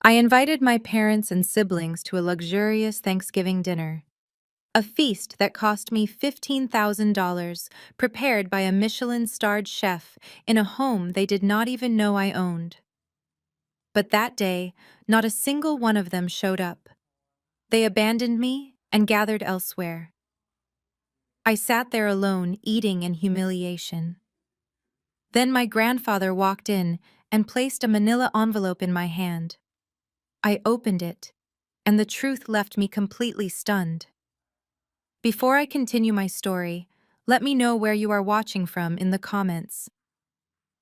I invited my parents and siblings to a luxurious Thanksgiving dinner, a feast that cost me $15,000, prepared by a Michelin-starred chef in a home they did not even know I owned. But that day, not a single one of them showed up. They abandoned me and gathered elsewhere. I sat there alone, eating in humiliation. Then my grandfather walked in and placed a manila envelope in my hand. I opened it, and the truth left me completely stunned. Before I continue my story, let me know where you are watching from in the comments.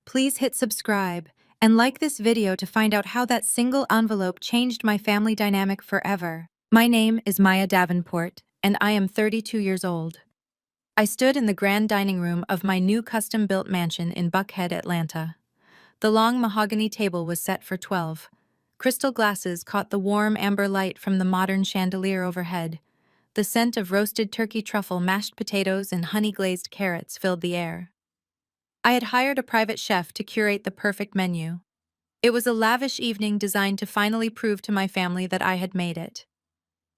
Please hit subscribe and like this video to find out how that single envelope changed my family dynamic forever. My name is Maya Davenport, and I am 32 years old. I stood in the grand dining room of my new custom-built mansion in Buckhead, Atlanta. The long mahogany table was set for 12. Crystal glasses caught the warm amber light from the modern chandelier overhead. The scent of roasted turkey truffle, mashed potatoes, and honey-glazed carrots filled the air. I had hired a private chef to curate the perfect menu. It was a lavish evening designed to finally prove to my family that I had made it.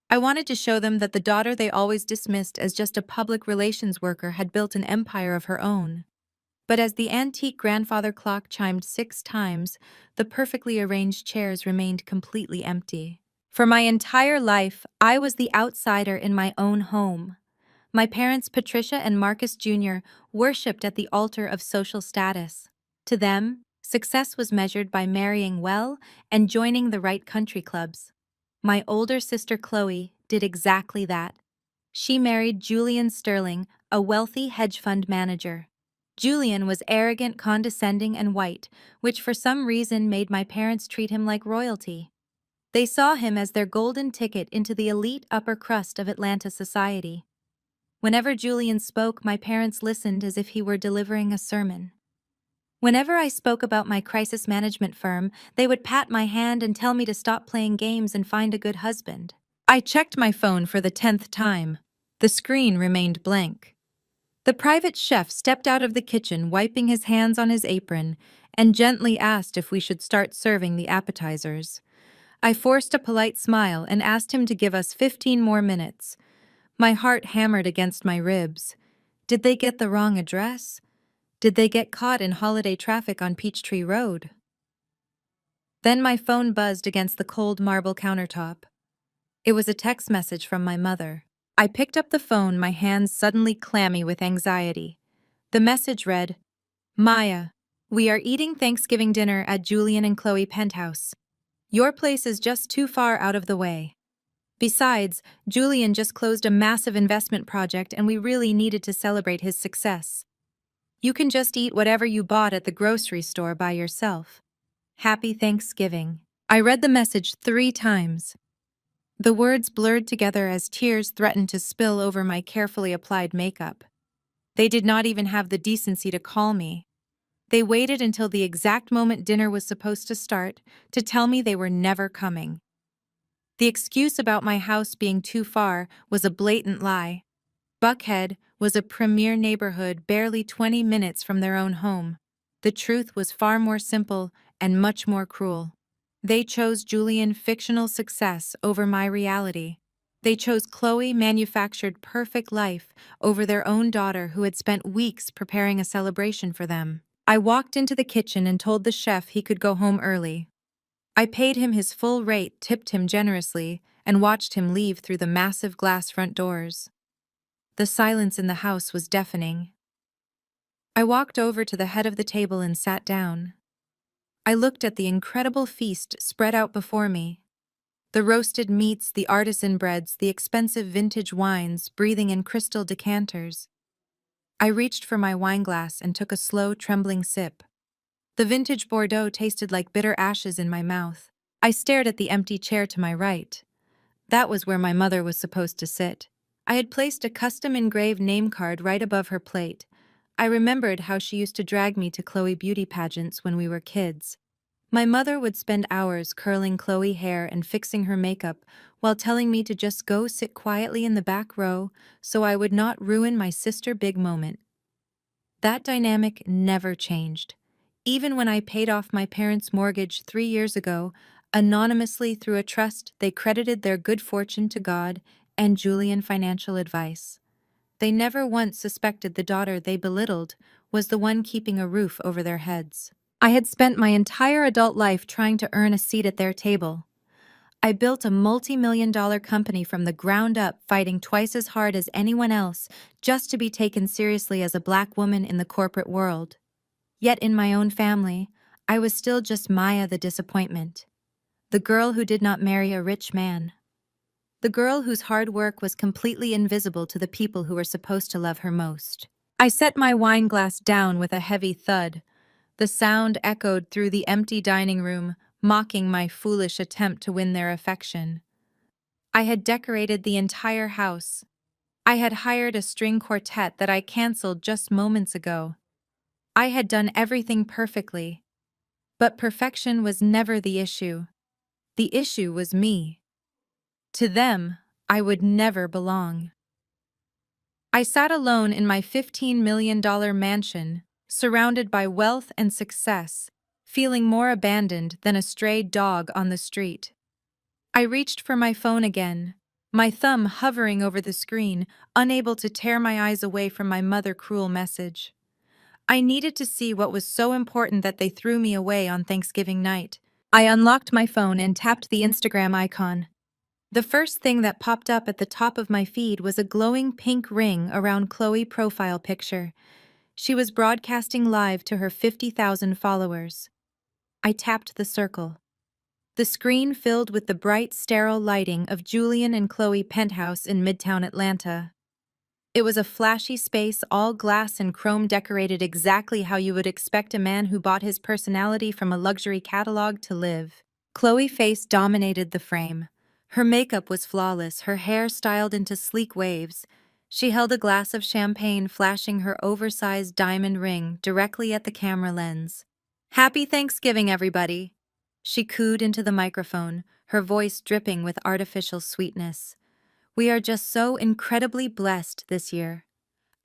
I wanted to show them that the daughter they always dismissed as just a public relations worker had built an empire of her own. But as the antique grandfather clock chimed 6 times, the perfectly arranged chairs remained completely empty. For my entire life, I was the outsider in my own home. My parents, Patricia and Marcus Jr., worshipped at the altar of social status. To them, success was measured by marrying well and joining the right country clubs. My older sister Chloe did exactly that. She married Julian Sterling, a wealthy hedge fund manager. Julian was arrogant, condescending, and white, which for some reason made my parents treat him like royalty. They saw him as their golden ticket into the elite upper crust of Atlanta society. Whenever Julian spoke, my parents listened as if he were delivering a sermon. Whenever I spoke about my crisis management firm, they would pat my hand and tell me to stop playing games and find a good husband. I checked my phone for the 10th time. The screen remained blank. The private chef stepped out of the kitchen, wiping his hands on his apron, and gently asked if we should start serving the appetizers. I forced a polite smile and asked him to give us 15 more minutes. My heart hammered against my ribs. Did they get the wrong address? Did they get caught in holiday traffic on Peachtree Road? Then my phone buzzed against the cold marble countertop. It was a text message from my mother. I picked up the phone, my hands suddenly clammy with anxiety. The message read, "Maya, we are eating Thanksgiving dinner at Julian and Chloe Penthouse. Your place is just too far out of the way. Besides, Julian just closed a massive investment project and we really needed to celebrate his success. You can just eat whatever you bought at the grocery store by yourself. Happy Thanksgiving." I read the message 3 times. The words blurred together as tears threatened to spill over my carefully applied makeup. They did not even have the decency to call me. They waited until the exact moment dinner was supposed to start to tell me they were never coming. The excuse about my house being too far was a blatant lie. Buckhead was a premier neighborhood barely 20 minutes from their own home. The truth was far more simple and much more cruel. They chose Julian fictional success over my reality. They chose Chloe manufactured perfect life over their own daughter who had spent weeks preparing a celebration for them. I walked into the kitchen and told the chef he could go home early. I paid him his full rate, tipped him generously, and watched him leave through the massive glass front doors. The silence in the house was deafening. I walked over to the head of the table and sat down. I looked at the incredible feast spread out before me. The roasted meats, the artisan breads, the expensive vintage wines breathing in crystal decanters. I reached for my wineglass and took a slow, trembling sip. The vintage Bordeaux tasted like bitter ashes in my mouth. I stared at the empty chair to my right. That was where my mother was supposed to sit. I had placed a custom-engraved name card right above her plate. I remembered how she used to drag me to Chloe beauty pageants when we were kids. My mother would spend hours curling Chloe hair and fixing her makeup while telling me to just go sit quietly in the back row so I would not ruin my sister big moment. That dynamic never changed. Even when I paid off my parents' mortgage 3 years ago, Anonymously through a trust, they credited their good fortune to God and Julian financial advice. They never once suspected the daughter they belittled was the one keeping a roof over their heads. I had spent my entire adult life trying to earn a seat at their table. I built a multi-million-dollar company from the ground up, fighting twice as hard as anyone else just to be taken seriously as a black woman in the corporate world. Yet in my own family, I was still just Maya the disappointment, the girl who did not marry a rich man. The girl whose hard work was completely invisible to the people who were supposed to love her most. I set my wine glass down with a heavy thud. The sound echoed through the empty dining room, mocking my foolish attempt to win their affection. I had decorated the entire house. I had hired a string quartet that I canceled just moments ago. I had done everything perfectly. But perfection was never the issue. The issue was me. To them, I would never belong. I sat alone in my $15 million mansion, surrounded by wealth and success, feeling more abandoned than a stray dog on the street. I reached for my phone again, my thumb hovering over the screen, unable to tear my eyes away from my mother-cruel message. I needed to see what was so important that they threw me away on Thanksgiving night. I unlocked my phone and tapped the Instagram icon. The first thing that popped up at the top of my feed was a glowing pink ring around Chloe's profile picture. She was broadcasting live to her 50,000 followers. I tapped the circle. The screen filled with the bright, sterile lighting of Julian and Chloe penthouse in Midtown Atlanta. It was a flashy space, all glass and chrome, decorated exactly how you would expect a man who bought his personality from a luxury catalog to live. Chloe's face dominated the frame. Her makeup was flawless, her hair styled into sleek waves. She held a glass of champagne, flashing her oversized diamond ring directly at the camera lens. "Happy Thanksgiving, everybody!" She cooed into the microphone, her voice dripping with artificial sweetness. "We are just so incredibly blessed this year.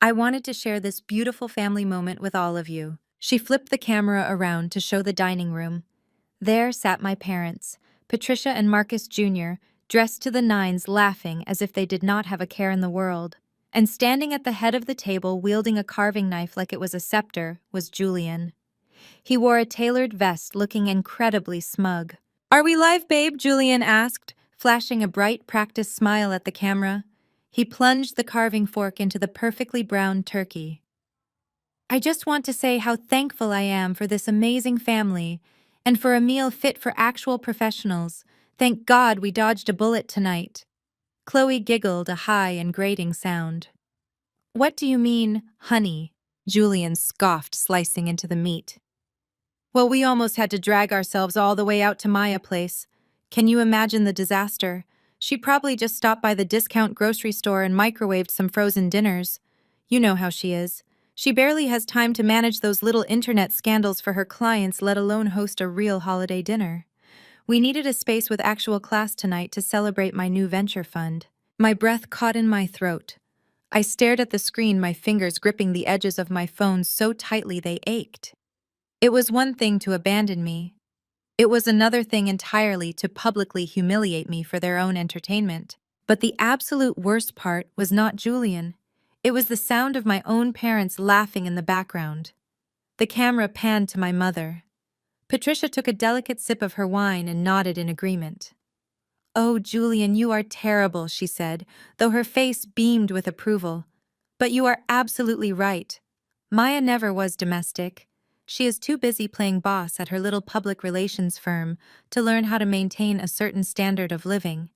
I wanted to share this beautiful family moment with all of you." She flipped the camera around to show the dining room. There sat my parents, Patricia and Marcus Jr., dressed to the nines, laughing as if they did not have a care in the world. And standing at the head of the table, wielding a carving knife like it was a scepter, was Julian. He wore a tailored vest, looking incredibly smug. "Are we live, babe?" Julian asked, flashing a bright, practiced smile at the camera. He plunged the carving fork into the perfectly browned turkey. "I just want to say how thankful I am for this amazing family and for a meal fit for actual professionals. Thank God we dodged a bullet tonight." Chloe giggled, a high and grating sound. "What do you mean, honey?" Julian scoffed, slicing into the meat. "Well, we almost had to drag ourselves all the way out to Maya Place. Can you imagine the disaster? She probably just stopped by the discount grocery store and microwaved some frozen dinners. You know how she is. She barely has time to manage those little internet scandals for her clients, let alone host a real holiday dinner. We needed a space with actual class tonight to celebrate my new venture fund." My breath caught in my throat. I stared at the screen, my fingers gripping the edges of my phone so tightly they ached. It was one thing to abandon me. It was another thing entirely to publicly humiliate me for their own entertainment. But the absolute worst part was not Julian. It was the sound of my own parents laughing in the background. The camera panned to my mother. Patricia took a delicate sip of her wine and nodded in agreement. "Oh, Julian, you are terrible," she said, though her face beamed with approval. "But you are absolutely right. Maya never was domestic. She is too busy playing boss at her little public relations firm to learn how to maintain a certain standard of living.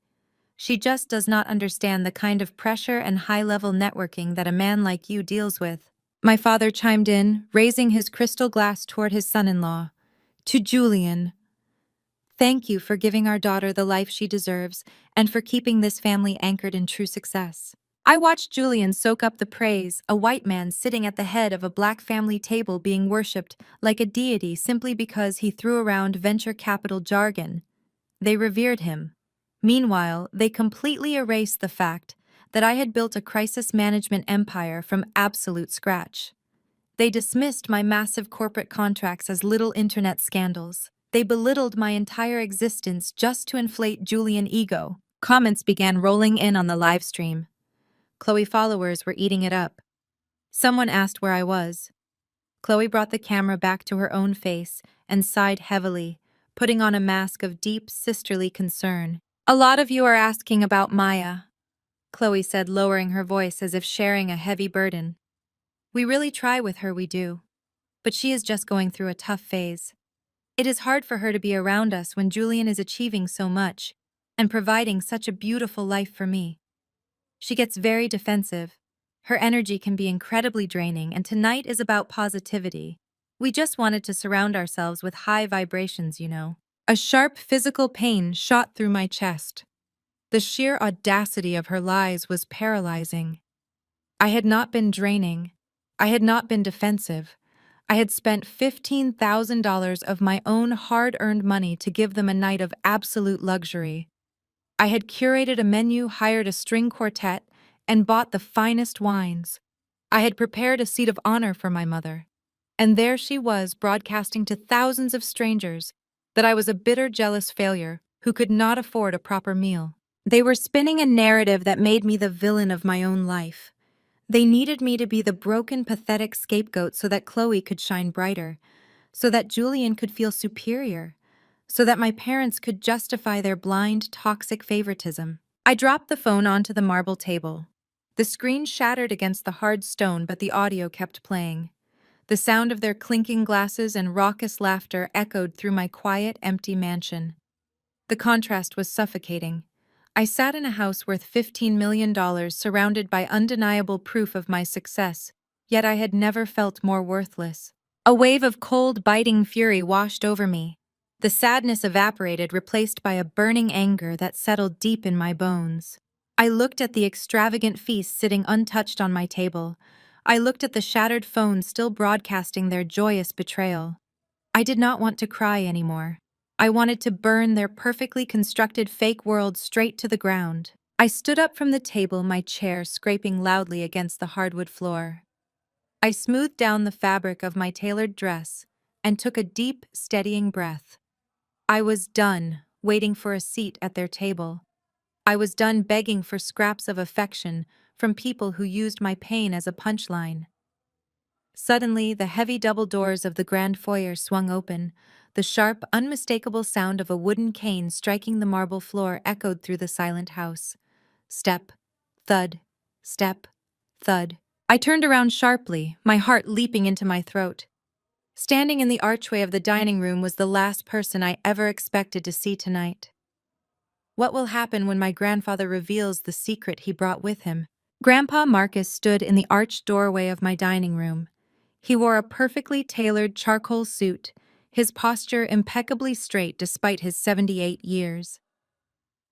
She just does not understand the kind of pressure and high-level networking that a man like you deals with." My father chimed in, raising his crystal glass toward his son-in-law. "To Julian, thank you for giving our daughter the life she deserves and for keeping this family anchored in true success." I watched Julian soak up the praise, a white man sitting at the head of a black family table being worshipped like a deity simply because he threw around venture capital jargon. They revered him. Meanwhile, they completely erased the fact that I had built a crisis management empire from absolute scratch. They dismissed my massive corporate contracts as little internet scandals. They belittled my entire existence just to inflate Julian ego. Comments began rolling in on the live stream. Chloe followers were eating it up. Someone asked where I was. Chloe brought the camera back to her own face and sighed heavily, putting on a mask of deep sisterly concern. A lot of you are asking about Maya, Chloe said, lowering her voice as if sharing a heavy burden. We really try with her, we do. But she is just going through a tough phase. It is hard for her to be around us when Julian is achieving so much and providing such a beautiful life for me. She gets very defensive. Her energy can be incredibly draining, and tonight is about positivity. We just wanted to surround ourselves with high vibrations, you know. A sharp physical pain shot through my chest. The sheer audacity of her lies was paralyzing. I had not been draining. I had not been defensive. I had spent $15,000 of my own hard-earned money to give them a night of absolute luxury. I had curated a menu, hired a string quartet, and bought the finest wines. I had prepared a seat of honor for my mother. And there she was, broadcasting to thousands of strangers that I was a bitter, jealous failure who could not afford a proper meal. They were spinning a narrative that made me the villain of my own life. They needed me to be the broken, pathetic scapegoat so that Chloe could shine brighter, so that Julian could feel superior, so that my parents could justify their blind, toxic favoritism. I dropped the phone onto the marble table. The screen shattered against the hard stone, but the audio kept playing. The sound of their clinking glasses and raucous laughter echoed through my quiet, empty mansion. The contrast was suffocating. I sat in a house worth $15 million, surrounded by undeniable proof of my success, yet I had never felt more worthless. A wave of cold, biting fury washed over me. The sadness evaporated, replaced by a burning anger that settled deep in my bones. I looked at the extravagant feast sitting untouched on my table. I looked at the shattered phones still broadcasting their joyous betrayal. I did not want to cry anymore. I wanted to burn their perfectly constructed fake world straight to the ground. I stood up from the table, my chair scraping loudly against the hardwood floor. I smoothed down the fabric of my tailored dress and took a deep, steadying breath. I was done waiting for a seat at their table. I was done begging for scraps of affection from people who used my pain as a punchline. Suddenly, the heavy double doors of the grand foyer swung open. The sharp, unmistakable sound of a wooden cane striking the marble floor echoed through the silent house. Step, thud, step, thud. I turned around sharply, my heart leaping into my throat. Standing in the archway of the dining room was the last person I ever expected to see tonight. What will happen when my grandfather reveals the secret he brought with him? Grandpa Marcus stood in the arched doorway of my dining room. He wore a perfectly tailored charcoal suit, his posture impeccably straight despite his 78 years.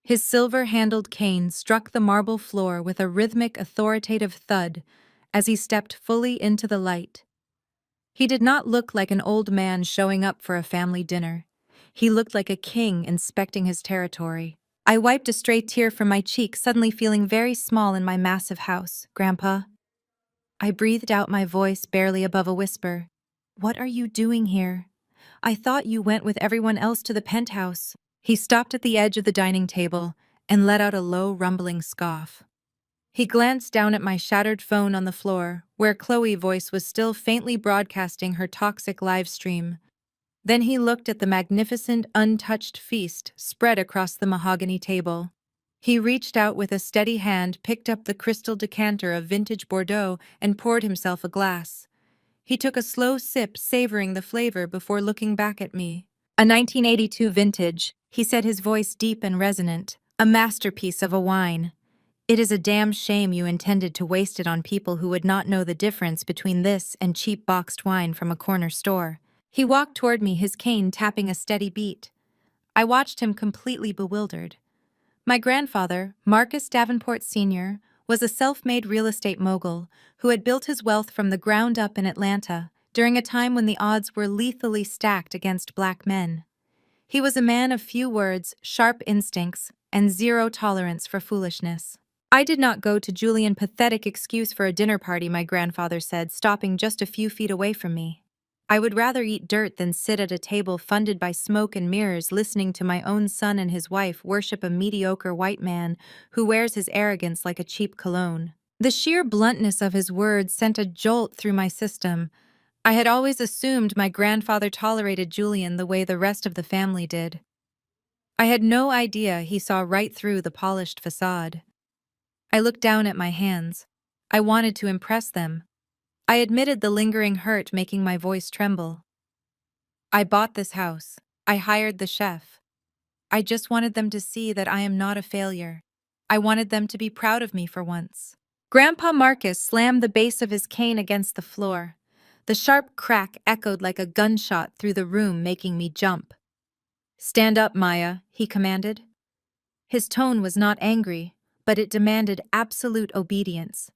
His silver-handled cane struck the marble floor with a rhythmic, authoritative thud as he stepped fully into the light. He did not look like an old man showing up for a family dinner. He looked like a king inspecting his territory. I wiped a stray tear from my cheek, suddenly feeling very small in my massive house. Grandpa? I breathed out, my voice barely above a whisper. What are you doing here? I thought you went with everyone else to the penthouse. He stopped at the edge of the dining table and let out a low, rumbling scoff. He glanced down at my shattered phone on the floor, where Chloe's voice was still faintly broadcasting her toxic live stream. Then he looked at the magnificent, untouched feast spread across the mahogany table. He reached out with a steady hand, picked up the crystal decanter of vintage Bordeaux, and poured himself a glass. He took a slow sip, savoring the flavor before looking back at me. A 1982 vintage, he said, his voice deep and resonant. A masterpiece of a wine. It is a damn shame you intended to waste it on people who would not know the difference between this and cheap boxed wine from a corner store. He walked toward me, his cane tapping a steady beat. I watched him completely bewildered. My grandfather, Marcus Davenport Sr., was a self-made real estate mogul who had built his wealth from the ground up in Atlanta during a time when the odds were lethally stacked against black men. He was a man of few words, sharp instincts, and zero tolerance for foolishness. I did not go to Julian's pathetic excuse for a dinner party, my grandfather said, stopping just a few feet away from me. I would rather eat dirt than sit at a table funded by smoke and mirrors listening to my own son and his wife worship a mediocre white man who wears his arrogance like a cheap cologne. The sheer bluntness of his words sent a jolt through my system. I had always assumed my grandfather tolerated Julian the way the rest of the family did. I had no idea he saw right through the polished facade. I looked down at my hands. I wanted to impress them. I admitted the lingering hurt making my voice tremble. I bought this house. I hired the chef. I just wanted them to see that I am not a failure. I wanted them to be proud of me for once. Grandpa Marcus slammed the base of his cane against the floor. The sharp crack echoed like a gunshot through the room, making me jump. "Stand up, Maya," he commanded. His tone was not angry, but it demanded absolute obedience.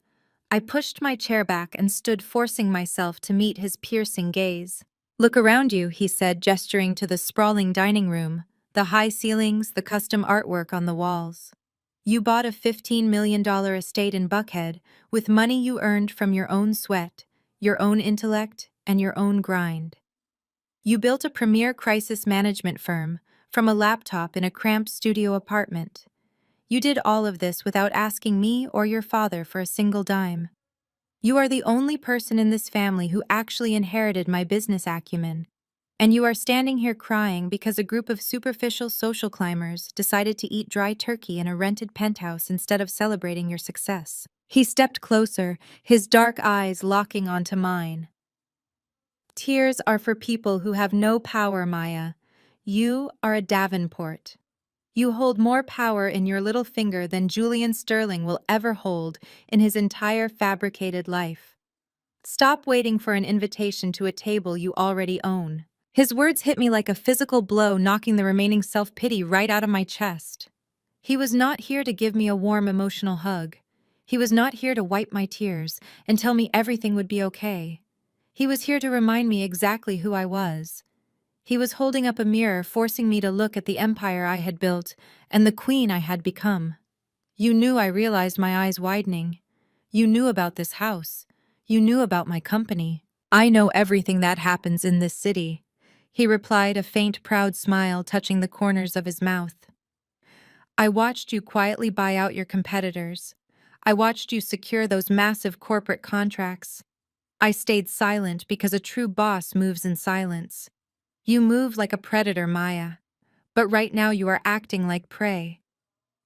I pushed my chair back and stood, forcing myself to meet his piercing gaze. "Look around you," he said, gesturing to the sprawling dining room, the high ceilings, the custom artwork on the walls. "You bought a $15 million estate in Buckhead with money you earned from your own sweat, your own intellect, and your own grind. You built a premier crisis management firm from a laptop in a cramped studio apartment. You did all of this without asking me or your father for a single dime. You are the only person in this family who actually inherited my business acumen. And you are standing here crying because a group of superficial social climbers decided to eat dry turkey in a rented penthouse instead of celebrating your success." He stepped closer, his dark eyes locking onto mine. "Tears are for people who have no power, Maya. You are a Davenport. You hold more power in your little finger than Julian Sterling will ever hold in his entire fabricated life. Stop waiting for an invitation to a table you already own." His words hit me like a physical blow, knocking the remaining self-pity right out of my chest. He was not here to give me a warm emotional hug. He was not here to wipe my tears and tell me everything would be okay. He was here to remind me exactly who I was. He was holding up a mirror, forcing me to look at the empire I had built and the queen I had become. "You knew," I realized, my eyes widening. "You knew about this house. You knew about my company." "I know everything that happens in this city," he replied, a faint, proud smile touching the corners of his mouth. "I watched you quietly buy out your competitors. I watched you secure those massive corporate contracts. I stayed silent because a true boss moves in silence. You move like a predator, Maya. But right now you are acting like prey.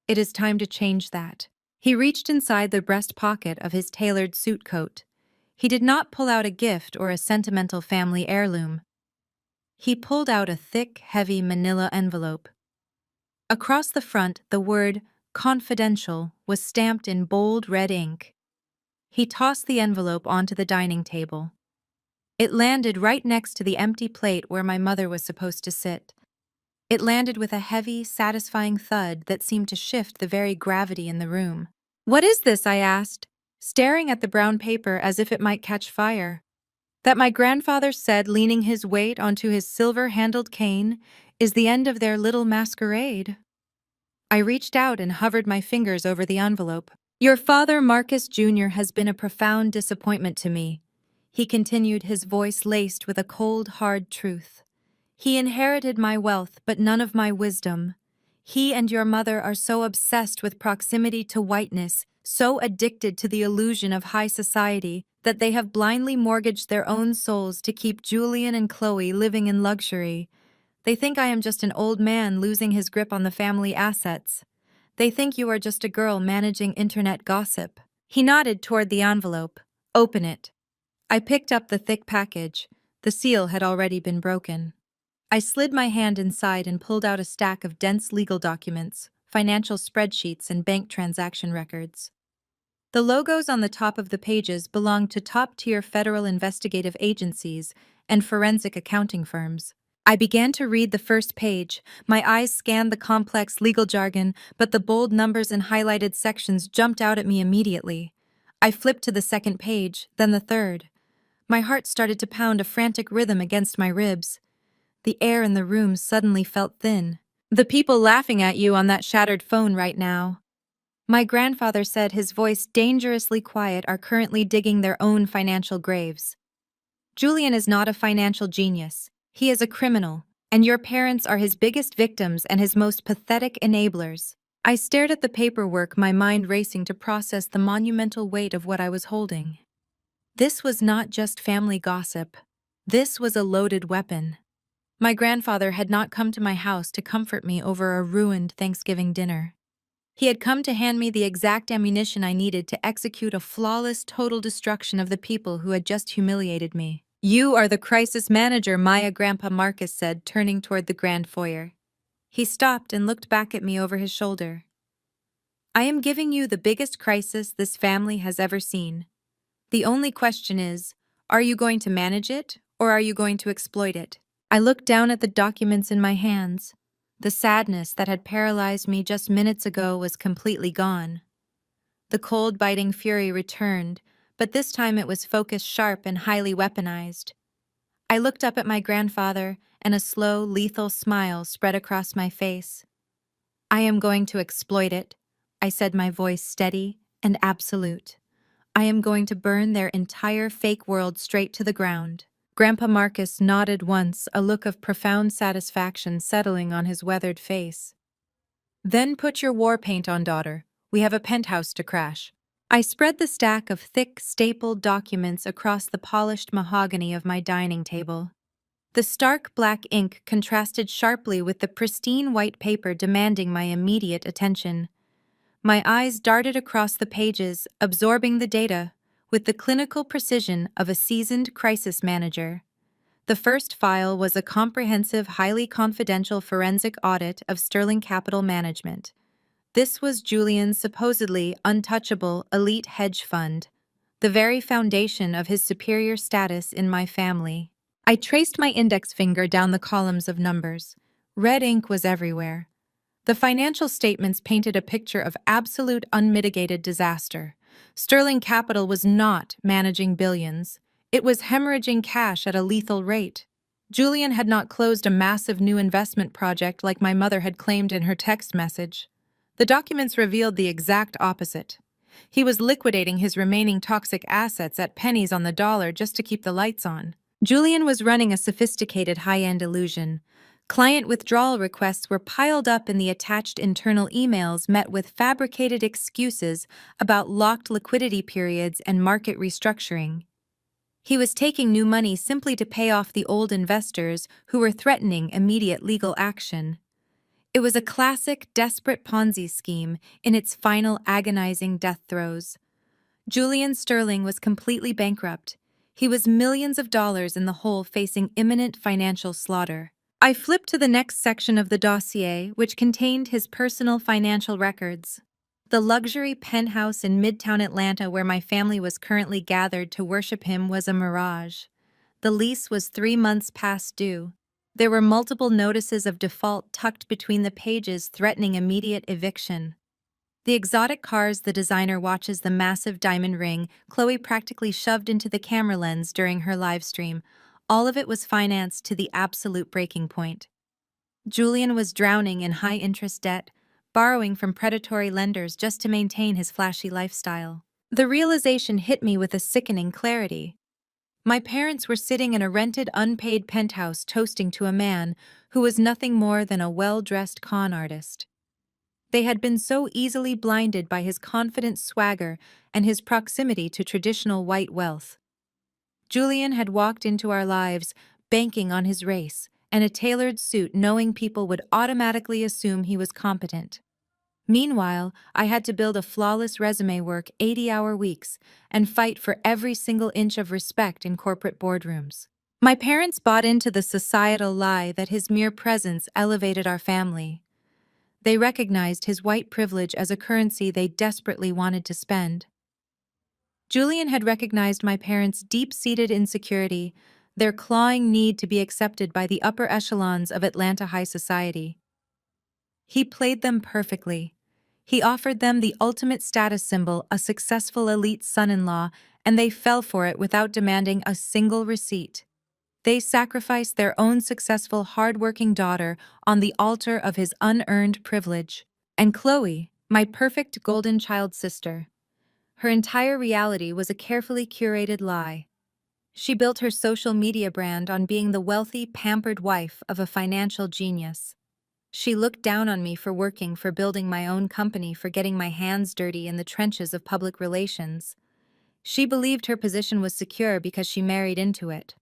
It is time to change that." He reached inside the breast pocket of his tailored suit coat. He did not pull out a gift or a sentimental family heirloom. He pulled out a thick, heavy manila envelope. Across the front, the word "Confidential" was stamped in bold red ink. He tossed the envelope onto the dining table. It landed right next to the empty plate where my mother was supposed to sit. It landed with a heavy, satisfying thud that seemed to shift the very gravity in the room. "What is this?" I asked, staring at the brown paper as if it might catch fire. "That," my grandfather said, leaning his weight onto his silver-handled cane, "is the end of their little masquerade." I reached out and hovered my fingers over the envelope. "Your father, Marcus Jr., has been a profound disappointment to me," he continued, his voice laced with a cold, hard truth. "He inherited my wealth, but none of my wisdom. He and your mother are so obsessed with proximity to whiteness, so addicted to the illusion of high society, that they have blindly mortgaged their own souls to keep Julian and Chloe living in luxury. They think I am just an old man losing his grip on the family assets. They think you are just a girl managing internet gossip." He nodded toward the envelope. "Open it." I picked up the thick package. The seal had already been broken. I slid my hand inside and pulled out a stack of dense legal documents, financial spreadsheets, and bank transaction records. The logos on the top of the pages belonged to top-tier federal investigative agencies and forensic accounting firms. I began to read the first page. My eyes scanned the complex legal jargon, but the bold numbers and highlighted sections jumped out at me immediately. I flipped to the second page, then the third. My heart started to pound a frantic rhythm against my ribs. The air in the room suddenly felt thin. "The people laughing at you on that shattered phone right now," my grandfather said, his voice dangerously quiet, "are currently digging their own financial graves. Julian is not a financial genius. He is a criminal, and your parents are his biggest victims and his most pathetic enablers. I stared at the paperwork, my mind racing to process the monumental weight of what I was holding. This was not just family gossip. This was a loaded weapon. My grandfather had not come to my house to comfort me over a ruined Thanksgiving dinner. He had come to hand me the exact ammunition I needed to execute a flawless total destruction of the people who had just humiliated me. "You are the crisis manager," Maya Grandpa Marcus said, turning toward the grand foyer. He stopped and looked back at me over his shoulder. "I am giving you the biggest crisis this family has ever seen. The only question is, are you going to manage it, or are you going to exploit it?" I looked down at the documents in my hands. The sadness that had paralyzed me just minutes ago was completely gone. The cold, biting fury returned, but this time it was focused, sharp, and highly weaponized. I looked up at my grandfather, and a slow, lethal smile spread across my face. "I am going to exploit it," I said, my voice steady and absolute. "I am going to burn their entire fake world straight to the ground." Grandpa Marcus nodded once, a look of profound satisfaction settling on his weathered face. "Then put your war paint on, daughter. We have a penthouse to crash." I spread the stack of thick, stapled documents across the polished mahogany of my dining table. The stark black ink contrasted sharply with the pristine white paper demanding my immediate attention. My eyes darted across the pages, absorbing the data with the clinical precision of a seasoned crisis manager. The first file was a comprehensive, highly confidential forensic audit of Sterling Capital Management. This was Julian's supposedly untouchable elite hedge fund, the very foundation of his superior status in my family. I traced my index finger down the columns of numbers. Red ink was everywhere. The financial statements painted a picture of absolute unmitigated disaster. Sterling Capital was not managing billions. It was hemorrhaging cash at a lethal rate. Julian had not closed a massive new investment project like my mother had claimed in her text message. The documents revealed the exact opposite. He was liquidating his remaining toxic assets at pennies on the dollar just to keep the lights on. Julian was running a sophisticated high-end illusion. Client withdrawal requests were piled up in the attached internal emails met with fabricated excuses about locked liquidity periods and market restructuring. He was taking new money simply to pay off the old investors who were threatening immediate legal action. It was a classic, desperate Ponzi scheme in its final agonizing death throes. Julian Sterling was completely bankrupt. He was millions of dollars in the hole, facing imminent financial slaughter. I flipped to the next section of the dossier, which contained his personal financial records. The luxury penthouse in Midtown Atlanta where my family was currently gathered to worship him was a mirage. The lease was 3 months past due. There were multiple notices of default tucked between the pages threatening immediate eviction. The exotic cars, the designer watches, the massive diamond ring Chloe practically shoved into the camera lens during her live stream. All of it was financed to the absolute breaking point. Julian was drowning in high-interest debt, borrowing from predatory lenders just to maintain his flashy lifestyle. The realization hit me with a sickening clarity. My parents were sitting in a rented, unpaid penthouse toasting to a man who was nothing more than a well-dressed con artist. They had been so easily blinded by his confident swagger and his proximity to traditional white wealth. Julian had walked into our lives banking on his race and a tailored suit, knowing people would automatically assume he was competent. Meanwhile, I had to build a flawless resume, work 80-hour weeks, and fight for every single inch of respect in corporate boardrooms. My parents bought into the societal lie that his mere presence elevated our family. They recognized his white privilege as a currency they desperately wanted to spend. Julian had recognized my parents' deep-seated insecurity, their clawing need to be accepted by the upper echelons of Atlanta high society. He played them perfectly. He offered them the ultimate status symbol, a successful elite son-in-law, and they fell for it without demanding a single receipt. They sacrificed their own successful, hard-working daughter on the altar of his unearned privilege. And Chloe, my perfect golden child sister, her entire reality was a carefully curated lie. She built her social media brand on being the wealthy, pampered wife of a financial genius. She looked down on me for working, for building my own company, for getting my hands dirty in the trenches of public relations. She believed her position was secure because she married into it.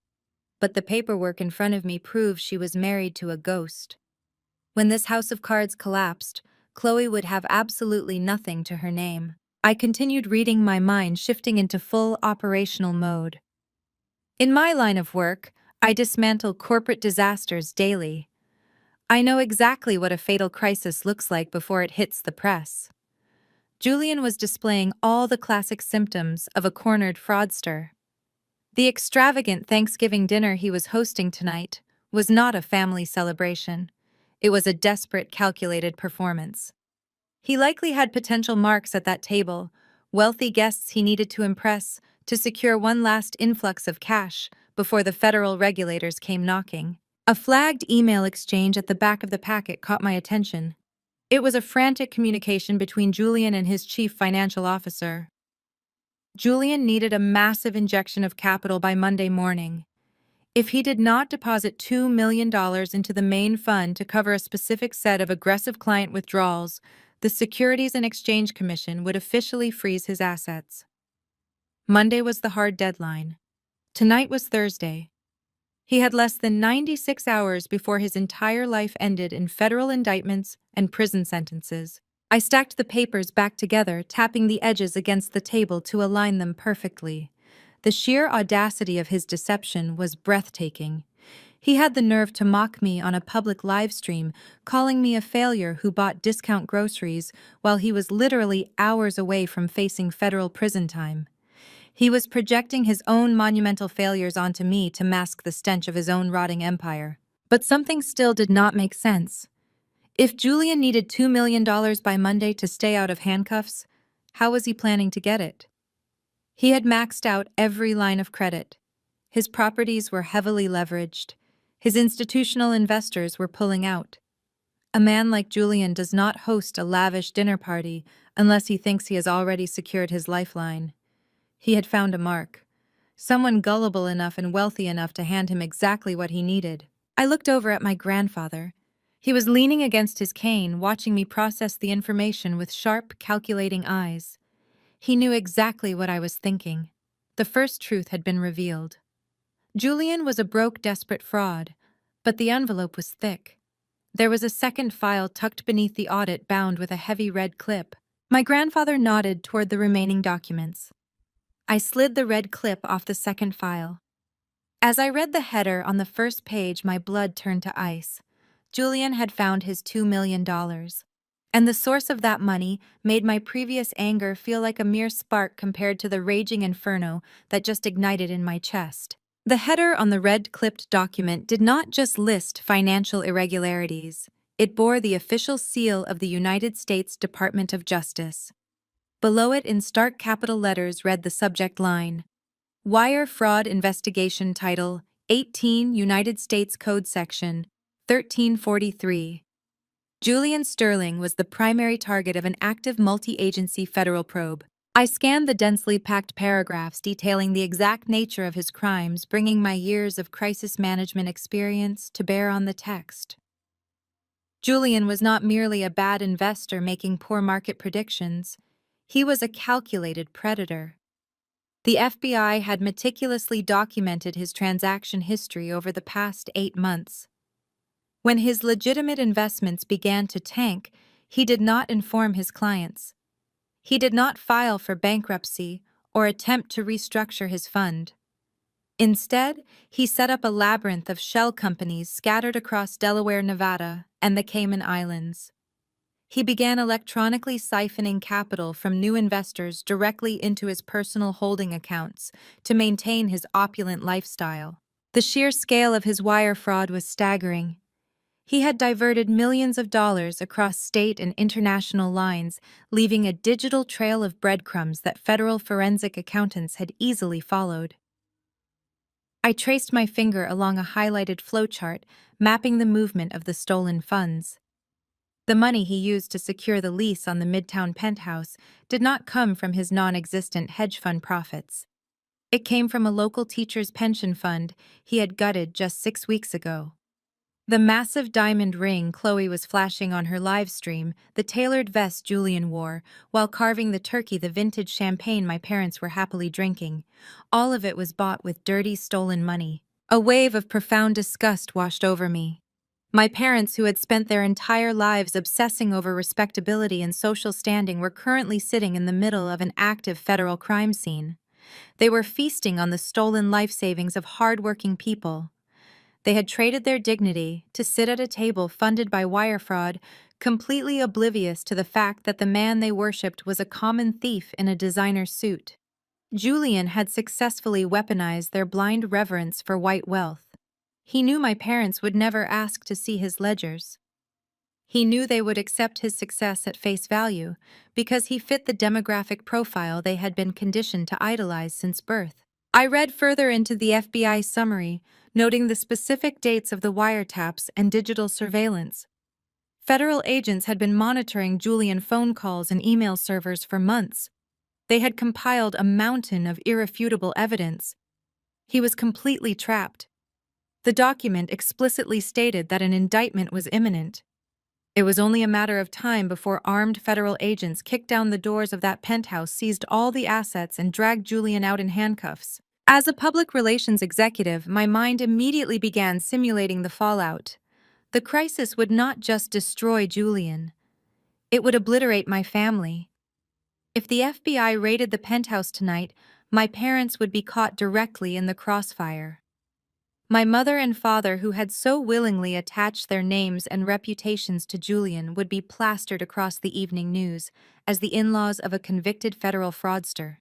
But the paperwork in front of me proved she was married to a ghost. When this house of cards collapsed, Chloe would have absolutely nothing to her name. I continued reading, my mind shifting into full operational mode. In my line of work, I dismantle corporate disasters daily. I know exactly what a fatal crisis looks like before it hits the press. Julian was displaying all the classic symptoms of a cornered fraudster. The extravagant Thanksgiving dinner he was hosting tonight was not a family celebration. It was a desperate, calculated performance. He likely had potential marks at that table, wealthy guests he needed to impress to secure one last influx of cash before the federal regulators came knocking. A flagged email exchange at the back of the packet caught my attention. It was a frantic communication between Julian and his chief financial officer. Julian needed a massive injection of capital by Monday morning. If he did not deposit $2 million into the main fund to cover a specific set of aggressive client withdrawals, the Securities and Exchange Commission would officially freeze his assets. Monday was the hard deadline. Tonight was Thursday. He had less than 96 hours before his entire life ended in federal indictments and prison sentences. I stacked the papers back together, tapping the edges against the table to align them perfectly. The sheer audacity of his deception was breathtaking. He had the nerve to mock me on a public live stream, calling me a failure who bought discount groceries while he was literally hours away from facing federal prison time. He was projecting his own monumental failures onto me to mask the stench of his own rotting empire. But something still did not make sense. If Julian needed $2 million by Monday to stay out of handcuffs, how was he planning to get it? He had maxed out every line of credit. His properties were heavily leveraged. His institutional investors were pulling out. A man like Julian does not host a lavish dinner party unless he thinks he has already secured his lifeline. He had found a mark. Someone gullible enough and wealthy enough to hand him exactly what he needed. I looked over at my grandfather. He was leaning against his cane, watching me process the information with sharp, calculating eyes. He knew exactly what I was thinking. The first truth had been revealed. Julian was a broke, desperate fraud, but the envelope was thick. There was a second file tucked beneath the audit, bound with a heavy red clip. My grandfather nodded toward the remaining documents. I slid the red clip off the second file. As I read the header on the first page, my blood turned to ice. Julian had found his $2 million. And the source of that money made my previous anger feel like a mere spark compared to the raging inferno that just ignited in my chest. The header on the red-clipped document did not just list financial irregularities. It bore the official seal of the United States Department of Justice. Below it, in stark capital letters, read the subject line: Wire Fraud Investigation, Title 18, United States Code Section 1343. Julian Sterling was the primary target of an active multi-agency federal probe. I scanned the densely packed paragraphs detailing the exact nature of his crimes, bringing my years of crisis management experience to bear on the text. Julian was not merely a bad investor making poor market predictions. He was a calculated predator. The FBI had meticulously documented his transaction history over the past 8 months. When his legitimate investments began to tank, he did not inform his clients. He did not file for bankruptcy or attempt to restructure his fund. Instead, he set up a labyrinth of shell companies scattered across Delaware, Nevada, and the Cayman Islands. He began electronically siphoning capital from new investors directly into his personal holding accounts to maintain his opulent lifestyle. The sheer scale of his wire fraud was staggering. He had diverted millions of dollars across state and international lines, leaving a digital trail of breadcrumbs that federal forensic accountants had easily followed. I traced my finger along a highlighted flowchart, mapping the movement of the stolen funds. The money he used to secure the lease on the Midtown penthouse did not come from his non-existent hedge fund profits. It came from a local teacher's pension fund he had gutted just 6 weeks ago. The massive diamond ring Chloe was flashing on her live stream, the tailored vest Julian wore, while carving the turkey, the vintage champagne my parents were happily drinking. All of it was bought with dirty, stolen money. A wave of profound disgust washed over me. My parents, who had spent their entire lives obsessing over respectability and social standing, were currently sitting in the middle of an active federal crime scene. They were feasting on the stolen life savings of hard-working people. They had traded their dignity to sit at a table funded by wire fraud, completely oblivious to the fact that the man they worshipped was a common thief in a designer suit. Julian had successfully weaponized their blind reverence for white wealth. He knew my parents would never ask to see his ledgers. He knew they would accept his success at face value because he fit the demographic profile they had been conditioned to idolize since birth. I read further into the FBI summary, noting the specific dates of the wiretaps and digital surveillance. Federal agents had been monitoring Julian phone calls and email servers for months. They had compiled a mountain of irrefutable evidence. He was completely trapped. The document explicitly stated that an indictment was imminent. It was only a matter of time before armed federal agents kicked down the doors of that penthouse, seized all the assets, and dragged Julian out in handcuffs. As a public relations executive, my mind immediately began simulating the fallout. The crisis would not just destroy Julian. It would obliterate my family. If the FBI raided the penthouse tonight, my parents would be caught directly in the crossfire. My mother and father, who had so willingly attached their names and reputations to Julian, would be plastered across the evening news as the in-laws of a convicted federal fraudster.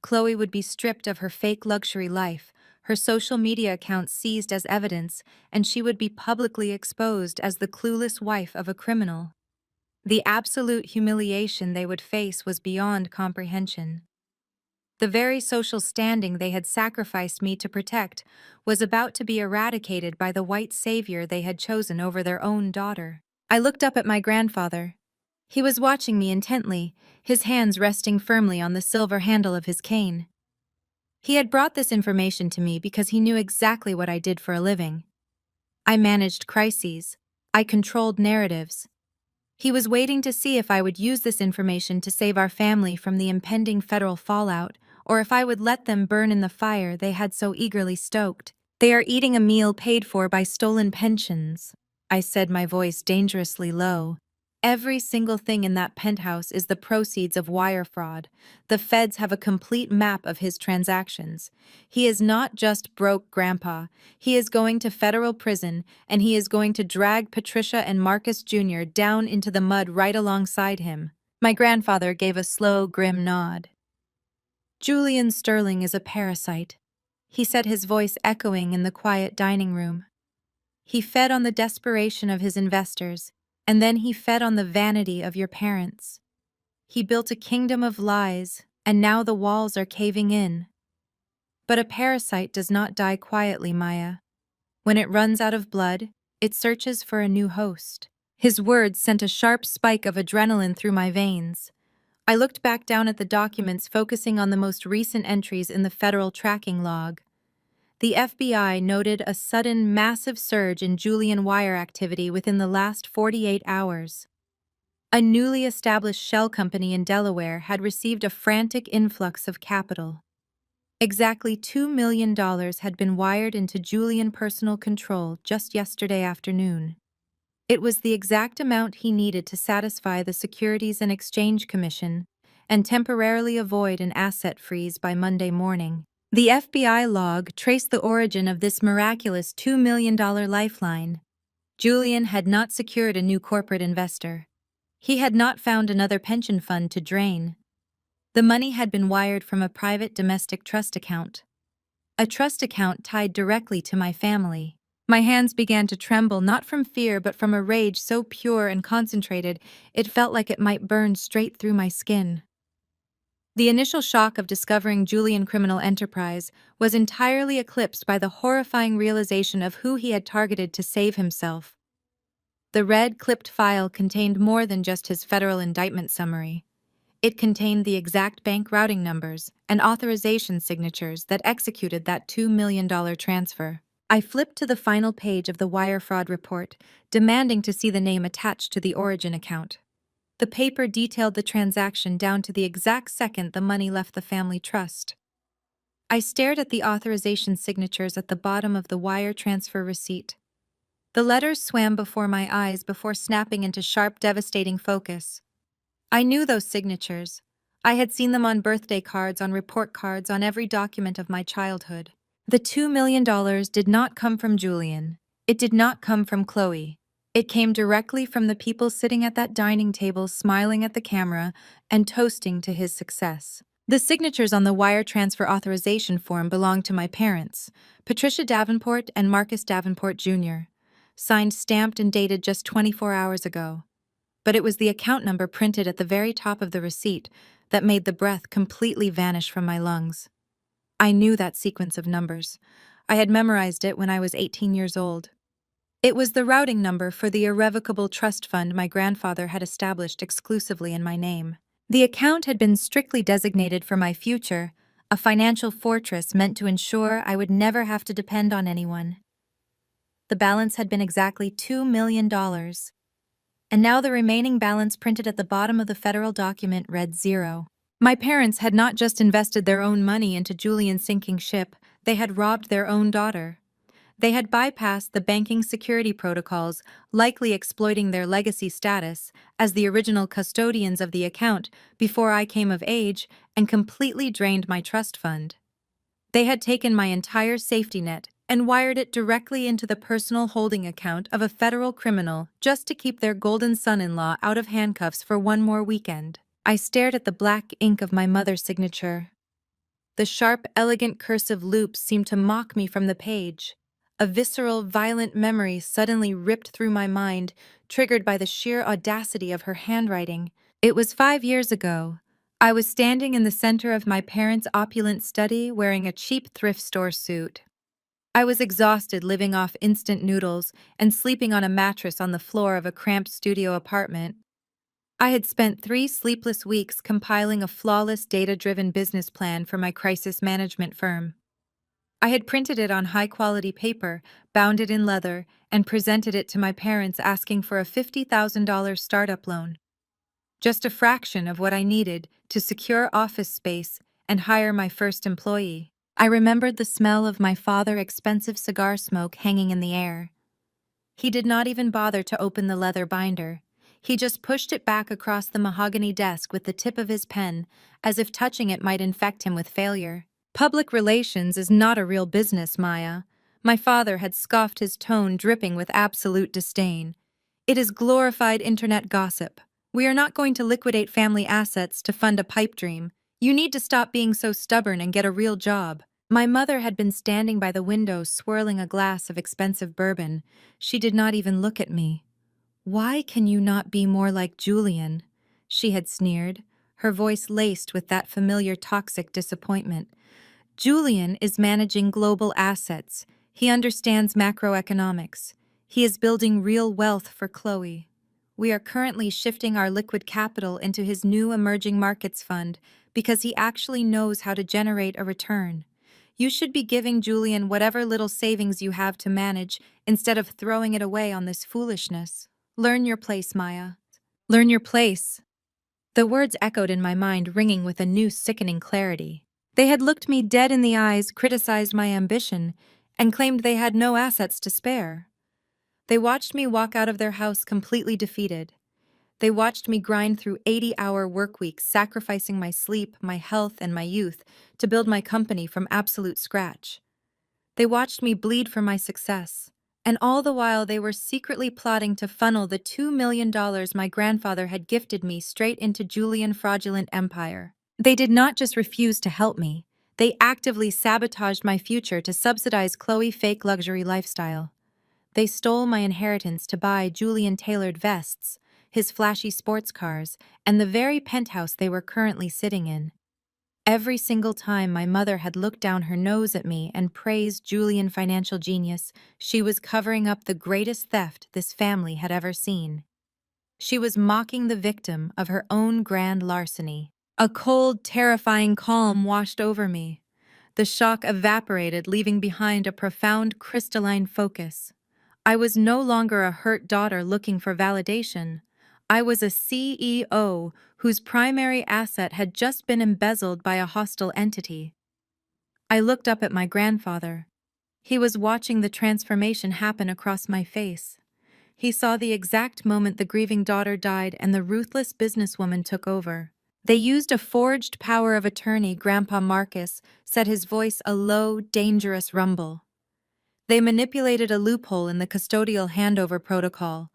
Chloe would be stripped of her fake luxury life, her social media accounts seized as evidence, and she would be publicly exposed as the clueless wife of a criminal. The absolute humiliation they would face was beyond comprehension. The very social standing they had sacrificed me to protect was about to be eradicated by the white savior they had chosen over their own daughter. I looked up at my grandfather. He was watching me intently, his hands resting firmly on the silver handle of his cane. He had brought this information to me because he knew exactly what I did for a living. I managed crises. I controlled narratives. He was waiting to see if I would use this information to save our family from the impending federal fallout, or if I would let them burn in the fire they had so eagerly stoked. "They are eating a meal paid for by stolen pensions," I said, my voice dangerously low. "Every single thing in that penthouse is the proceeds of wire fraud. The feds have a complete map of his transactions. He is not just broke grandpa. He is going to federal prison, and he is going to drag Patricia and Marcus Jr. down into the mud right alongside him." My grandfather gave a slow, grim nod. "Julian Sterling is a parasite," he said, his voice echoing in the quiet dining room. "He fed on the desperation of his investors, and then he fed on the vanity of your parents. He built a kingdom of lies, and now the walls are caving in. But a parasite does not die quietly, Maya. When it runs out of blood, it searches for a new host." His words sent a sharp spike of adrenaline through my veins. I looked back down at the documents, focusing on the most recent entries in the federal tracking log. The FBI noted a sudden, massive surge in Julian wire activity within the last 48 hours. A newly established shell company in Delaware had received a frantic influx of capital. Exactly $2 million had been wired into Julian personal control just yesterday afternoon. It was the exact amount he needed to satisfy the Securities and Exchange Commission and temporarily avoid an asset freeze by Monday morning. The FBI log traced the origin of this miraculous $2 million lifeline. Julian had not secured a new corporate investor. He had not found another pension fund to drain. The money had been wired from a private domestic trust account. A trust account tied directly to my family. My hands began to tremble, not from fear but from a rage so pure and concentrated it felt like it might burn straight through my skin. The initial shock of discovering Julian criminal enterprise was entirely eclipsed by the horrifying realization of who he had targeted to save himself. The red, clipped file contained more than just his federal indictment summary. It contained the exact bank routing numbers and authorization signatures that executed that $2 million transfer. I flipped to the final page of the wire fraud report, demanding to see the name attached to the origin account. The paper detailed the transaction down to the exact second the money left the family trust. I stared at the authorization signatures at the bottom of the wire transfer receipt. The letters swam before my eyes before snapping into sharp, devastating focus. I knew those signatures. I had seen them on birthday cards, on report cards, on every document of my childhood. The $2 million did not come from Julian. It did not come from Chloe. It came directly from the people sitting at that dining table, smiling at the camera and toasting to his success. The signatures on the wire transfer authorization form belonged to my parents, Patricia Davenport and Marcus Davenport Jr., signed, stamped, and dated just 24 hours ago. But it was the account number printed at the very top of the receipt that made the breath completely vanish from my lungs. I knew that sequence of numbers. I had memorized it when I was 18 years old. It was the routing number for the irrevocable trust fund my grandfather had established exclusively in my name. The account had been strictly designated for my future, a financial fortress meant to ensure I would never have to depend on anyone. The balance had been exactly $2 million. And now the remaining balance printed at the bottom of the federal document read 0. My parents had not just invested their own money into Julian's sinking ship, they had robbed their own daughter. They had bypassed the banking security protocols, likely exploiting their legacy status as the original custodians of the account before I came of age, and completely drained my trust fund. They had taken my entire safety net and wired it directly into the personal holding account of a federal criminal just to keep their golden son-in-law out of handcuffs for one more weekend. I stared at the black ink of my mother's signature. The sharp, elegant cursive loops seemed to mock me from the page. A visceral, violent memory suddenly ripped through my mind, triggered by the sheer audacity of her handwriting. It was 5 years ago. I was standing in the center of my parents' opulent study wearing a cheap thrift store suit. I was exhausted living off instant noodles and sleeping on a mattress on the floor of a cramped studio apartment. I had spent 3 sleepless weeks compiling a flawless data-driven business plan for my crisis management firm. I had printed it on high-quality paper, bound it in leather, and presented it to my parents asking for a $50,000 startup loan. Just a fraction of what I needed to secure office space and hire my first employee. I remembered the smell of my father's expensive cigar smoke hanging in the air. He did not even bother to open the leather binder. He just pushed it back across the mahogany desk with the tip of his pen, as if touching it might infect him with failure. Public relations is not a real business, Maya. My father had scoffed, his tone dripping with absolute disdain. It is glorified internet gossip. We are not going to liquidate family assets to fund a pipe dream. You need to stop being so stubborn and get a real job. My mother had been standing by the window swirling a glass of expensive bourbon. She did not even look at me. "Why can you not be more like Julian?" she had sneered, her voice laced with that familiar toxic disappointment. "Julian is managing global assets. He understands macroeconomics. He is building real wealth for Chloe. We are currently shifting our liquid capital into his new emerging markets fund because he actually knows how to generate a return. You should be giving Julian whatever little savings you have to manage instead of throwing it away on this foolishness. Learn your place, Maya. Learn your place." The words echoed in my mind, ringing with a new sickening clarity. They had looked me dead in the eyes, criticized my ambition, and claimed they had no assets to spare. They watched me walk out of their house completely defeated. They watched me grind through 80-hour work weeks, sacrificing my sleep, my health, and my youth to build my company from absolute scratch. They watched me bleed for my success, and all the while they were secretly plotting to funnel the $2 million my grandfather had gifted me straight into Julian's fraudulent empire. They did not just refuse to help me, they actively sabotaged my future to subsidize Chloe's fake luxury lifestyle. They stole my inheritance to buy Julian tailored vests, his flashy sports cars, and the very penthouse they were currently sitting in. Every single time my mother had looked down her nose at me and praised Julian financial genius, she was covering up the greatest theft this family had ever seen. She was mocking the victim of her own grand larceny. A cold, terrifying calm washed over me. The shock evaporated, leaving behind a profound crystalline focus. I was no longer a hurt daughter looking for validation. I was a CEO whose primary asset had just been embezzled by a hostile entity. I looked up at my grandfather. He was watching the transformation happen across my face. He saw the exact moment the grieving daughter died and the ruthless businesswoman took over. They used a forged power of attorney, Grandpa Marcus said, his voice a low, dangerous rumble. They manipulated a loophole in the custodial handover protocol.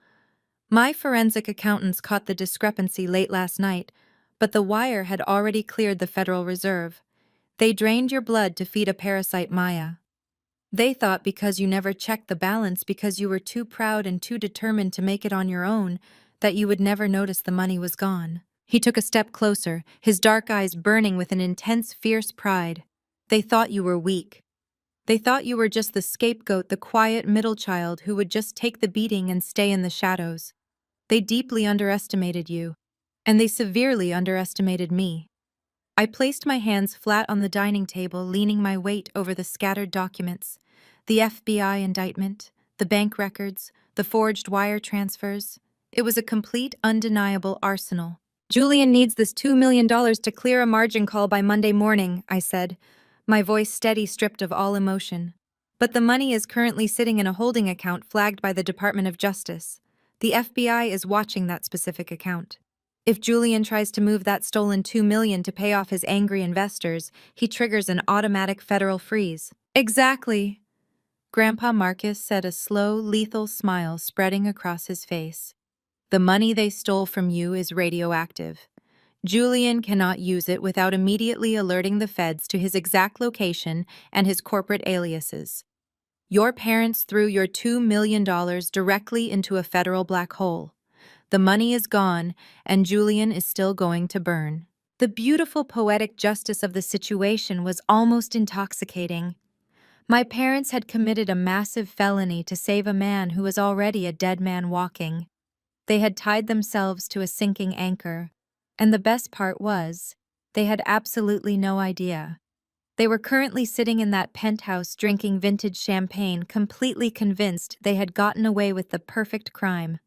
My forensic accountants caught the discrepancy late last night, but the wire had already cleared the Federal Reserve. They drained your blood to feed a parasite Maya. They thought because you never checked the balance because you were too proud and too determined to make it on your own, that you would never notice the money was gone. He took a step closer, his dark eyes burning with an intense, fierce pride. They thought you were weak. They thought you were just the scapegoat, the quiet middle child who would just take the beating and stay in the shadows. They deeply underestimated you, and they severely underestimated me. I placed my hands flat on the dining table, leaning my weight over the scattered documents. The FBI indictment, the bank records, the forged wire transfers. It was a complete, undeniable arsenal. Julian needs this $2 million to clear a margin call by Monday morning, I said, my voice steady, stripped of all emotion. But the money is currently sitting in a holding account flagged by the Department of Justice. The FBI is watching that specific account. If Julian tries to move that stolen $2 million to pay off his angry investors, he triggers an automatic federal freeze. Exactly. Grandpa Marcus said, a slow, lethal smile spreading across his face. The money they stole from you is radioactive. Julian cannot use it without immediately alerting the feds to his exact location and his corporate aliases. Your parents threw your $2 million directly into a federal black hole. The money is gone, and Julian is still going to burn. The beautiful poetic justice of the situation was almost intoxicating. My parents had committed a massive felony to save a man who was already a dead man walking. They had tied themselves to a sinking anchor. And the best part was, they had absolutely no idea. They were currently sitting in that penthouse drinking vintage champagne, completely convinced they had gotten away with the perfect crime.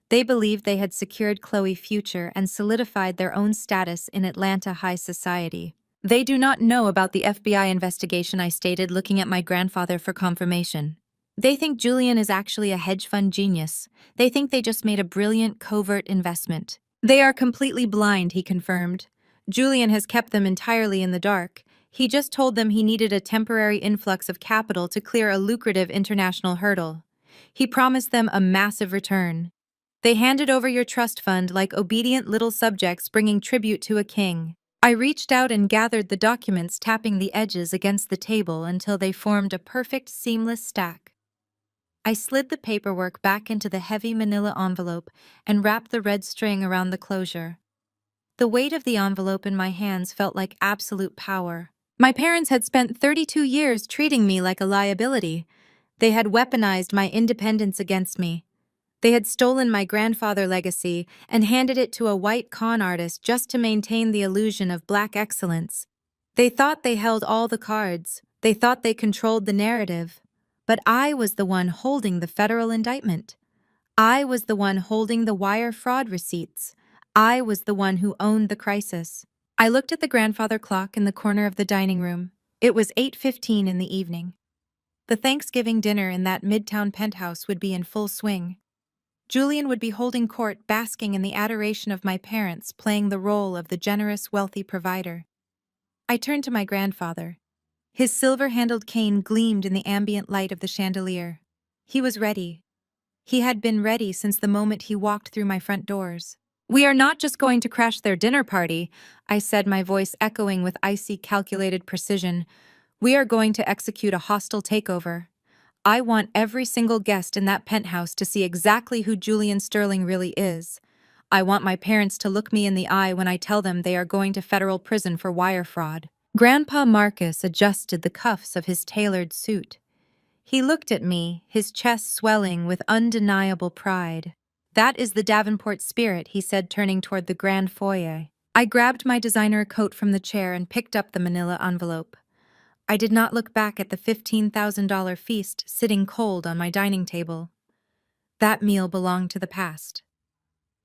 They believed they had secured Chloe's future and solidified their own status in Atlanta high society. They do not know about the FBI investigation, I stated, looking at my grandfather for confirmation. They think Julian is actually a hedge fund genius. They think they just made a brilliant, covert investment. They are completely blind, he confirmed. Julian has kept them entirely in the dark. He just told them he needed a temporary influx of capital to clear a lucrative international hurdle. He promised them a massive return. They handed over your trust fund like obedient little subjects bringing tribute to a king. I reached out and gathered the documents, tapping the edges against the table until they formed a perfect, seamless stack. I slid the paperwork back into the heavy manila envelope and wrapped the red string around the closure. The weight of the envelope in my hands felt like absolute power. My parents had spent 32 years treating me like a liability. They had weaponized my independence against me. They had stolen my grandfather's legacy and handed it to a white con artist just to maintain the illusion of black excellence. They thought they held all the cards. They thought they controlled the narrative. But I was the one holding the federal indictment. I was the one holding the wire fraud receipts. I was the one who owned the crisis. I looked at the grandfather clock in the corner of the dining room. It was 8:15 in the evening. The Thanksgiving dinner in that midtown penthouse would be in full swing. Julian would be holding court, basking in the adoration of my parents, playing the role of the generous, wealthy provider. I turned to my grandfather. His silver-handled cane gleamed in the ambient light of the chandelier. He was ready. He had been ready since the moment he walked through my front doors. "We are not just going to crash their dinner party," I said, my voice echoing with icy, calculated precision. "We are going to execute a hostile takeover. I want every single guest in that penthouse to see exactly who Julian Sterling really is. I want my parents to look me in the eye when I tell them they are going to federal prison for wire fraud." Grandpa Marcus adjusted the cuffs of his tailored suit. He looked at me, his chest swelling with undeniable pride. "That is the Davenport spirit," he said, turning toward the grand foyer. I grabbed my designer coat from the chair and picked up the manila envelope. I did not look back at the $15,000 feast sitting cold on my dining table. That meal belonged to the past.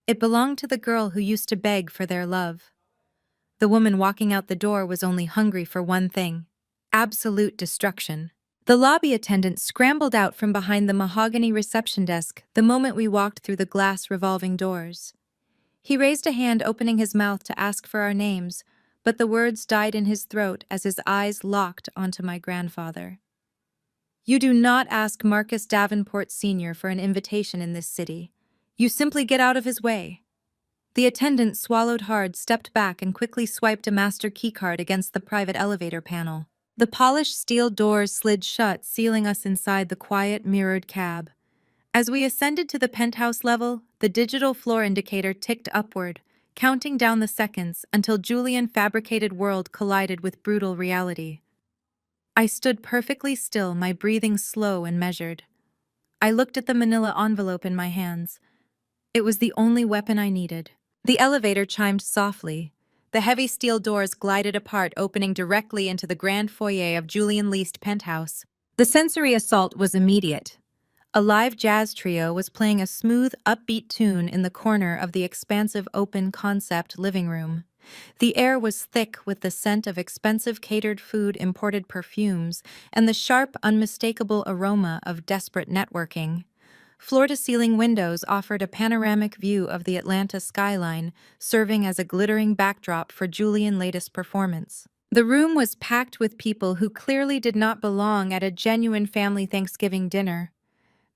It belonged to the girl who used to beg for their love. The woman walking out the door was only hungry for one thing: absolute destruction. The lobby attendant scrambled out from behind the mahogany reception desk the moment we walked through the glass revolving doors. He raised a hand, opening his mouth to ask for our names, but the words died in his throat as his eyes locked onto my grandfather. "You do not ask Marcus Davenport Sr. for an invitation in this city. You simply get out of his way." The attendant swallowed hard, stepped back, and quickly swiped a master keycard against the private elevator panel. The polished steel doors slid shut, sealing us inside the quiet, mirrored cab. As we ascended to the penthouse level, the digital floor indicator ticked upward, counting down the seconds until Julian fabricated world collided with brutal reality. I stood perfectly still, my breathing slow and measured. I looked at the manila envelope in my hands. It was the only weapon I needed. The elevator chimed softly. The heavy steel doors glided apart, opening directly into the grand foyer of Julian Least penthouse. The sensory assault was immediate. A live jazz trio was playing a smooth, upbeat tune in the corner of the expansive open-concept living room. The air was thick with the scent of expensive catered food, imported perfumes, and the sharp, unmistakable aroma of desperate networking. Floor-to-ceiling windows offered a panoramic view of the Atlanta skyline, serving as a glittering backdrop for Julian's latest performance. The room was packed with people who clearly did not belong at a genuine family Thanksgiving dinner.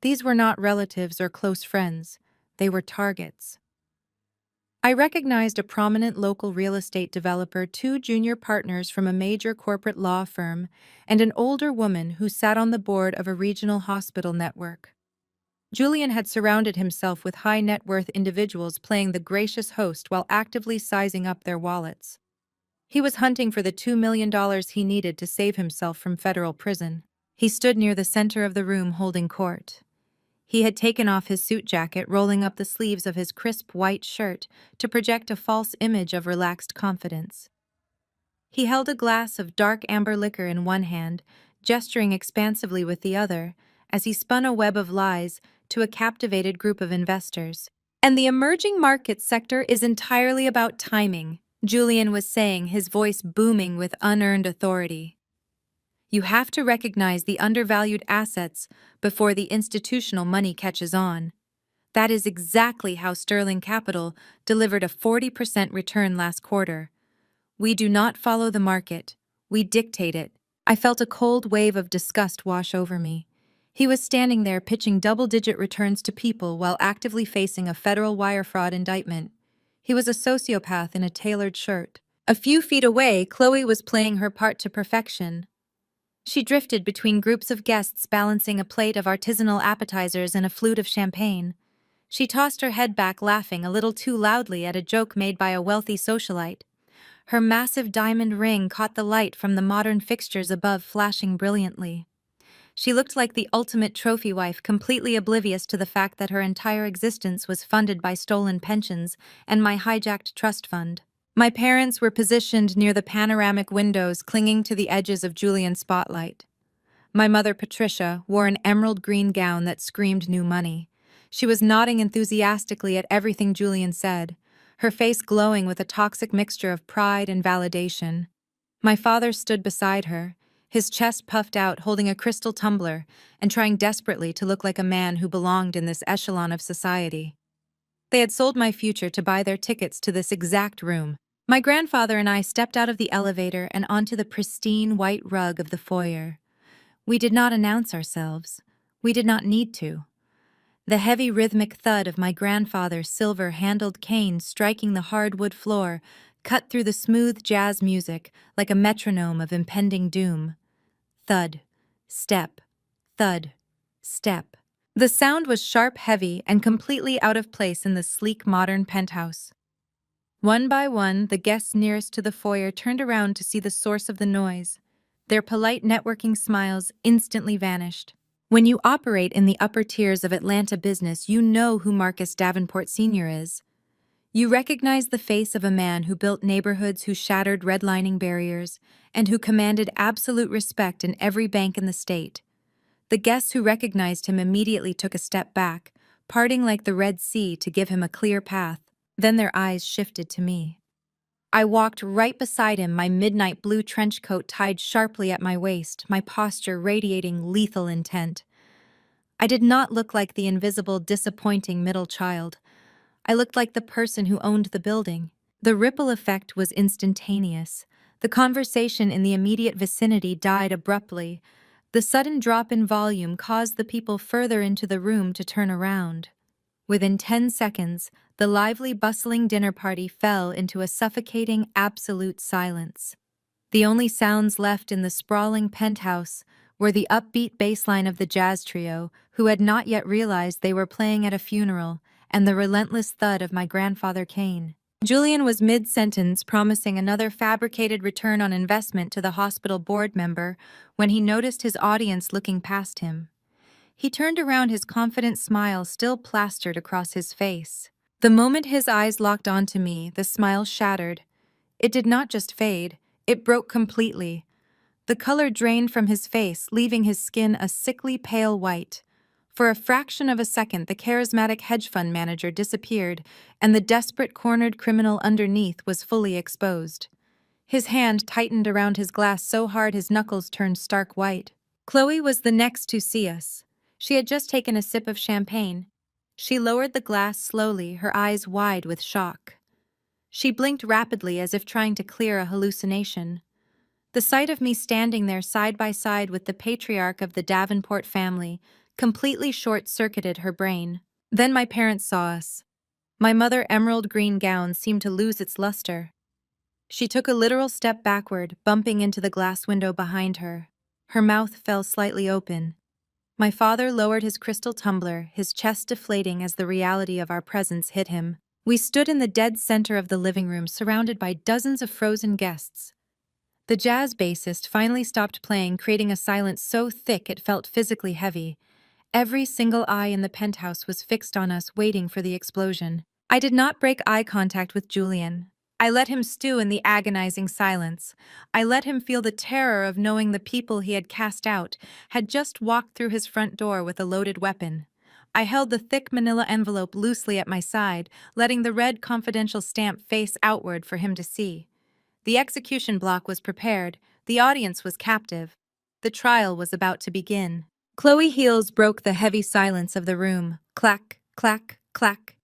These were not relatives or close friends. They were targets. I recognized a prominent local real estate developer, two junior partners from a major corporate law firm, and an older woman who sat on the board of a regional hospital network. Julian had surrounded himself with high-net-worth individuals playing the gracious host while actively sizing up their wallets. He was hunting for the $2 million he needed to save himself from federal prison. He stood near the center of the room holding court. He had taken off his suit jacket, rolling up the sleeves of his crisp white shirt to project a false image of relaxed confidence. He held a glass of dark amber liquor in one hand, gesturing expansively with the other, as he spun a web of lies to a captivated group of investors. "And the emerging market sector is entirely about timing," Julian was saying, his voice booming with unearned authority. "You have to recognize the undervalued assets before the institutional money catches on. That is exactly how Sterling Capital delivered a 40% return last quarter. We do not follow the market. We dictate it." I felt a cold wave of disgust wash over me. He was standing there pitching double-digit returns to people while actively facing a federal wire fraud indictment. He was a sociopath in a tailored shirt. A few feet away, Chloe was playing her part to perfection. She drifted between groups of guests, balancing a plate of artisanal appetizers and a flute of champagne. She tossed her head back, laughing a little too loudly at a joke made by a wealthy socialite. Her massive diamond ring caught the light from the modern fixtures above, flashing brilliantly. She looked like the ultimate trophy wife, completely oblivious to the fact that her entire existence was funded by stolen pensions and my hijacked trust fund. My parents were positioned near the panoramic windows, clinging to the edges of Julian's spotlight. My mother, Patricia, wore an emerald green gown that screamed new money. She was nodding enthusiastically at everything Julian said, her face glowing with a toxic mixture of pride and validation. My father stood beside her, his chest puffed out, holding a crystal tumbler and trying desperately to look like a man who belonged in this echelon of society. They had sold my future to buy their tickets to this exact room. My grandfather and I stepped out of the elevator and onto the pristine white rug of the foyer. We did not announce ourselves. We did not need to. The heavy rhythmic thud of my grandfather's silver-handled cane striking the hardwood floor cut through the smooth jazz music like a metronome of impending doom. Thud, step, thud, step. The sound was sharp, heavy, and completely out of place in the sleek modern penthouse. One by one, the guests nearest to the foyer turned around to see the source of the noise. Their polite networking smiles instantly vanished. When you operate in the upper tiers of Atlanta business, you know who Marcus Davenport Sr. is. You recognize the face of a man who built neighborhoods, who shattered redlining barriers, and who commanded absolute respect in every bank in the state. The guests who recognized him immediately took a step back, parting like the Red Sea to give him a clear path. Then their eyes shifted to me. I walked right beside him, my midnight blue trench coat tied sharply at my waist, my posture radiating lethal intent. I did not look like the invisible, disappointing middle child. I looked like the person who owned the building. The ripple effect was instantaneous. The conversation in the immediate vicinity died abruptly. The sudden drop in volume caused the people further into the room to turn around. Within 10 seconds, the lively, bustling dinner party fell into a suffocating, absolute silence. The only sounds left in the sprawling penthouse were the upbeat bass line of the jazz trio, who had not yet realized they were playing at a funeral, and the relentless thud of my grandfather Kane. Julian was mid-sentence, promising another fabricated return on investment to the hospital board member when he noticed his audience looking past him. He turned around, his confident smile still plastered across his face. The moment his eyes locked onto me, the smile shattered. It did not just fade, it broke completely. The color drained from his face, leaving his skin a sickly pale white. For a fraction of a second, the charismatic hedge fund manager disappeared, and the desperate, cornered criminal underneath was fully exposed. His hand tightened around his glass so hard his knuckles turned stark white. Chloe was the next to see us. She had just taken a sip of champagne. She lowered the glass slowly, her eyes wide with shock. She blinked rapidly as if trying to clear a hallucination. The sight of me standing there side by side with the patriarch of the Davenport family completely short-circuited her brain. Then my parents saw us. My mother's emerald green gown seemed to lose its luster. She took a literal step backward, bumping into the glass window behind her. Her mouth fell slightly open. My father lowered his crystal tumbler, his chest deflating as the reality of our presence hit him. We stood in the dead center of the living room, surrounded by dozens of frozen guests. The jazz bassist finally stopped playing, creating a silence so thick it felt physically heavy. Every single eye in the penthouse was fixed on us, waiting for the explosion. I did not break eye contact with Julian. I let him stew in the agonizing silence. I let him feel the terror of knowing the people he had cast out had just walked through his front door with a loaded weapon. I held the thick manila envelope loosely at my side, letting the red confidential stamp face outward for him to see. The execution block was prepared, the audience was captive. The trial was about to begin. Chloe's heels broke the heavy silence of the room. Clack, clack, clack.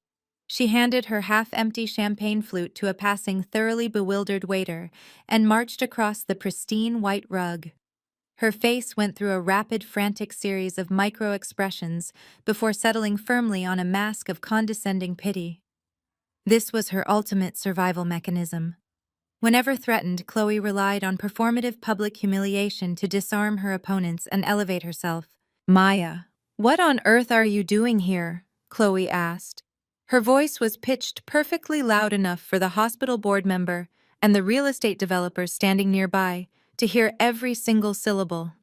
She handed her half-empty champagne flute to a passing, thoroughly bewildered waiter and marched across the pristine white rug. Her face went through a rapid, frantic series of micro-expressions before settling firmly on a mask of condescending pity. This was her ultimate survival mechanism. Whenever threatened, Chloe relied on performative public humiliation to disarm her opponents and elevate herself. "Maya, what on earth are you doing here?" Chloe asked. Her voice was pitched perfectly loud enough for the hospital board member and the real estate developers standing nearby to hear every single syllable.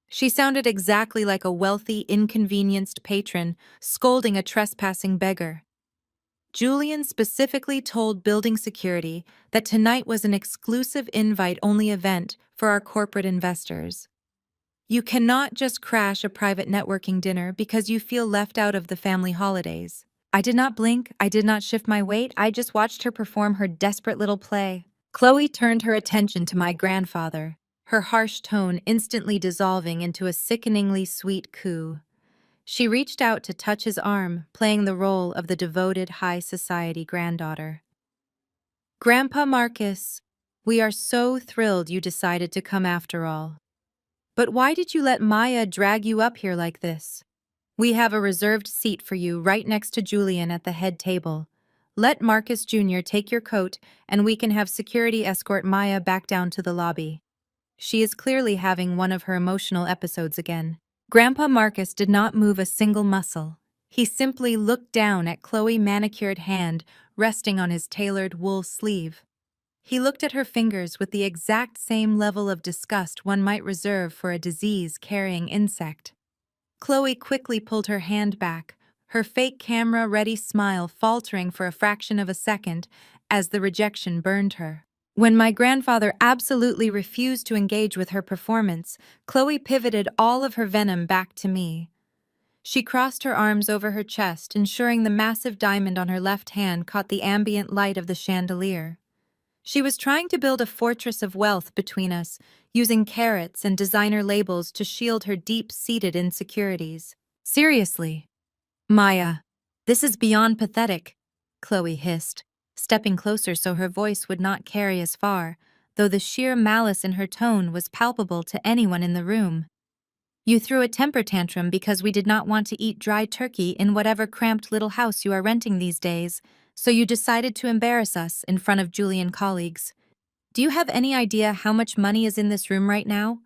She sounded exactly like a wealthy, inconvenienced patron scolding a trespassing beggar. Julian specifically told building security that tonight was an exclusive invite-only event for our corporate investors. You cannot just crash a private networking dinner because you feel left out of the family holidays. I did not blink, I did not shift my weight, I just watched her perform her desperate little play. Chloe turned her attention to my grandfather, her harsh tone instantly dissolving into a sickeningly sweet coo. She reached out to touch his arm, playing the role of the devoted high society granddaughter. "Grandpa Marcus, we are so thrilled you decided to come after all. But why did you let Maya drag you up here like this? We have a reserved seat for you right next to Julian at the head table. Let Marcus Jr. take your coat and we can have security escort Maya back down to the lobby. She is clearly having one of her emotional episodes again." Grandpa Marcus did not move a single muscle. He simply looked down at Chloe's manicured hand resting on his tailored wool sleeve. He looked at her fingers with the exact same level of disgust one might reserve for a disease-carrying insect. Chloe quickly pulled her hand back, her fake camera-ready smile faltering for a fraction of a second as the rejection burned her. When my grandfather absolutely refused to engage with her performance, Chloe pivoted all of her venom back to me. She crossed her arms over her chest, ensuring the massive diamond on her left hand caught the ambient light of the chandelier. She was trying to build a fortress of wealth between us, using carrots and designer labels to shield her deep-seated insecurities. Seriously, Maya, this is beyond pathetic, Chloe hissed, stepping closer so her voice would not carry as far, though the sheer malice in her tone was palpable to anyone in the room. You threw a temper tantrum because we did not want to eat dry turkey in whatever cramped little house you are renting these days, so you decided to embarrass us in front of Julian colleagues. Do you have any idea how much money is in this room right now?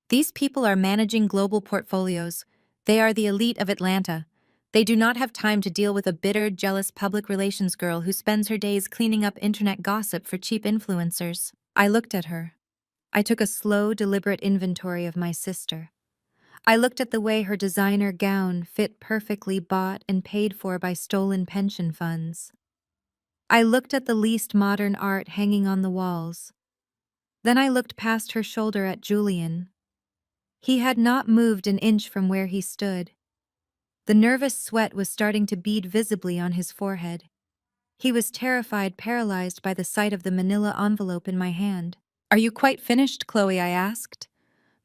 These people are managing global portfolios. They are the elite of Atlanta. They do not have time to deal with a bitter, jealous public relations girl who spends her days cleaning up internet gossip for cheap influencers. I looked at her. I took a slow, deliberate inventory of my sister. I looked at the way her designer gown fit perfectly bought and paid for by stolen pension funds. I looked at the least modern art hanging on the walls. Then I looked past her shoulder at Julian. He had not moved an inch from where he stood. The nervous sweat was starting to bead visibly on his forehead. He was terrified, paralyzed by the sight of the manila envelope in my hand. "Are you quite finished, Chloe?" I asked.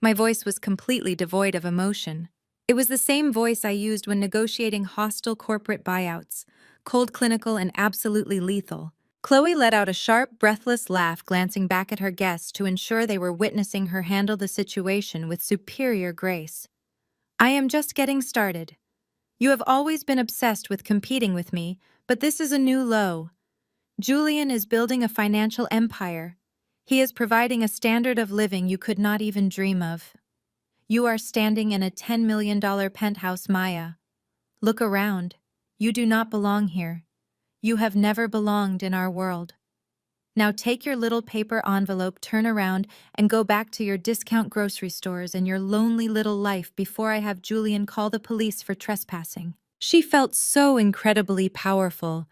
My voice was completely devoid of emotion. It was the same voice I used when negotiating hostile corporate buyouts, cold, clinical, and absolutely lethal. Chloe let out a sharp, breathless laugh, glancing back at her guests to ensure they were witnessing her handle the situation with superior grace. "I am just getting started. You have always been obsessed with competing with me, but this is a new low. Julian is building a financial empire. He is providing a standard of living you could not even dream of. You are standing in a $10 million penthouse, Maya. Look around. You do not belong here. You have never belonged in our world. Now take your little paper envelope, turn around, and go back to your discount grocery stores and your lonely little life before I have Julian call the police for trespassing." She felt so incredibly powerful.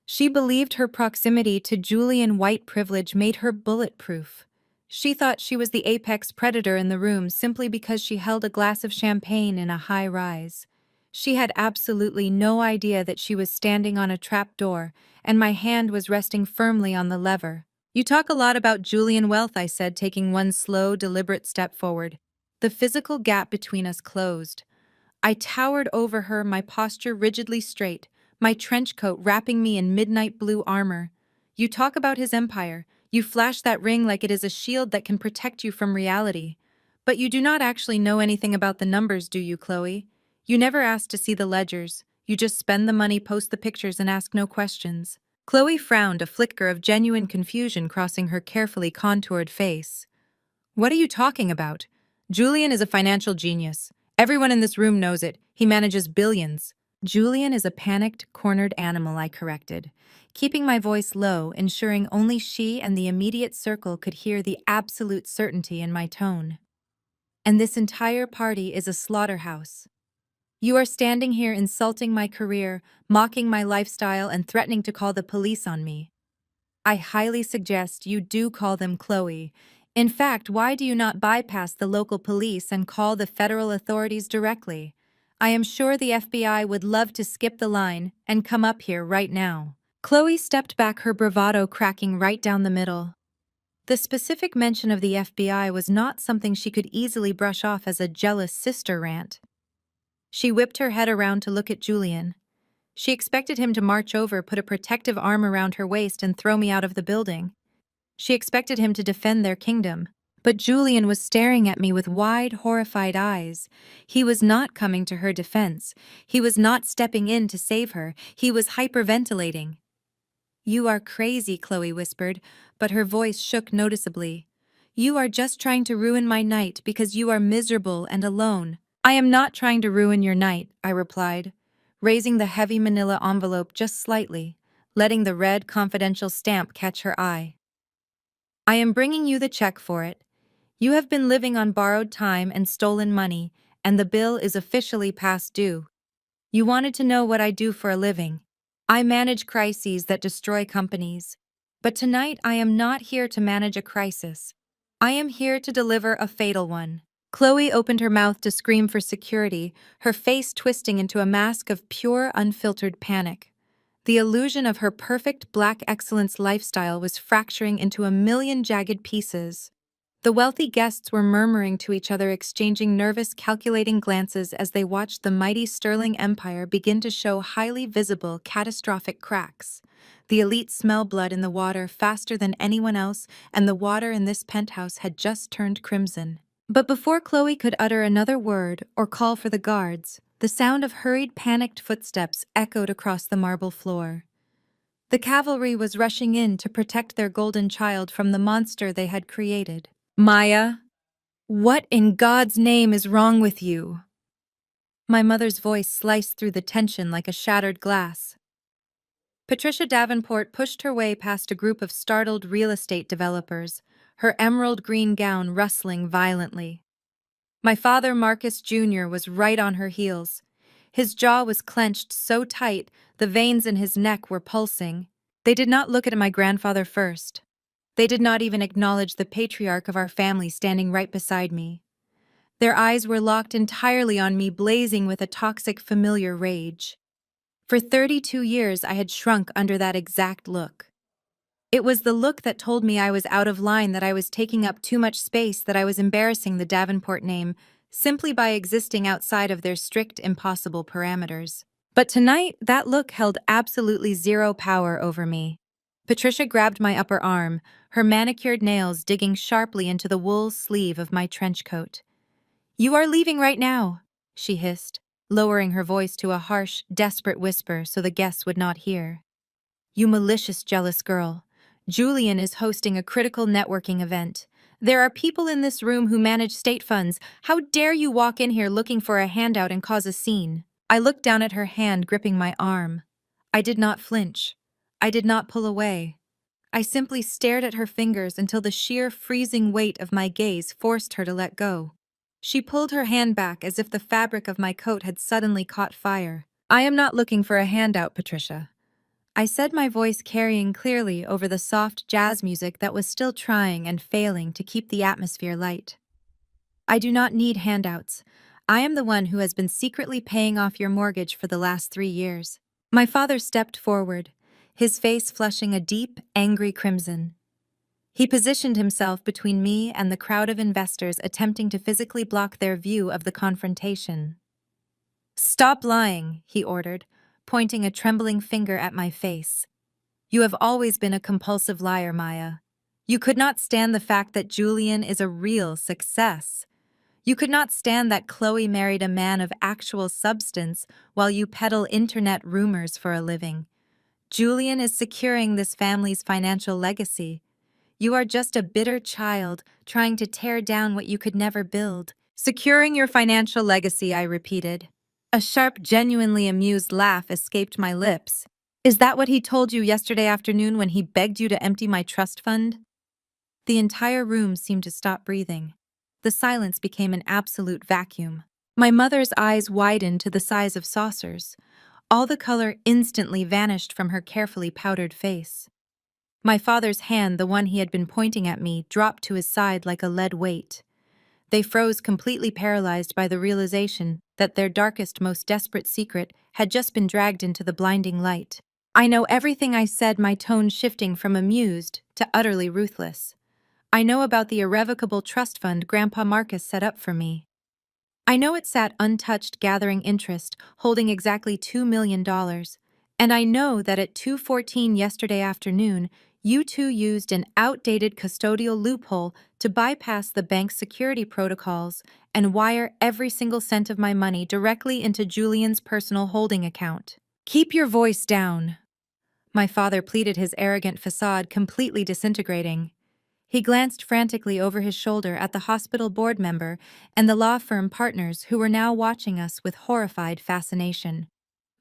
She believed her proximity to Julian white privilege made her bulletproof. She thought she was the apex predator in the room simply because she held a glass of champagne in a high rise. She had absolutely no idea that she was standing on a trapdoor, and my hand was resting firmly on the lever. "You talk a lot about Julian wealth," I said, taking one slow, deliberate step forward. The physical gap between us closed. I towered over her, my posture rigidly straight, my trench coat wrapping me in midnight blue armor. "You talk about his empire. You flash that ring like it is a shield that can protect you from reality. But you do not actually know anything about the numbers, do you, Chloe? You never ask to see the ledgers. You just spend the money, post the pictures, and ask no questions." Chloe frowned, a flicker of genuine confusion crossing her carefully contoured face. "What are you talking about? Julian is a financial genius. Everyone in this room knows it. He manages billions." "Julian is a panicked, cornered animal," I corrected, keeping my voice low, ensuring only she and the immediate circle could hear the absolute certainty in my tone. "And this entire party is a slaughterhouse. You are standing here insulting my career, mocking my lifestyle, and threatening to call the police on me. I highly suggest you do call them, Chloe. In fact, why do you not bypass the local police and call the federal authorities directly? I am sure the FBI would love to skip the line and come up here right now." Chloe stepped back, her bravado cracking right down the middle. The specific mention of the FBI was not something she could easily brush off as a jealous sister rant. She whipped her head around to look at Julian. She expected him to march over, put a protective arm around her waist, and throw me out of the building. She expected him to defend their kingdom. But Julian was staring at me with wide, horrified eyes. He was not coming to her defense. He was not stepping in to save her. He was hyperventilating. "You are crazy," Chloe whispered, but her voice shook noticeably. "You are just trying to ruin my night because you are miserable and alone." "I am not trying to ruin your night," I replied, raising the heavy manila envelope just slightly, letting the red confidential stamp catch her eye. "I am bringing you the check for it. You have been living on borrowed time and stolen money, and the bill is officially past due. You wanted to know what I do for a living. I manage crises that destroy companies. But tonight I am not here to manage a crisis. I am here to deliver a fatal one. Chloe opened her mouth to scream for security, her face twisting into a mask of pure, unfiltered panic. The illusion of her perfect black excellence lifestyle was fracturing into a million jagged pieces. The wealthy guests were murmuring to each other, exchanging nervous, calculating glances as they watched the mighty Sterling Empire begin to show highly visible, catastrophic cracks. The elite smell blood in the water faster than anyone else, and the water in this penthouse had just turned crimson. But before Chloe could utter another word or call for the guards, the sound of hurried, panicked footsteps echoed across the marble floor. The cavalry was rushing in to protect their golden child from the monster they had created. Maya, what in God's name is wrong with you? My mother's voice sliced through the tension like a shattered glass. Patricia Davenport pushed her way past a group of startled real estate developers, her emerald green gown rustling violently. My father, Marcus Jr., was right on her heels. His jaw was clenched so tight, the veins in his neck were pulsing. They did not look at my grandfather first. They did not even acknowledge the patriarch of our family standing right beside me. Their eyes were locked entirely on me, blazing with a toxic, familiar rage. For 32 years, I had shrunk under that exact look. It was the look that told me I was out of line, that I was taking up too much space, that I was embarrassing the Davenport name simply by existing outside of their strict, impossible parameters. But tonight, that look held absolutely zero power over me. Patricia grabbed my upper arm, her manicured nails digging sharply into the wool sleeve of my trench coat. "You are leaving right now," she hissed, lowering her voice to a harsh, desperate whisper so the guests would not hear. "You malicious, jealous girl. Julian is hosting a critical networking event. There are people in this room who manage state funds. How dare you walk in here looking for a handout and cause a scene?" I looked down at her hand gripping my arm. I did not flinch. I did not pull away. I simply stared at her fingers until the sheer freezing weight of my gaze forced her to let go. She pulled her hand back as if the fabric of my coat had suddenly caught fire. "I am not looking for a handout, Patricia," I said, my voice carrying clearly over the soft jazz music that was still trying and failing to keep the atmosphere light. "I do not need handouts. I am the one who has been secretly paying off your mortgage for the last 3 years." My father stepped forward, his face flushing a deep, angry crimson. He positioned himself between me and the crowd of investors attempting to physically block their view of the confrontation. "Stop lying," he ordered, pointing a trembling finger at my face. "You have always been a compulsive liar, Maya. You could not stand the fact that Julian is a real success. You could not stand that Chloe married a man of actual substance while you peddle internet rumors for a living. Julian is securing this family's financial legacy. You are just a bitter child trying to tear down what you could never build." "Securing your financial legacy," I repeated. A sharp, genuinely amused laugh escaped my lips. "Is that what he told you yesterday afternoon when he begged you to empty my trust fund?" The entire room seemed to stop breathing. The silence became an absolute vacuum. My mother's eyes widened to the size of saucers. All the color instantly vanished from her carefully powdered face. My father's hand, the one he had been pointing at me, dropped to his side like a lead weight. They froze, completely paralyzed by the realization that their darkest, most desperate secret had just been dragged into the blinding light. I know everything, I said, my tone shifting from amused to utterly ruthless. "I know about the irrevocable trust fund Grandpa Marcus set up for me. I know it sat untouched, gathering interest, holding exactly $2 million. And I know that at 2:14 yesterday afternoon, you two used an outdated custodial loophole to bypass the bank's security protocols and wire every single cent of my money directly into Julian's personal holding account." "Keep your voice down," my father pleaded, his arrogant facade completely disintegrating. He glanced frantically over his shoulder at the hospital board member and the law firm partners who were now watching us with horrified fascination.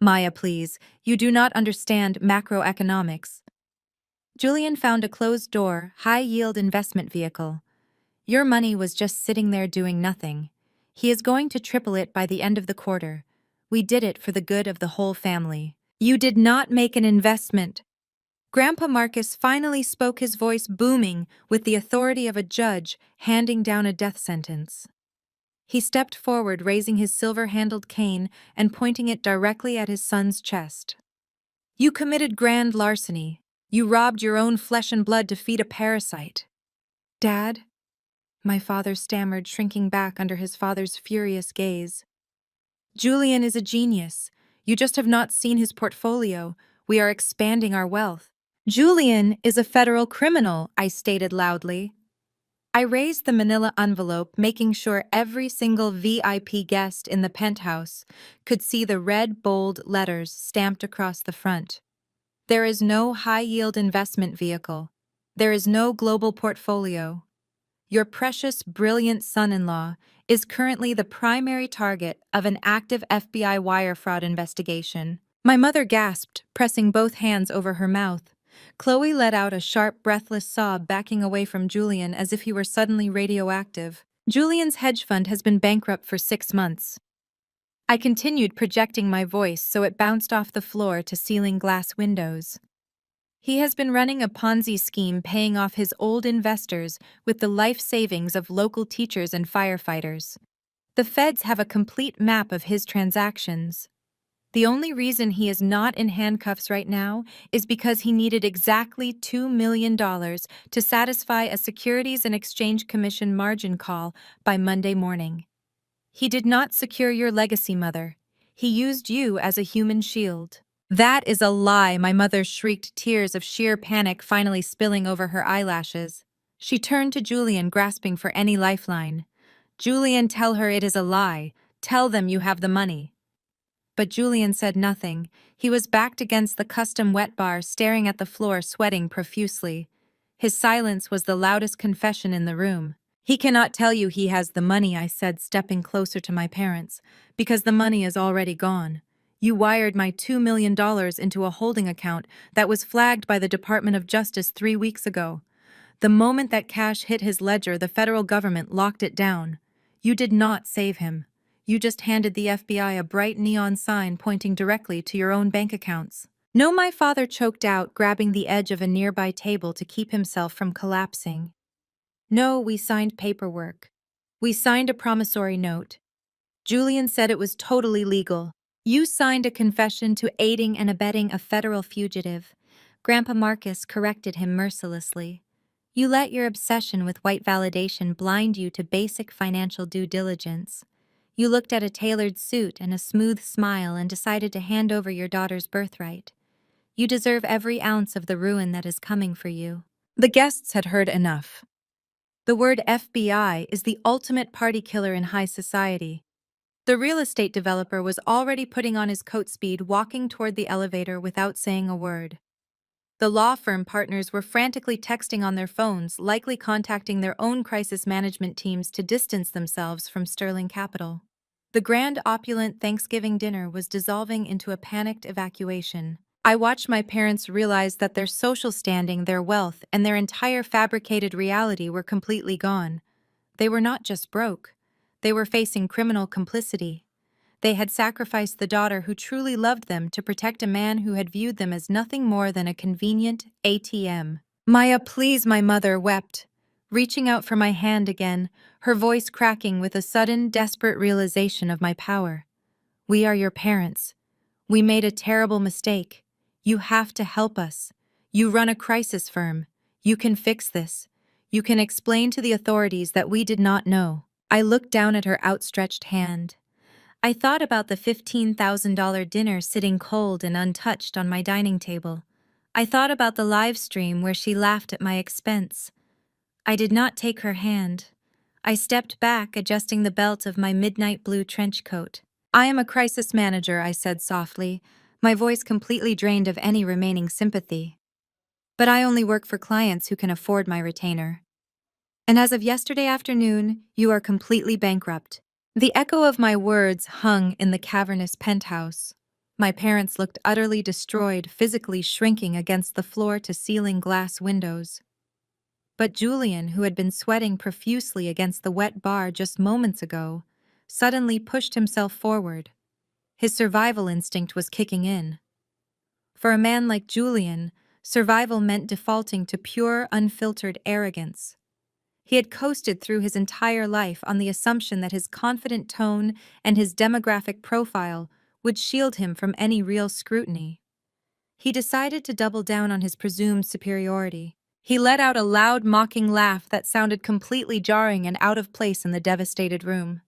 "Maya, please, you do not understand macroeconomics." Julian found a closed-door, high-yield investment vehicle. Your money was just sitting there doing nothing. He is going to triple it by the end of the quarter. We did it for the good of the whole family. You did not make an investment. Grandpa Marcus finally spoke, his voice booming with the authority of a judge handing down a death sentence. He stepped forward, raising his silver-handled cane and pointing it directly at his son's chest. You committed grand larceny. You robbed your own flesh and blood to feed a parasite. Dad? My father stammered, shrinking back under his father's furious gaze. Julian is a genius. You just have not seen his portfolio. We are expanding our wealth. Julian is a federal criminal, I stated loudly. I raised the manila envelope, making sure every single VIP guest in the penthouse could see the red, bold letters stamped across the front. There is no high-yield investment vehicle. There is no global portfolio. Your precious, brilliant son-in-law is currently the primary target of an active FBI wire fraud investigation. My mother gasped, pressing both hands over her mouth. Chloe let out a sharp, breathless sob, backing away from Julian as if he were suddenly radioactive. Julian's hedge fund has been bankrupt for 6 months. I continued, projecting my voice so it bounced off the floor to ceiling glass windows. He has been running a Ponzi scheme, paying off his old investors with the life savings of local teachers and firefighters. The feds have a complete map of his transactions. The only reason he is not in handcuffs right now is because he needed exactly $2 million to satisfy a Securities and Exchange Commission margin call by Monday morning. He did not secure your legacy, Mother. He used you as a human shield. That is a lie, my mother shrieked, tears of sheer panic finally spilling over her eyelashes. She turned to Julian, grasping for any lifeline. Julian, tell her it is a lie. Tell them you have the money. But Julian said nothing. He was backed against the custom wet bar, staring at the floor, sweating profusely. His silence was the loudest confession in the room. He cannot tell you he has the money, I said, stepping closer to my parents, because the money is already gone. You wired my $2 million into a holding account that was flagged by the Department of Justice 3 weeks ago. The moment that cash hit his ledger, the federal government locked it down. You did not save him. You just handed the FBI a bright neon sign pointing directly to your own bank accounts. No, my father choked out, grabbing the edge of a nearby table to keep himself from collapsing. No, we signed paperwork. We signed a promissory note. Julian said it was totally legal. You signed a confession to aiding and abetting a federal fugitive. Grandpa Marcus corrected him mercilessly. You let your obsession with white validation blind you to basic financial due diligence. You looked at a tailored suit and a smooth smile and decided to hand over your daughter's birthright. You deserve every ounce of the ruin that is coming for you. The guests had heard enough. The word FBI is the ultimate party killer in high society. The real estate developer was already putting on his coat speed, walking toward the elevator without saying a word. The law firm partners were frantically texting on their phones, likely contacting their own crisis management teams to distance themselves from Sterling Capital. The grand, opulent Thanksgiving dinner was dissolving into a panicked evacuation. I watched my parents realize that their social standing, their wealth, and their entire fabricated reality were completely gone. They were not just broke. They were facing criminal complicity. They had sacrificed the daughter who truly loved them to protect a man who had viewed them as nothing more than a convenient ATM. Maya, please, my mother wept, reaching out for my hand again, her voice cracking with a sudden, desperate realization of my power. We are your parents. We made a terrible mistake. You have to help us. You run a crisis firm. You can fix this. You can explain to the authorities that we did not know. I looked down at her outstretched hand. I thought about the $15,000 dinner sitting cold and untouched on my dining table. I thought about the live stream where she laughed at my expense. I did not take her hand. I stepped back, adjusting the belt of my midnight blue trench coat. I am a crisis manager, I said softly, my voice completely drained of any remaining sympathy. But I only work for clients who can afford my retainer. And as of yesterday afternoon, you are completely bankrupt. The echo of my words hung in the cavernous penthouse. My parents looked utterly destroyed, physically shrinking against the floor-to-ceiling glass windows. But Julian, who had been sweating profusely against the wet bar just moments ago, suddenly pushed himself forward. His survival instinct was kicking in. For a man like Julian, survival meant defaulting to pure, unfiltered arrogance. He had coasted through his entire life on the assumption that his confident tone and his demographic profile would shield him from any real scrutiny. He decided to double down on his presumed superiority. He let out a loud, mocking laugh that sounded completely jarring and out of place in the devastated room.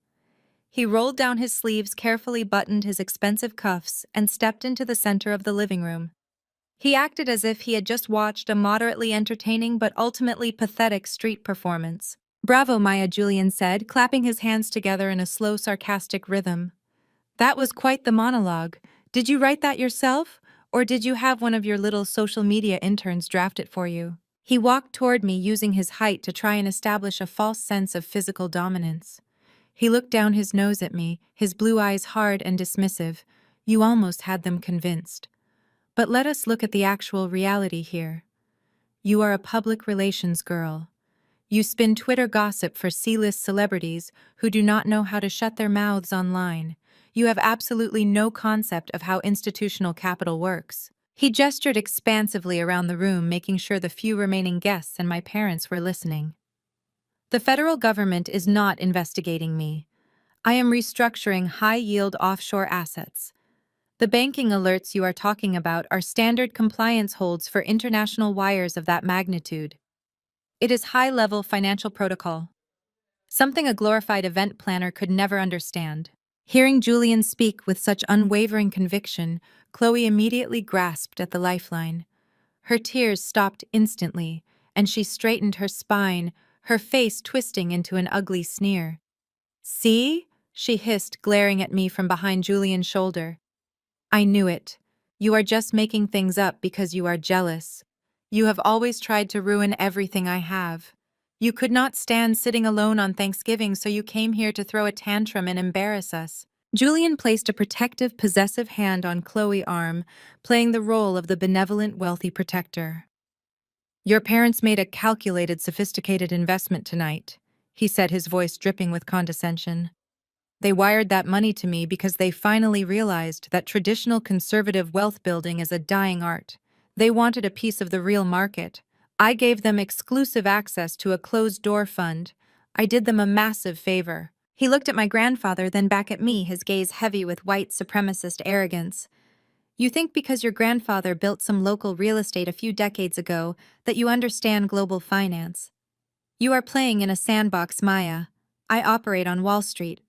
He rolled down his sleeves, carefully buttoned his expensive cuffs, and stepped into the center of the living room. He acted as if he had just watched a moderately entertaining but ultimately pathetic street performance. "Bravo, Maya," Julian said, clapping his hands together in a slow, sarcastic rhythm. "That was quite the monologue. Did you write that yourself, or did you have one of your little social media interns draft it for you?" He walked toward me, using his height to try and establish a false sense of physical dominance. He looked down his nose at me, his blue eyes hard and dismissive. "You almost had them convinced. But let us look at the actual reality here. You are a public relations girl. You spin Twitter gossip for C-list celebrities who do not know how to shut their mouths online. You have absolutely no concept of how institutional capital works." He gestured expansively around the room, making sure the few remaining guests and my parents were listening. "The federal government is not investigating me. I am restructuring high-yield offshore assets. The banking alerts you are talking about are standard compliance holds for international wires of that magnitude. It is high-level financial protocol. Something a glorified event planner could never understand." Hearing Julian speak with such unwavering conviction, Chloe immediately grasped at the lifeline. Her tears stopped instantly, and she straightened her spine, her face twisting into an ugly sneer. "See?" she hissed, glaring at me from behind Julian's shoulder. "I knew it. You are just making things up because you are jealous. You have always tried to ruin everything I have. You could not stand sitting alone on Thanksgiving, so you came here to throw a tantrum and embarrass us." Julian placed a protective, possessive hand on Chloe's arm, playing the role of the benevolent, wealthy protector. "Your parents made a calculated, sophisticated investment tonight," he said, his voice dripping with condescension. "They wired that money to me because they finally realized that traditional conservative wealth building is a dying art. They wanted a piece of the real market. I gave them exclusive access to a closed-door fund. I did them a massive favor." He looked at my grandfather, then back at me, his gaze heavy with white supremacist arrogance. "You think because your grandfather built some local real estate a few decades ago that you understand global finance. You are playing in a sandbox, Maya. I operate on Wall Street.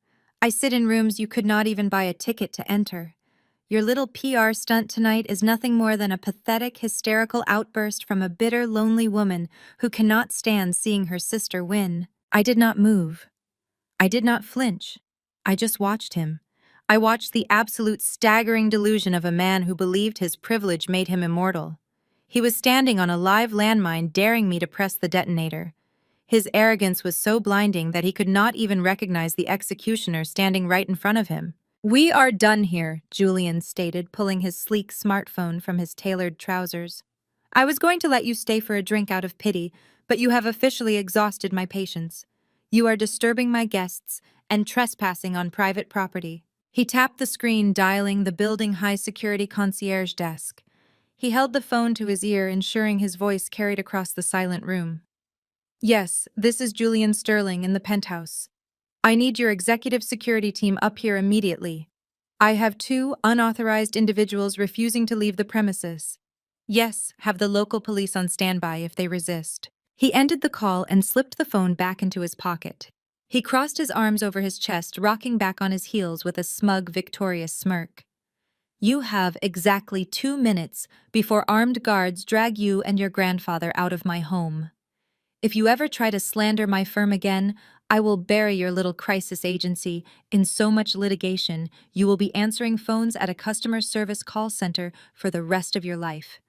I sit in rooms you could not even buy a ticket to enter. Your little PR stunt tonight is nothing more than a pathetic, hysterical outburst from a bitter, lonely woman who cannot stand seeing her sister win." I did not move. I did not flinch. I just watched him. I watched the absolute staggering delusion of a man who believed his privilege made him immortal. He was standing on a live landmine, daring me to press the detonator. His arrogance was so blinding that he could not even recognize the executioner standing right in front of him. "We are done here," Julian stated, pulling his sleek smartphone from his tailored trousers. "I was going to let you stay for a drink out of pity, but you have officially exhausted my patience. You are disturbing my guests and trespassing on private property." He tapped the screen, dialing the building high-security concierge desk. He held the phone to his ear, ensuring his voice carried across the silent room. "Yes, this is Julian Sterling in the penthouse. I need your executive security team up here immediately. I have 2 unauthorized individuals refusing to leave the premises. Yes, have the local police on standby if they resist." He ended the call and slipped the phone back into his pocket. He crossed his arms over his chest, rocking back on his heels with a smug, victorious smirk. "You have exactly 2 minutes before armed guards drag you and your grandfather out of my home. If you ever try to slander my firm again, I will bury your little crisis agency in so much litigation you will be answering phones at a customer service call center for the rest of your life.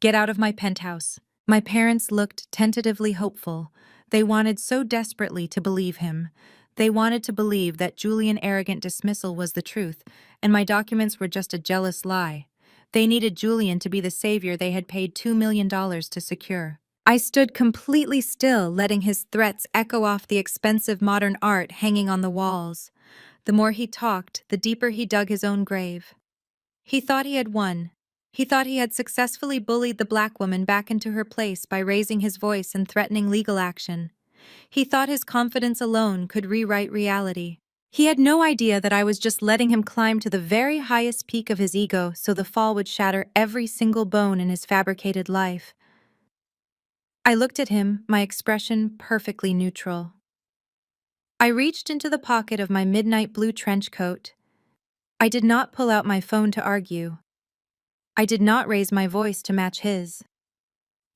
Get out of my penthouse." My parents looked tentatively hopeful. They wanted so desperately to believe him. They wanted to believe that Julian's arrogant dismissal was the truth, and my documents were just a jealous lie. They needed Julian to be the savior they had paid $2 million to secure. I stood completely still, letting his threats echo off the expensive modern art hanging on the walls. The more he talked, the deeper he dug his own grave. He thought he had won. He thought he had successfully bullied the black woman back into her place by raising his voice and threatening legal action. He thought his confidence alone could rewrite reality. He had no idea that I was just letting him climb to the very highest peak of his ego so the fall would shatter every single bone in his fabricated life. I looked at him, my expression perfectly neutral. I reached into the pocket of my midnight blue trench coat. I did not pull out my phone to argue. I did not raise my voice to match his.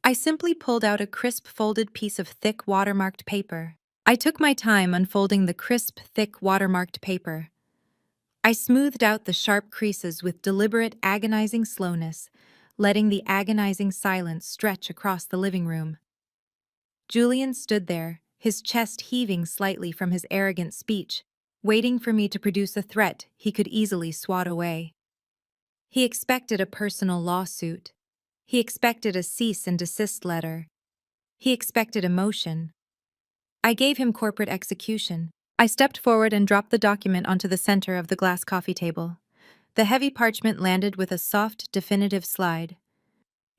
I simply pulled out a crisp folded piece of thick watermarked paper. I took my time unfolding the crisp, thick watermarked paper. I smoothed out the sharp creases with deliberate, agonizing slowness, letting the agonizing silence stretch across the living room. Julian stood there, his chest heaving slightly from his arrogant speech, waiting for me to produce a threat he could easily swat away. He expected a personal lawsuit. He expected a cease and desist letter. He expected emotion. I gave him corporate execution. I stepped forward and dropped the document onto the center of the glass coffee table. The heavy parchment landed with a soft, definitive slide.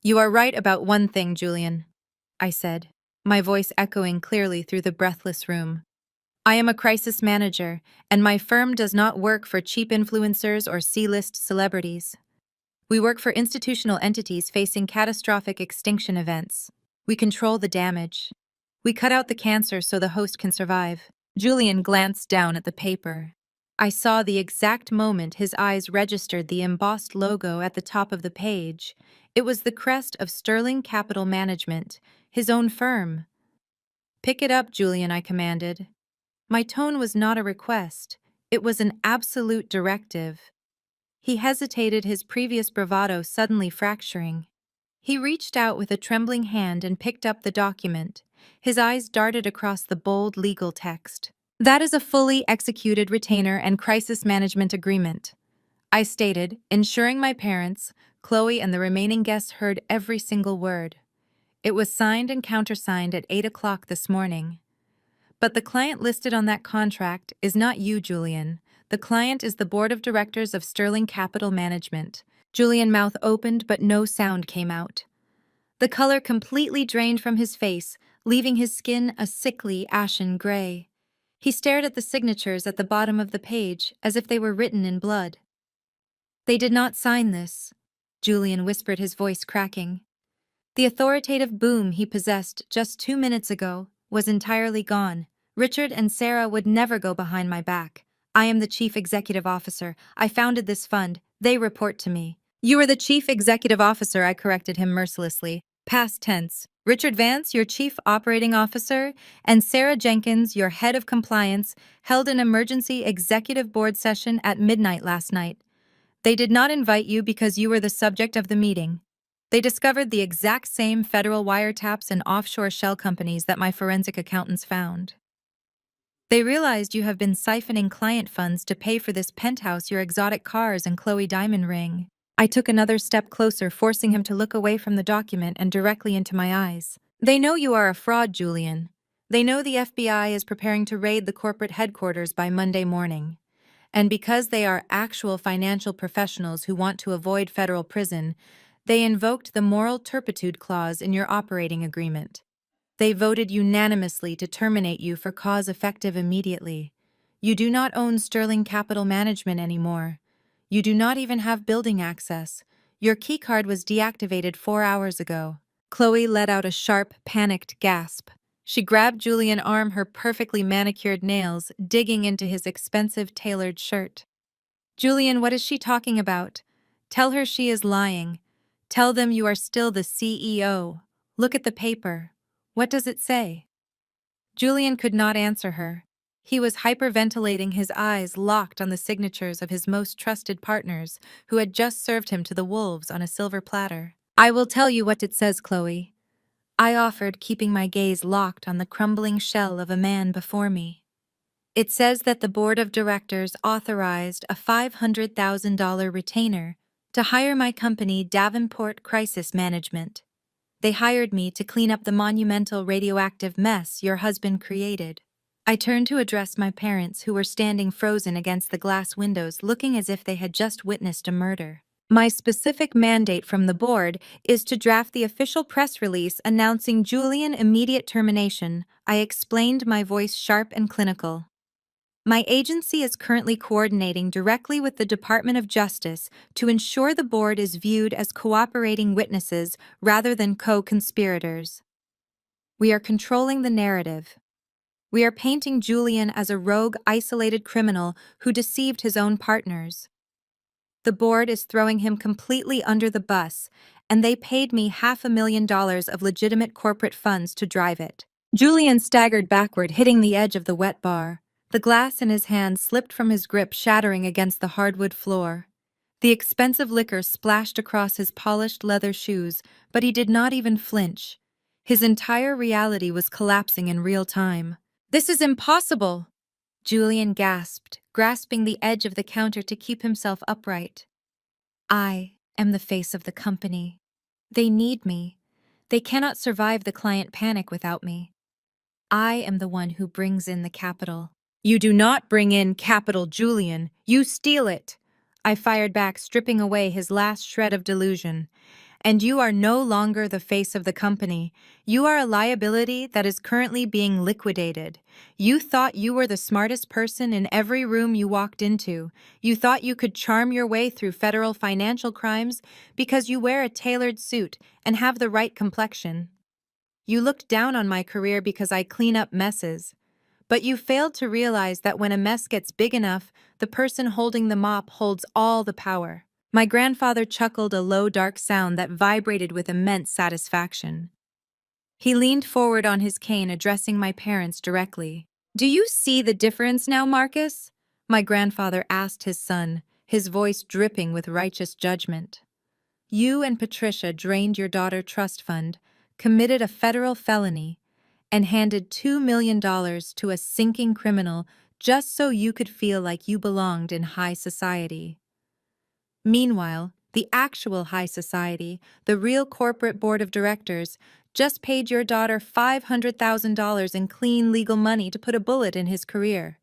"You are right about one thing, Julian," I said, my voice echoing clearly through the breathless room. "I am a crisis manager, and my firm does not work for cheap influencers or C-list celebrities. We work for institutional entities facing catastrophic extinction events. We control the damage. We cut out the cancer so the host can survive." Julian glanced down at the paper. I saw the exact moment his eyes registered the embossed logo at the top of the page. It was the crest of Sterling Capital Management, his own firm. "Pick it up, Julian," I commanded. My tone was not a request. It was an absolute directive. He hesitated, his previous bravado suddenly fracturing. He reached out with a trembling hand and picked up the document. His eyes darted across the bold legal text. "That is a fully executed retainer and crisis management agreement," I stated, ensuring my parents, Chloe, and the remaining guests heard every single word. "It was signed and countersigned at 8 o'clock this morning. But the client listed on that contract is not you, Julian. The client is the board of directors of Sterling Capital Management." Julian's mouth opened, but no sound came out. The color completely drained from his face, leaving his skin a sickly, ashen gray. He stared at the signatures at the bottom of the page, as if they were written in blood. "They did not sign this," Julian whispered, his voice cracking. The authoritative boom he possessed just 2 minutes ago was entirely gone. "Richard and Sarah would never go behind my back. I am the chief executive officer. I founded this fund. They report to me." "You are the chief executive officer," I corrected him mercilessly. Past tense. "Richard Vance, your chief operating officer, and Sarah Jenkins, your head of compliance, held an emergency executive board session at midnight last night. They did not invite you because you were the subject of the meeting. They discovered the exact same federal wiretaps and offshore shell companies that my forensic accountants found. They realized you have been siphoning client funds to pay for this penthouse, your exotic cars, and Chloe diamond ring." I took another step closer, forcing him to look away from the document and directly into my eyes. "They know you are a fraud, Julian. They know the FBI is preparing to raid the corporate headquarters by Monday morning. And because they are actual financial professionals who want to avoid federal prison, they invoked the moral turpitude clause in your operating agreement. They voted unanimously to terminate you for cause effective immediately. You do not own Sterling Capital Management anymore. You do not even have building access. Your keycard was deactivated 4 hours ago." Chloe let out a sharp, panicked gasp. She grabbed Julian's arm, her perfectly manicured nails digging into his expensive tailored shirt. "Julian, what is she talking about? Tell her she is lying. Tell them you are still the CEO. Look at the paper. What does it say?" Julian could not answer her. He was hyperventilating, his eyes locked on the signatures of his most trusted partners, who had just served him to the wolves on a silver platter. "I will tell you what it says, Chloe," I offered, keeping my gaze locked on the crumbling shell of a man before me. "It says that the board of directors authorized a $500,000 retainer to hire my company, Davenport Crisis Management. They hired me to clean up the monumental radioactive mess your husband created." I turned to address my parents, who were standing frozen against the glass windows, looking as if they had just witnessed a murder. My specific mandate from the board is to draft the official press release announcing Julian immediate termination. I explained, my voice sharp and clinical. My agency is currently coordinating directly with the Department of Justice to ensure the board is viewed as cooperating witnesses rather than co-conspirators. We are controlling the narrative. We are painting Julian as a rogue, isolated criminal who deceived his own partners. The board is throwing him completely under the bus, and they paid me $500,000 of legitimate corporate funds to drive it. Julian staggered backward, hitting the edge of the wet bar. The glass in his hand slipped from his grip, shattering against the hardwood floor. The expensive liquor splashed across his polished leather shoes, but he did not even flinch. His entire reality was collapsing in real time. "This is impossible!" Julian gasped, grasping the edge of the counter to keep himself upright. "I am the face of the company. They need me. They cannot survive the client panic without me. I am the one who brings in the capital." "You do not bring in capital, Julian. You steal it," I fired back, stripping away his last shred of delusion. "And you are no longer the face of the company. You are a liability that is currently being liquidated. You thought you were the smartest person in every room you walked into. You thought you could charm your way through federal financial crimes because you wear a tailored suit and have the right complexion. You looked down on my career because I clean up messes. But you failed to realize that when a mess gets big enough, the person holding the mop holds all the power." My grandfather chuckled, a low, dark sound that vibrated with immense satisfaction. He leaned forward on his cane, addressing my parents directly. "Do you see the difference now, Marcus?" my grandfather asked his son, his voice dripping with righteous judgment. "You and Patricia drained your daughter trust fund, committed a federal felony, and handed $2 million to a sinking criminal just so you could feel like you belonged in high society. Meanwhile, the actual high society, the real corporate board of directors, just paid your daughter $500,000 in clean legal money to put a bullet in his career.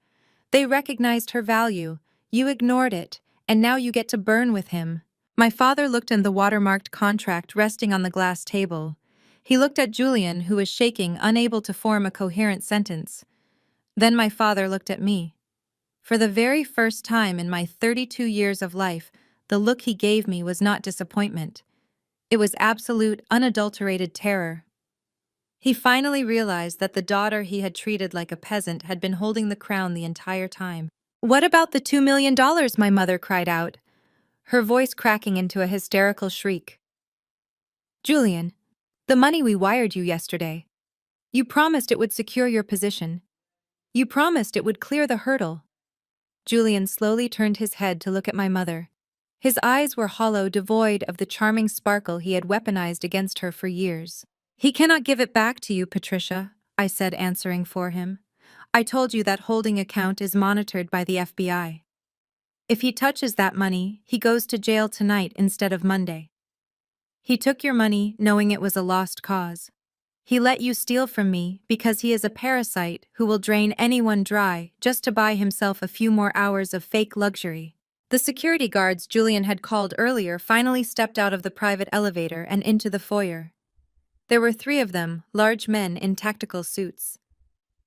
They recognized her value, you ignored it, and now you get to burn with him." My father looked at the watermarked contract resting on the glass table. He looked at Julian, who was shaking, unable to form a coherent sentence. Then my father looked at me. For the very first time in my 32 years of life, the look he gave me was not disappointment. It was absolute, unadulterated terror. He finally realized that the daughter he had treated like a peasant had been holding the crown the entire time. "What about the $2 million?" my mother cried out, her voice cracking into a hysterical shriek. "Julian, the money we wired you yesterday. You promised it would secure your position. You promised it would clear the hurdle." Julian slowly turned his head to look at my mother. His eyes were hollow, devoid of the charming sparkle he had weaponized against her for years. "He cannot give it back to you, Patricia," I said, answering for him. "I told you that holding account is monitored by the FBI. If he touches that money, he goes to jail tonight instead of Monday. He took your money knowing it was a lost cause. He let you steal from me because he is a parasite who will drain anyone dry just to buy himself a few more hours of fake luxury." The security guards Julian had called earlier finally stepped out of the private elevator and into the foyer. There were 3 of them, large men in tactical suits.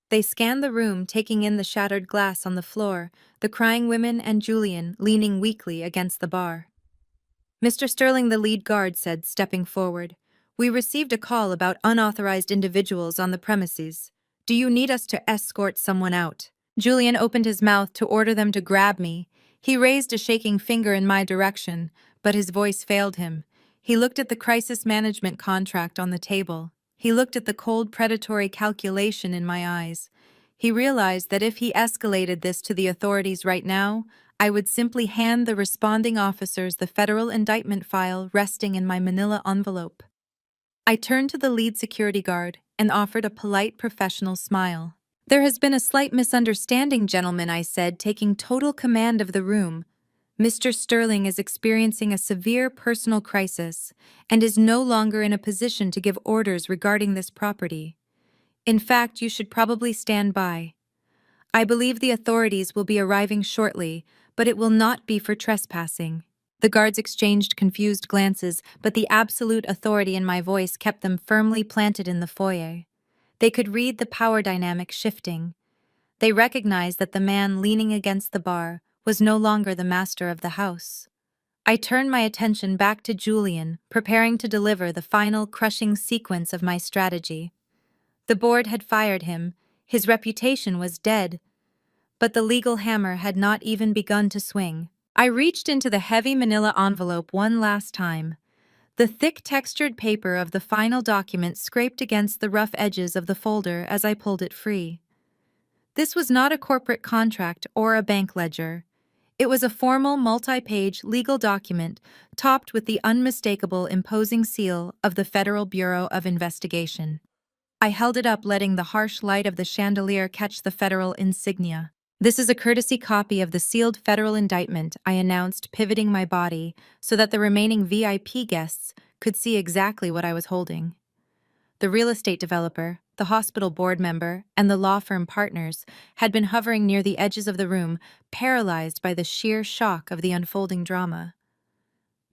They scanned the room, taking in the shattered glass on the floor, the crying women, and Julian leaning weakly against the bar. "Mr. Sterling," the lead guard said, stepping forward, "we received a call about unauthorized individuals on the premises. Do you need us to escort someone out?" Julian opened his mouth to order them to grab me. He raised a shaking finger in my direction, but his voice failed him. He looked at the crisis management contract on the table. He looked at the cold, predatory calculation in my eyes. He realized that if he escalated this to the authorities right now, I would simply hand the responding officers the federal indictment file resting in my manila envelope. I turned to the lead security guard and offered a polite, professional smile. "There has been a slight misunderstanding, gentlemen," I said, taking total command of the room. "Mr. Sterling is experiencing a severe personal crisis and is no longer in a position to give orders regarding this property. In fact, you should probably stand by. I believe the authorities will be arriving shortly, but it will not be for trespassing. The guards exchanged confused glances, but the absolute authority in my voice kept them firmly planted in the foyer. They could read the power dynamic shifting. They recognized that the man leaning against the bar was no longer the master of the house. I turned my attention back to Julian, preparing to deliver the final crushing sequence of my strategy. The board had fired him, his reputation was dead, but the legal hammer had not even begun to swing. I reached into the heavy manila envelope one last time. The thick textured paper of the final document scraped against the rough edges of the folder as I pulled it free. This was not a corporate contract or a bank ledger. It was a formal, multi-page legal document topped with the unmistakable imposing seal of the Federal Bureau of Investigation. I held it up, letting the harsh light of the chandelier catch the federal insignia. "This is a courtesy copy of the sealed federal indictment," I announced, pivoting my body so that the remaining VIP guests could see exactly what I was holding. The real estate developer, the hospital board member, and the law firm partners had been hovering near the edges of the room, paralyzed by the sheer shock of the unfolding drama.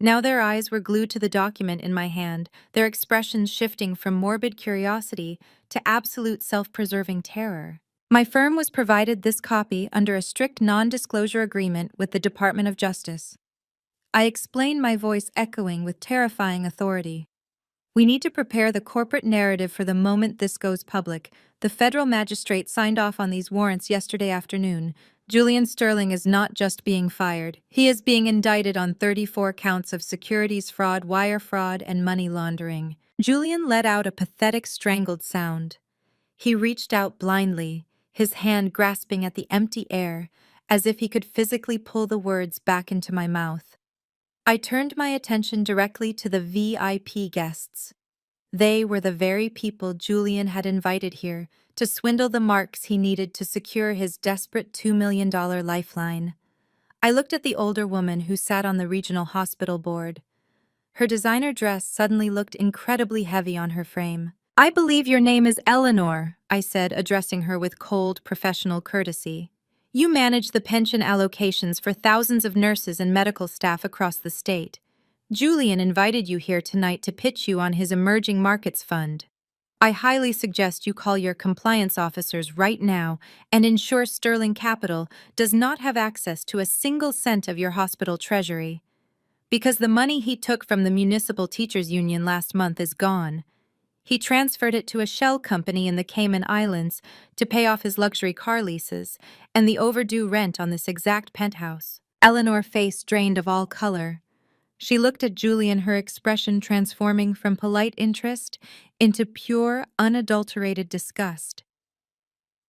Now their eyes were glued to the document in my hand, their expressions shifting from morbid curiosity to absolute self-preserving terror. My firm was provided this copy under a strict non-disclosure agreement with the Department of Justice. I explained, my voice echoing with terrifying authority. "We need to prepare the corporate narrative for the moment this goes public. The federal magistrate signed off on these warrants yesterday afternoon. Julian Sterling is not just being fired. He is being indicted on 34 counts of securities fraud, wire fraud, and money laundering." Julian let out a pathetic, strangled sound. He reached out blindly, his hand grasping at the empty air, as if he could physically pull the words back into my mouth. I turned my attention directly to the VIP guests. They were the very people Julian had invited here to swindle the marks he needed to secure his desperate $2 million lifeline. I looked at the older woman who sat on the regional hospital board. Her designer dress suddenly looked incredibly heavy on her frame. "I believe your name is Eleanor," I said, addressing her with cold, professional courtesy. "You manage the pension allocations for thousands of nurses and medical staff across the state. Julian invited you here tonight to pitch you on his emerging markets fund. I highly suggest you call your compliance officers right now and ensure Sterling Capital does not have access to a single cent of your hospital treasury. Because the money he took from the Municipal Teachers Union last month is gone. He transferred it to a shell company in the Cayman Islands to pay off his luxury car leases and the overdue rent on this exact penthouse." Eleanor's face drained of all color. She looked at Julian, her expression transforming from polite interest into pure, unadulterated disgust.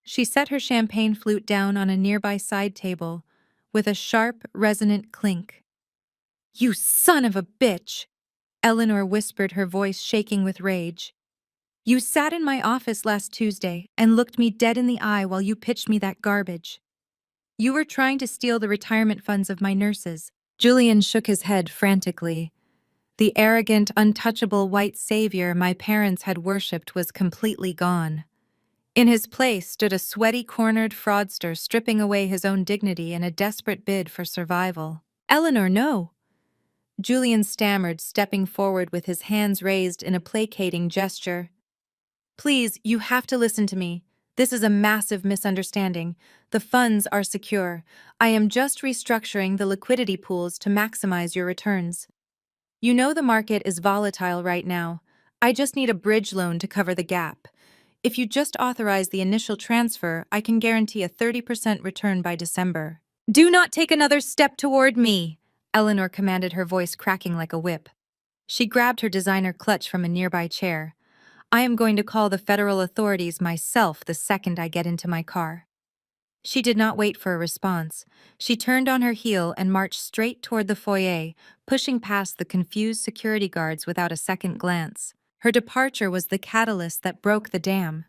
She set her champagne flute down on a nearby side table with a sharp, resonant clink. "You son of a bitch!" Eleanor whispered, her voice shaking with rage. "You sat in my office last Tuesday and looked me dead in the eye while you pitched me that garbage. You were trying to steal the retirement funds of my nurses." Julian shook his head frantically. The arrogant, untouchable white savior my parents had worshipped was completely gone. In his place stood a sweaty, cornered fraudster stripping away his own dignity in a desperate bid for survival. "Eleanor, no!" Julian stammered, stepping forward with his hands raised in a placating gesture. "Please, you have to listen to me. This is a massive misunderstanding. The funds are secure. I am just restructuring the liquidity pools to maximize your returns. You know the market is volatile right now. I just need a bridge loan to cover the gap. If you just authorize the initial transfer, I can guarantee a 30% return by December." "Do not take another step toward me," Eleanor commanded, her voice cracking like a whip. She grabbed her designer clutch from a nearby chair. "I am going to call the federal authorities myself the second I get into my car." She did not wait for a response. She turned on her heel and marched straight toward the foyer, pushing past the confused security guards without a second glance. Her departure was the catalyst that broke the dam.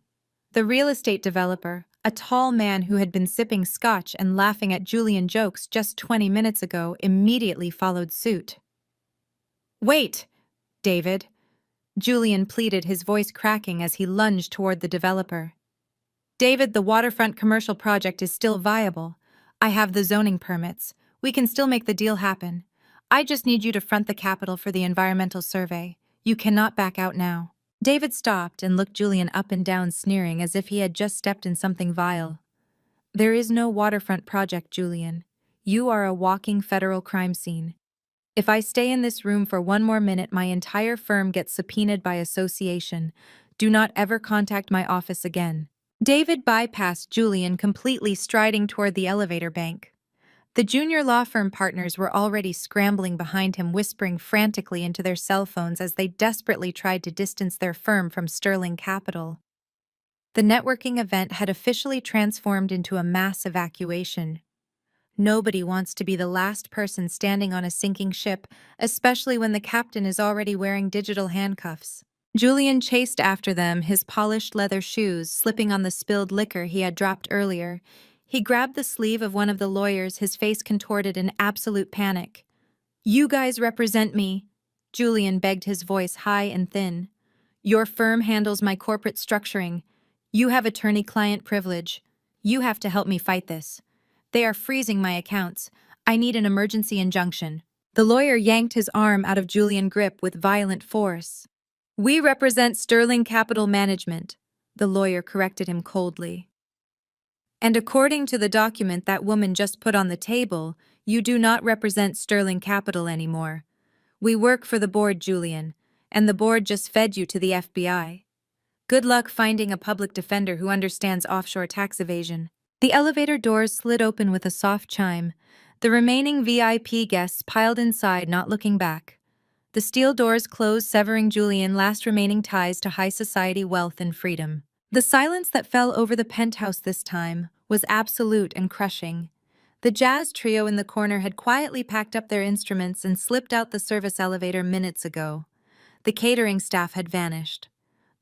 The real estate developer, a tall man who had been sipping scotch and laughing at Julian jokes just 20 minutes ago, immediately followed suit. "Wait, David," Julian pleaded, his voice cracking as he lunged toward the developer. David, the waterfront commercial project is still viable. I have the zoning permits. We can still make the deal happen. I just need you to front the capital for the environmental survey. You cannot back out now. David stopped and looked Julian up and down, sneering as if he had just stepped in something vile. There is no waterfront project, Julian. You are a walking federal crime scene. If I stay in this room for one more minute, my entire firm gets subpoenaed by association. Do not ever contact my office again. David bypassed Julian, completely striding toward the elevator bank. The junior law firm partners were already scrambling behind him, whispering frantically into their cell phones as they desperately tried to distance their firm from Sterling Capital. The networking event had officially transformed into a mass evacuation. Nobody wants to be the last person standing on a sinking ship, especially when the captain is already wearing digital handcuffs. Julian chased after them, his polished leather shoes slipping on the spilled liquor he had dropped earlier. He grabbed the sleeve of one of the lawyers, his face contorted in absolute panic. "You guys represent me," Julian begged, his voice high and thin. "Your firm handles my corporate structuring. You have attorney-client privilege. You have to help me fight this. They are freezing my accounts. I need an emergency injunction." The lawyer yanked his arm out of Julian's grip with violent force. "We represent Sterling Capital Management," the lawyer corrected him coldly. "And according to the document that woman just put on the table, you do not represent Sterling Capital anymore. We work for the board, Julian, and the board just fed you to the FBI. Good luck finding a public defender who understands offshore tax evasion." The elevator doors slid open with a soft chime. The remaining VIP guests piled inside, not looking back. The steel doors closed, severing Julian's last remaining ties to high society wealth and freedom. The silence that fell over the penthouse this time was absolute and crushing. The jazz trio in the corner had quietly packed up their instruments and slipped out the service elevator minutes ago. The catering staff had vanished.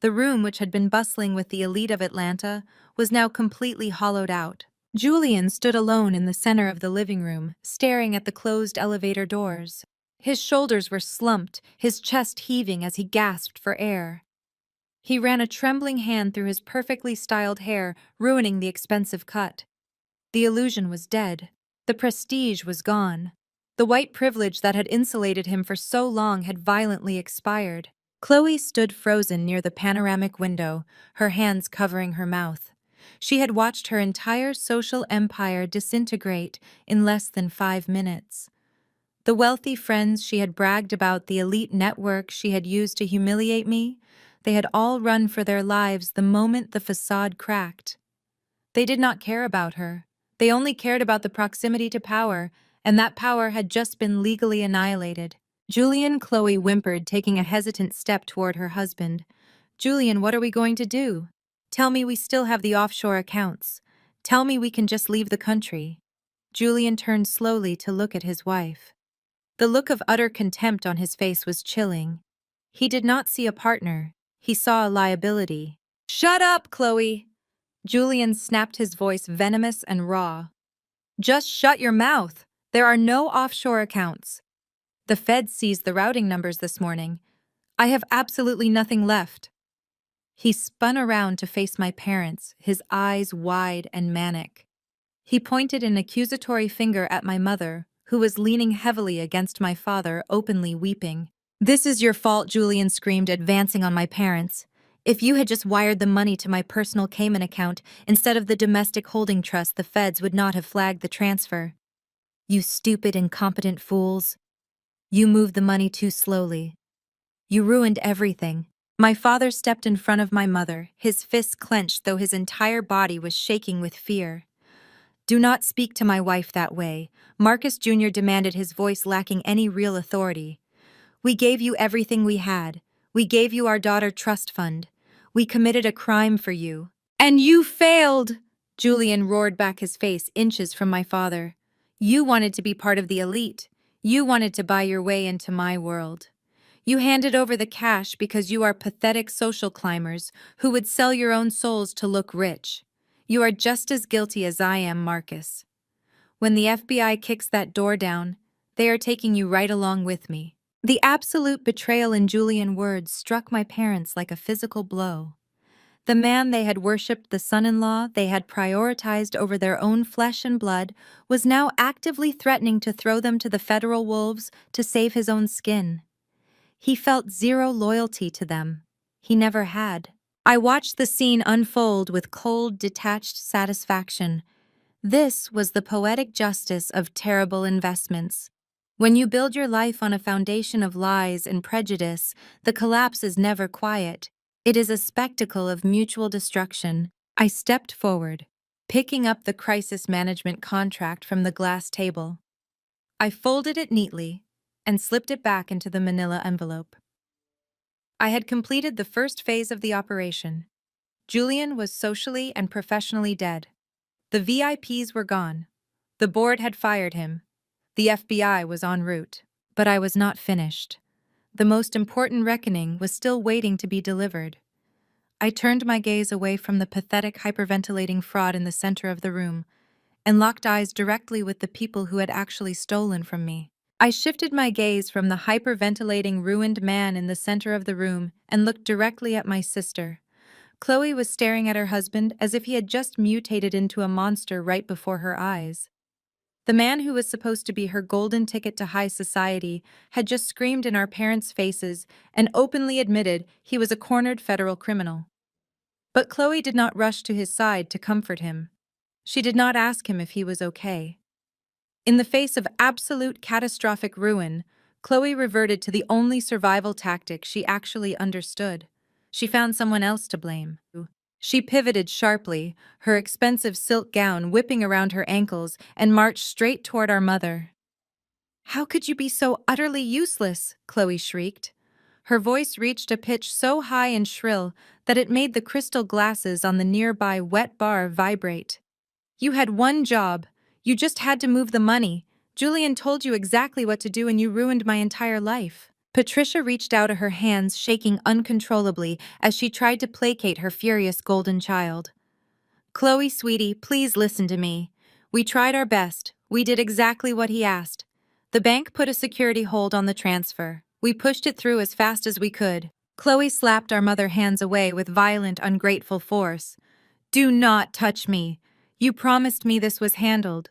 The room, which had been bustling with the elite of Atlanta, was now completely hollowed out. Julian stood alone in the center of the living room, staring at the closed elevator doors. His shoulders were slumped, his chest heaving as he gasped for air. He ran a trembling hand through his perfectly styled hair, ruining the expensive cut. The illusion was dead. The prestige was gone. The white privilege that had insulated him for so long had violently expired. Chloe stood frozen near the panoramic window, her hands covering her mouth. She had watched her entire social empire disintegrate in less than 5 minutes. The wealthy friends she had bragged about, the elite network she had used to humiliate me, they had all run for their lives the moment the facade cracked. They did not care about her. They only cared about the proximity to power, and that power had just been legally annihilated. "Julian," Chloe whimpered, taking a hesitant step toward her husband. "Julian, what are we going to do? Tell me we still have the offshore accounts. Tell me we can just leave the country." Julian turned slowly to look at his wife. The look of utter contempt on his face was chilling. He did not see a partner. He saw a liability. "Shut up, Chloe!" Julian snapped, his voice venomous and raw. "Just shut your mouth. There are no offshore accounts. The Fed seized the routing numbers this morning. I have absolutely nothing left." He spun around to face my parents, his eyes wide and manic. He pointed an accusatory finger at my mother, who was leaning heavily against my father, openly weeping. "This is your fault," Julian screamed, advancing on my parents. "If you had just wired the money to my personal Cayman account instead of the domestic holding trust, the feds would not have flagged the transfer. You stupid, incompetent fools. You moved the money too slowly. You ruined everything." My father stepped in front of my mother, his fists clenched though his entire body was shaking with fear. "Do not speak to my wife that way," Marcus Jr. demanded, his voice lacking any real authority. "We gave you everything we had. We gave you our daughter trust fund. We committed a crime for you. And you failed!" Julian roared back, his face inches from my father. "You wanted to be part of the elite. You wanted to buy your way into my world. You handed over the cash because you are pathetic social climbers who would sell your own souls to look rich. You are just as guilty as I am, Marcus. When the FBI kicks that door down, they are taking you right along with me." The absolute betrayal in Julian's words struck my parents like a physical blow. The man they had worshipped, the son-in-law they had prioritized over their own flesh and blood, was now actively threatening to throw them to the federal wolves to save his own skin. He felt zero loyalty to them. He never had. I watched the scene unfold with cold, detached satisfaction. This was the poetic justice of terrible investments. When you build your life on a foundation of lies and prejudice, the collapse is never quiet. It is a spectacle of mutual destruction. I stepped forward, picking up the crisis management contract from the glass table. I folded it neatly and slipped it back into the manila envelope. I had completed the first phase of the operation. Julian was socially and professionally dead. The VIPs were gone. The board had fired him. The FBI was en route. But I was not finished. The most important reckoning was still waiting to be delivered. I turned my gaze away from the pathetic, hyperventilating fraud in the center of the room and locked eyes directly with the people who had actually stolen from me. I shifted my gaze from the hyperventilating, ruined man in the center of the room and looked directly at my sister. Chloe was staring at her husband as if he had just mutated into a monster right before her eyes. The man who was supposed to be her golden ticket to high society had just screamed in our parents' faces and openly admitted he was a cornered federal criminal. But Chloe did not rush to his side to comfort him. She did not ask him if he was okay. In the face of absolute catastrophic ruin, Chloe reverted to the only survival tactic she actually understood. She found someone else to blame. She pivoted sharply, her expensive silk gown whipping around her ankles, and marched straight toward our mother. "How could you be so utterly useless?" Chloe shrieked. Her voice reached a pitch so high and shrill that it made the crystal glasses on the nearby wet bar vibrate. "You had one job. You just had to move the money. Julian told you exactly what to do and you ruined my entire life." Patricia reached out, her hands shaking uncontrollably as she tried to placate her furious golden child. "Chloe, sweetie, please listen to me. We tried our best. We did exactly what he asked. The bank put a security hold on the transfer. We pushed it through as fast as we could." Chloe slapped our mother's hands away with violent, ungrateful force. "Do not touch me. You promised me this was handled.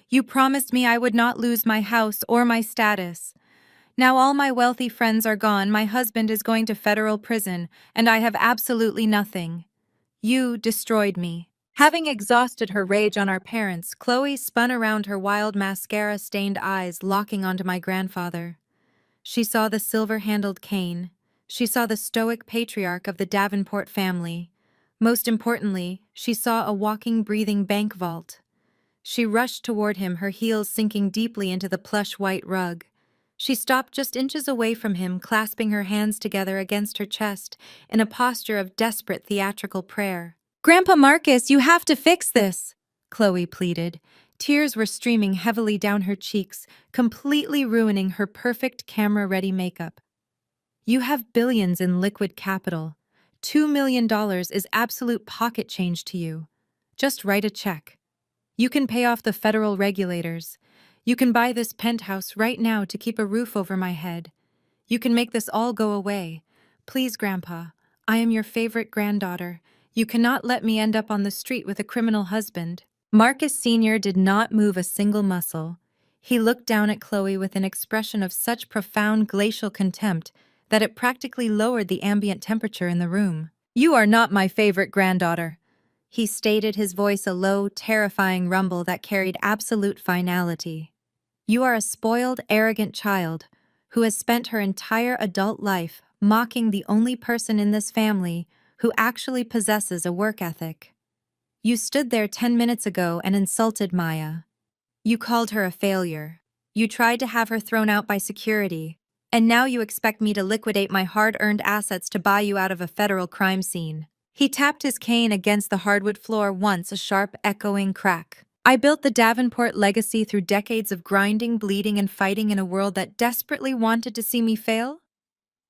You promised me I would not lose my house or my status. Now all my wealthy friends are gone, my husband is going to federal prison, and I have absolutely nothing. You destroyed me." Having exhausted her rage on our parents, Chloe spun around, her wild mascara-stained eyes locking onto my grandfather. She saw the silver-handled cane. She saw the stoic patriarch of the Davenport family. Most importantly, she saw a walking, breathing bank vault. She rushed toward him, her heels sinking deeply into the plush white rug. She stopped just inches away from him, clasping her hands together against her chest in a posture of desperate theatrical prayer. "Grandpa Marcus, you have to fix this," Chloe pleaded. Tears were streaming heavily down her cheeks, completely ruining her perfect camera-ready makeup. "You have billions in liquid capital. $2 million is absolute pocket change to you. Just write a check. You can pay off the federal regulators. You can buy this penthouse right now to keep a roof over my head. You can make this all go away. Please, Grandpa, I am your favorite granddaughter. You cannot let me end up on the street with a criminal husband." Marcus Sr. did not move a single muscle. He looked down at Chloe with an expression of such profound glacial contempt that it practically lowered the ambient temperature in the room. "You are not my favorite granddaughter," he stated, his voice a low, terrifying rumble that carried absolute finality. "You are a spoiled, arrogant child who has spent her entire adult life mocking the only person in this family who actually possesses a work ethic. You stood there 10 minutes ago and insulted Maya. You called her a failure. You tried to have her thrown out by security. And now you expect me to liquidate my hard-earned assets to buy you out of a federal crime scene." He tapped his cane against the hardwood floor once, a sharp, echoing crack. "I built the Davenport legacy through decades of grinding, bleeding, and fighting in a world that desperately wanted to see me fail?"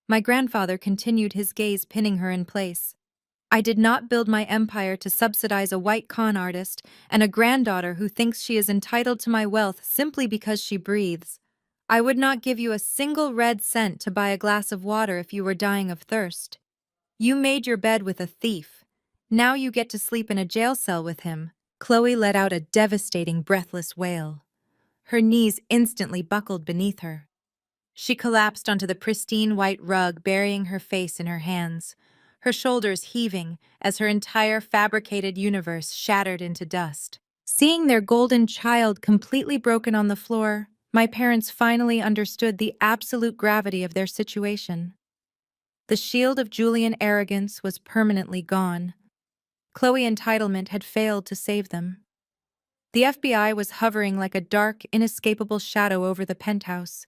My grandfather continued, his gaze pinning her in place. "I did not build my empire to subsidize a white con artist and a granddaughter who thinks she is entitled to my wealth simply because she breathes. I would not give you a single red cent to buy a glass of water if you were dying of thirst. You made your bed with a thief, Now you get to sleep in a jail cell with him." Chloe let out a devastating, breathless wail. Her knees instantly buckled beneath her. She collapsed onto the pristine white rug, burying her face in her hands, her shoulders heaving as her entire fabricated universe shattered into dust. Seeing their golden child completely broken on the floor, my parents finally understood the absolute gravity of their situation. The shield of Julian arrogance was permanently gone. Chloe entitlement had failed to save them. The FBI was hovering like a dark, inescapable shadow over the penthouse.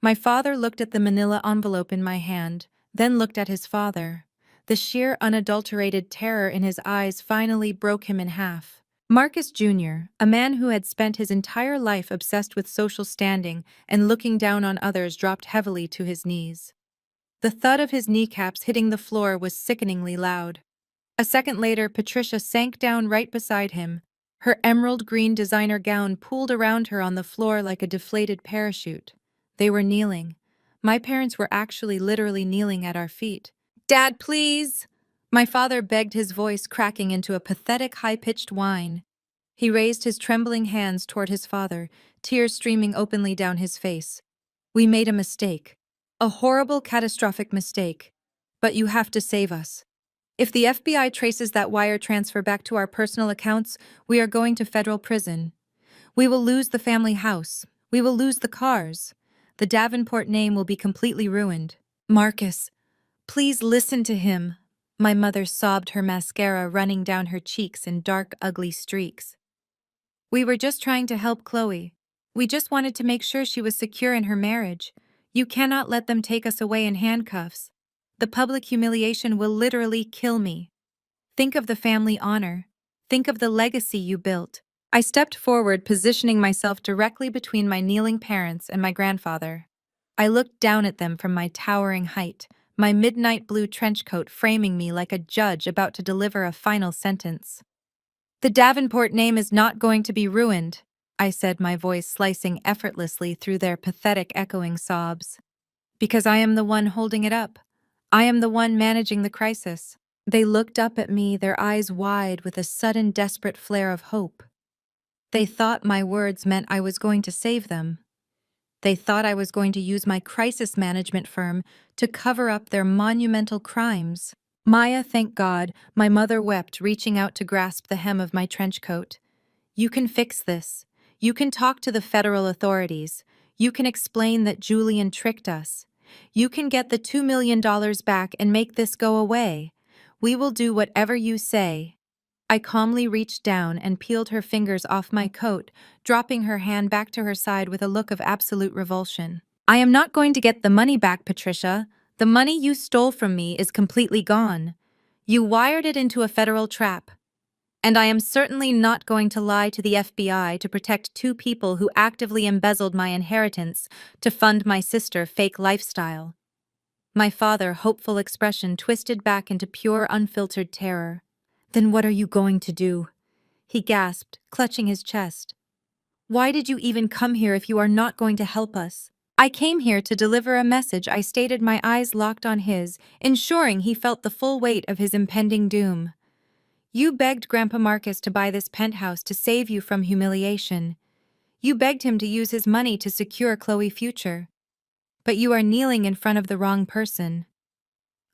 My father looked at the manila envelope in my hand, then looked at his father. The sheer, unadulterated terror in his eyes finally broke him in half. Marcus Jr., a man who had spent his entire life obsessed with social standing and looking down on others, dropped heavily to his knees. The thud of his kneecaps hitting the floor was sickeningly loud. A second later, Patricia sank down right beside him, her emerald green designer gown pulled around her on the floor like a deflated parachute. They were kneeling. My parents were actually literally kneeling at our feet. "Dad, please!" My father begged, his voice cracking into a pathetic, high-pitched whine. He raised his trembling hands toward his father, tears streaming openly down his face. "We made a mistake. A horrible, catastrophic mistake. But you have to save us. If the FBI traces that wire transfer back to our personal accounts, we are going to federal prison. We will lose the family house. We will lose the cars. The Davenport name will be completely ruined." "Marcus, please listen to him." My mother sobbed, her mascara running down her cheeks in dark, ugly streaks. "We were just trying to help Chloe. We just wanted to make sure she was secure in her marriage. You cannot let them take us away in handcuffs. The public humiliation will literally kill me. Think of the family honor. Think of the legacy you built." I stepped forward, positioning myself directly between my kneeling parents and my grandfather. I looked down at them from my towering height, my midnight blue trench coat framing me like a judge about to deliver a final sentence. "The Davenport name is not going to be ruined," I said, my voice slicing effortlessly through their pathetic, echoing sobs. "Because I am the one holding it up. I am the one managing the crisis." They looked up at me, their eyes wide with a sudden, desperate flare of hope. They thought my words meant I was going to save them. They thought I was going to use my crisis management firm to cover up their monumental crimes. "Maya, thank God," my mother wept, reaching out to grasp the hem of my trench coat. "You can fix this. You can talk to the federal authorities. You can explain that Julian tricked us. You can get the $2 million back and make this go away. We will do whatever you say." I calmly reached down and peeled her fingers off my coat, dropping her hand back to her side with a look of absolute revulsion. "I am not going to get the money back, Patricia. The money you stole from me is completely gone. You wired it into a federal trap. And I am certainly not going to lie to the FBI to protect two people who actively embezzled my inheritance to fund my sister's fake lifestyle." My father's hopeful expression twisted back into pure, unfiltered terror. "Then what are you going to do?" he gasped, clutching his chest. "Why did you even come here if you are not going to help us?" "I came here to deliver a message," I stated, my eyes locked on his, ensuring he felt the full weight of his impending doom. "You begged Grandpa Marcus to buy this penthouse to save you from humiliation. You begged him to use his money to secure Chloe's future. But you are kneeling in front of the wrong person."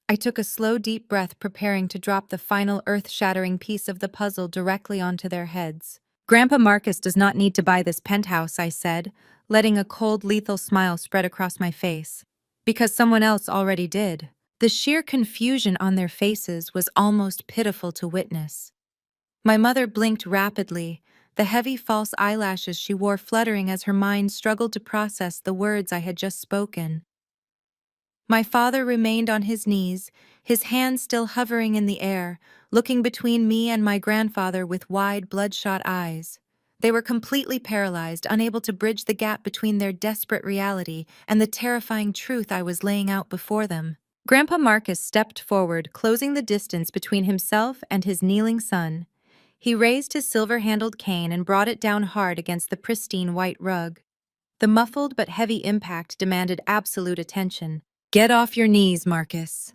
I took a slow, deep breath, preparing to drop the final earth-shattering piece of the puzzle directly onto their heads. "Grandpa Marcus does not need to buy this penthouse," I said, letting a cold, lethal smile spread across my face. "Because someone else already did." The sheer confusion on their faces was almost pitiful to witness. My mother blinked rapidly, the heavy false eyelashes she wore fluttering as her mind struggled to process the words I had just spoken. My father remained on his knees, his hands still hovering in the air, looking between me and my grandfather with wide, bloodshot eyes. They were completely paralyzed, unable to bridge the gap between their desperate reality and the terrifying truth I was laying out before them. Grandpa Marcus stepped forward, closing the distance between himself and his kneeling son. He raised his silver-handled cane and brought it down hard against the pristine white rug. The muffled but heavy impact demanded absolute attention. "Get off your knees, Marcus."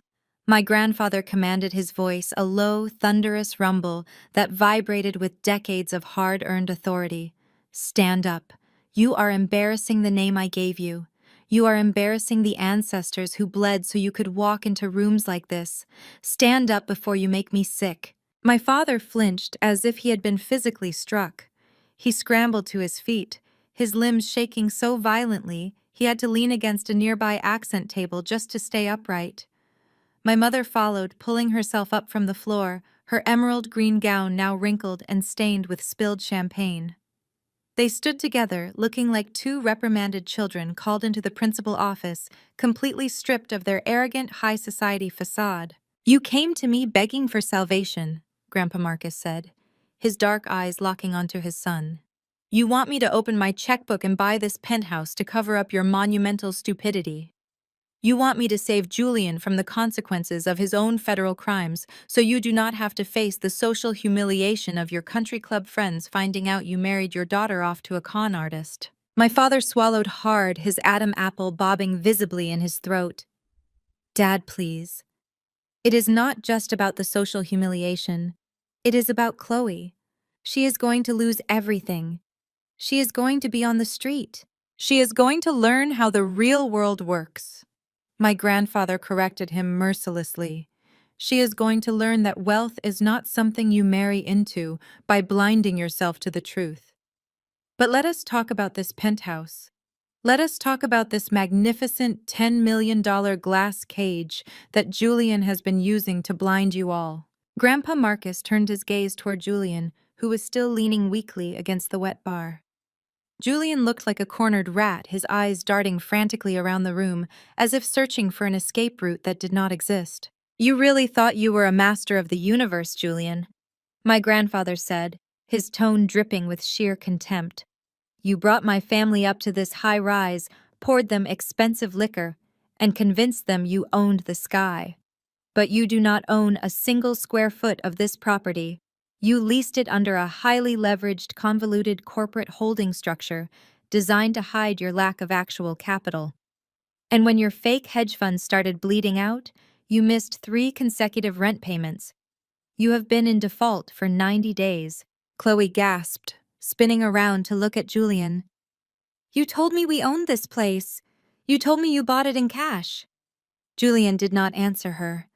My grandfather commanded, his voice a low, thunderous rumble that vibrated with decades of hard-earned authority. Stand up. You are embarrassing the name I gave you. You are embarrassing the ancestors who bled so you could walk into rooms like this. Stand up before you make me sick. My father flinched as if he had been physically struck. He scrambled to his feet, his limbs shaking so violently he had to lean against a nearby accent table just to stay upright. My mother followed, pulling herself up from the floor, her emerald green gown now wrinkled and stained with spilled champagne. They stood together, looking like two reprimanded children called into the principal office, completely stripped of their arrogant high society facade. "You came to me begging for salvation," Grandpa Marcus said, his dark eyes locking onto his son. "You want me to open my checkbook and buy this penthouse to cover up your monumental stupidity. You want me to save Julian from the consequences of his own federal crimes so you do not have to face the social humiliation of your country club friends finding out you married your daughter off to a con artist." My father swallowed hard, his Adam apple bobbing visibly in his throat. "Dad, please. It is not just about the social humiliation. It is about Chloe. She is going to lose everything. She is going to be on the street. She is going to learn how the real world works." My grandfather corrected him mercilessly. "She is going to learn that wealth is not something you marry into by blinding yourself to the truth. But let us talk about this penthouse. Let us talk about this magnificent $10 million glass cage that Julian has been using to blind you all." Grandpa Marcus turned his gaze toward Julian, who was still leaning weakly against the wet bar. Julian looked like a cornered rat, his eyes darting frantically around the room, as if searching for an escape route that did not exist. "You really thought you were a master of the universe, Julian," my grandfather said, his tone dripping with sheer contempt. "You brought my family up to this high rise, poured them expensive liquor, and convinced them you owned the sky. But you do not own a single square foot of this property. You leased it under a highly leveraged, convoluted corporate holding structure designed to hide your lack of actual capital. And when your fake hedge fund started bleeding out, you missed 3 consecutive rent payments. You have been in default for 90 days. Chloe gasped, spinning around to look at Julian. "You told me we owned this place. You told me you bought it in cash." Julian did not answer her.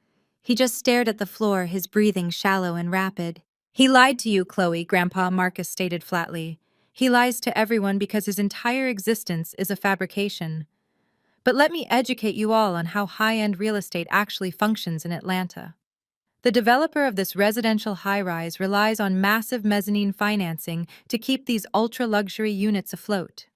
He just stared at the floor, his breathing shallow and rapid. "He lied to you, Chloe," Grandpa Marcus stated flatly. "He lies to everyone because his entire existence is a fabrication. But let me educate you all on how high-end real estate actually functions in Atlanta. The developer of this residential high-rise relies on massive mezzanine financing to keep these ultra-luxury units afloat.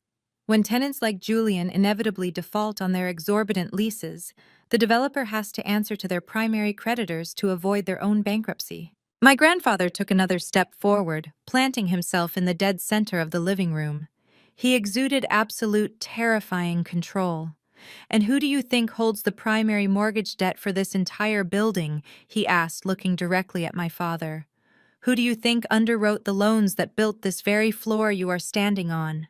When tenants like Julian inevitably default on their exorbitant leases, the developer has to answer to their primary creditors to avoid their own bankruptcy." My grandfather took another step forward, planting himself in the dead center of the living room. He exuded absolute, terrifying control. "And who do you think holds the primary mortgage debt for this entire building?" he asked, looking directly at my father. "Who do you think underwrote the loans that built this very floor you are standing on?"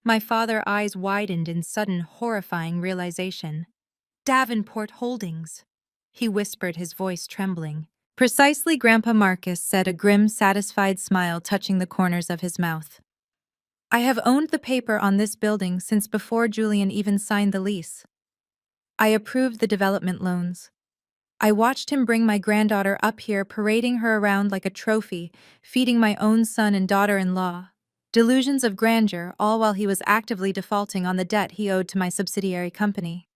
My father's eyes widened in sudden, horrifying realization. "Davenport Holdings," he whispered, his voice trembling. "Precisely," Grandpa Marcus said, a grim, satisfied smile touching the corners of his mouth. "I have owned the paper on this building since before Julian even signed the lease. I approved the development loans. I watched him bring my granddaughter up here, parading her around like a trophy, feeding my own son and daughter-in-law. Delusions of grandeur, all while he was actively defaulting on the debt he owed to my subsidiary company.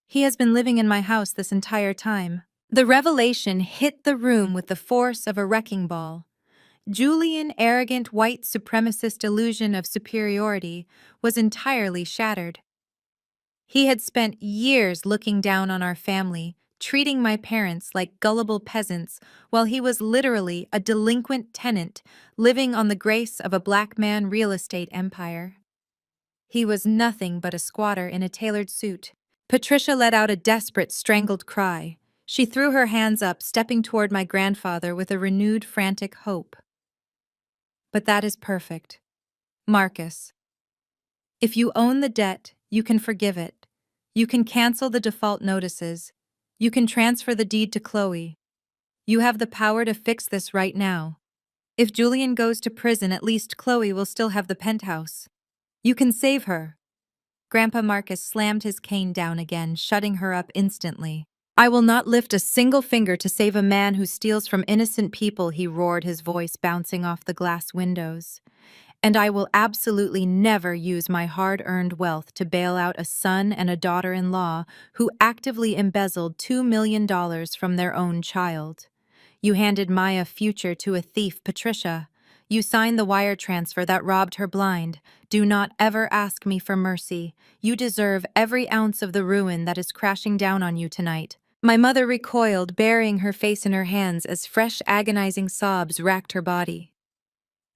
He has been living in my house this entire time." The revelation hit the room with the force of a wrecking ball. Julian's arrogant white supremacist illusion of superiority was entirely shattered. He had spent years looking down on our family, treating my parents like gullible peasants, while he was literally a delinquent tenant living on the grace of a black man real estate empire. He was nothing but a squatter in a tailored suit. Patricia let out a desperate, strangled cry. She threw her hands up, stepping toward my grandfather with a renewed, frantic hope. "But that is perfect. Marcus, if you own the debt, you can forgive it. You can cancel the default notices. You can transfer the deed to Chloe. You have the power to fix this right now. If Julian goes to prison, at least Chloe will still have the penthouse. You can save her. Grandpa Marcus slammed his cane down again, shutting her up instantly. I will not lift a single finger to save a man who steals from innocent people, he roared, his voice bouncing off the glass windows. And I will absolutely never use my hard-earned wealth to bail out a son and a daughter-in-law who actively embezzled $2 million from their own child. You handed Maya future to a thief, Patricia. You signed the wire transfer that robbed her blind. Do not ever ask me for mercy. You deserve every ounce of the ruin that is crashing down on you tonight. My mother recoiled, burying her face in her hands as fresh agonizing sobs racked her body.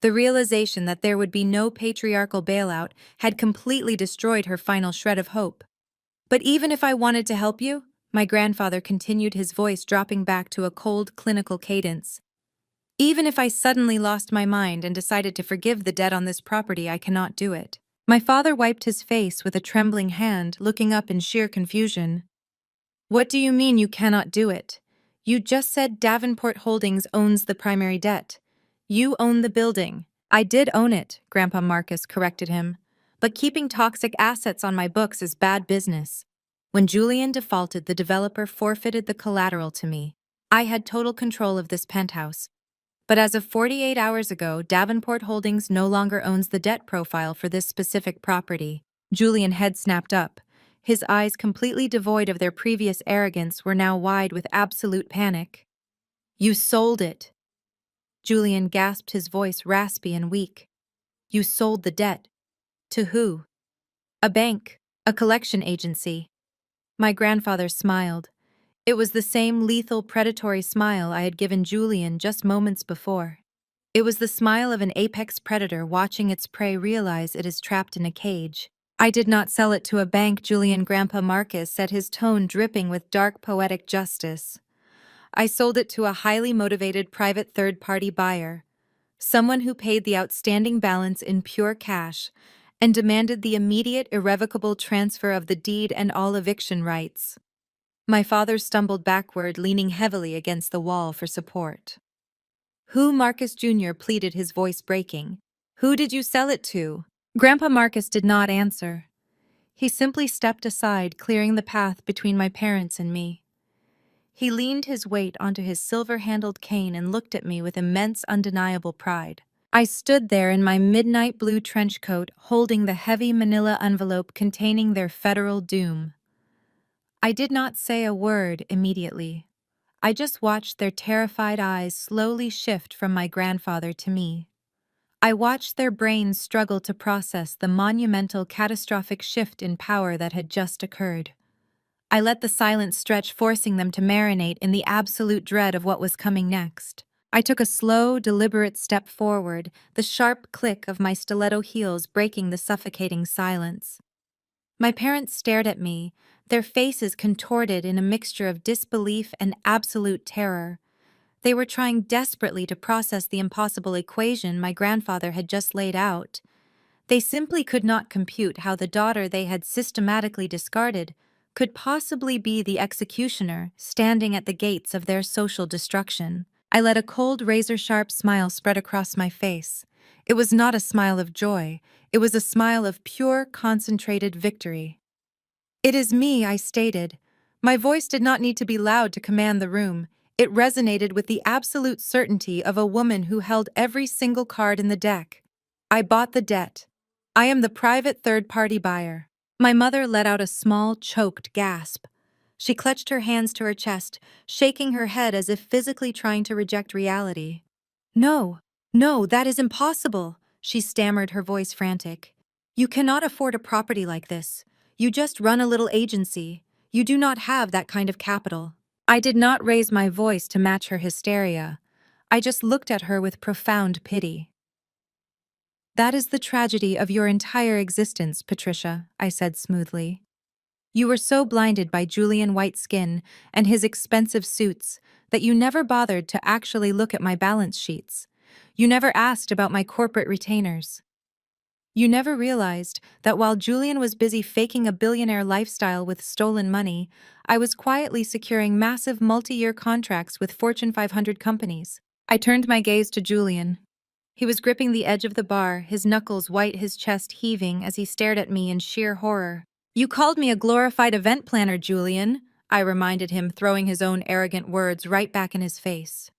The realization that there would be no patriarchal bailout had completely destroyed her final shred of hope. But even if I wanted to help you, my grandfather continued, his voice dropping back to a cold, clinical cadence. Even if I suddenly lost my mind and decided to forgive the debt on this property, I cannot do it. My father wiped his face with a trembling hand, looking up in sheer confusion. What do you mean you cannot do it? You just said Davenport Holdings owns the primary debt. You own the building. I did own it, Grandpa Marcus corrected him. But keeping toxic assets on my books is bad business. When Julian defaulted, the developer forfeited the collateral to me. I had total control of this penthouse. But as of 48 hours ago, Davenport Holdings no longer owns the debt profile for this specific property. Julian's head snapped up. His eyes, completely devoid of their previous arrogance, were now wide with absolute panic. You sold it. Julian gasped, his voice raspy and weak. You sold the debt. To who? A bank. A collection agency. My grandfather smiled. It was the same lethal, predatory smile I had given Julian just moments before. It was the smile of an apex predator watching its prey realize it is trapped in a cage. I did not sell it to a bank, Julian, Grandpa Marcus said, his tone dripping with dark, poetic justice. I sold it to a highly motivated private third-party buyer, someone who paid the outstanding balance in pure cash and demanded the immediate, irrevocable transfer of the deed and all eviction rights. My father stumbled backward, leaning heavily against the wall for support. Who? Marcus Jr. pleaded, his voice breaking. Who did you sell it to? Grandpa Marcus did not answer. He simply stepped aside, clearing the path between my parents and me. He leaned his weight onto his silver-handled cane and looked at me with immense, undeniable pride. I stood there in my midnight blue trench coat, holding the heavy manila envelope containing their federal doom. I did not say a word immediately. I just watched their terrified eyes slowly shift from my grandfather to me. I watched their brains struggle to process the monumental, catastrophic shift in power that had just occurred. I let the silence stretch, forcing them to marinate in the absolute dread of what was coming next. I took a slow, deliberate step forward, the sharp click of my stiletto heels breaking the suffocating silence. My parents stared at me, their faces contorted in a mixture of disbelief and absolute terror. They were trying desperately to process the impossible equation my grandfather had just laid out. They simply could not compute how the daughter they had systematically discarded could possibly be the executioner standing at the gates of their social destruction. I let a cold, razor-sharp smile spread across my face. It was not a smile of joy. It was a smile of pure, concentrated victory. It is me, I stated. My voice did not need to be loud to command the room. It resonated with the absolute certainty of a woman who held every single card in the deck. I bought the debt. I am the private third-party buyer. My mother let out a small, choked gasp. She clutched her hands to her chest, shaking her head as if physically trying to reject reality. No, no, that is impossible, she stammered, her voice frantic. You cannot afford a property like this. You just run a little agency. You do not have that kind of capital. I did not raise my voice to match her hysteria. I just looked at her with profound pity. That is the tragedy of your entire existence, Patricia, I said smoothly. You were so blinded by Julian White's skin and his expensive suits that you never bothered to actually look at my balance sheets. You never asked about my corporate retainers. You never realized that while Julian was busy faking a billionaire lifestyle with stolen money, I was quietly securing massive multi-year contracts with Fortune 500 companies. I turned my gaze to Julian. He was gripping the edge of the bar, his knuckles white, his chest heaving as he stared at me in sheer horror. "You called me a glorified event planner, Julian," I reminded him, throwing his own arrogant words right back in his face.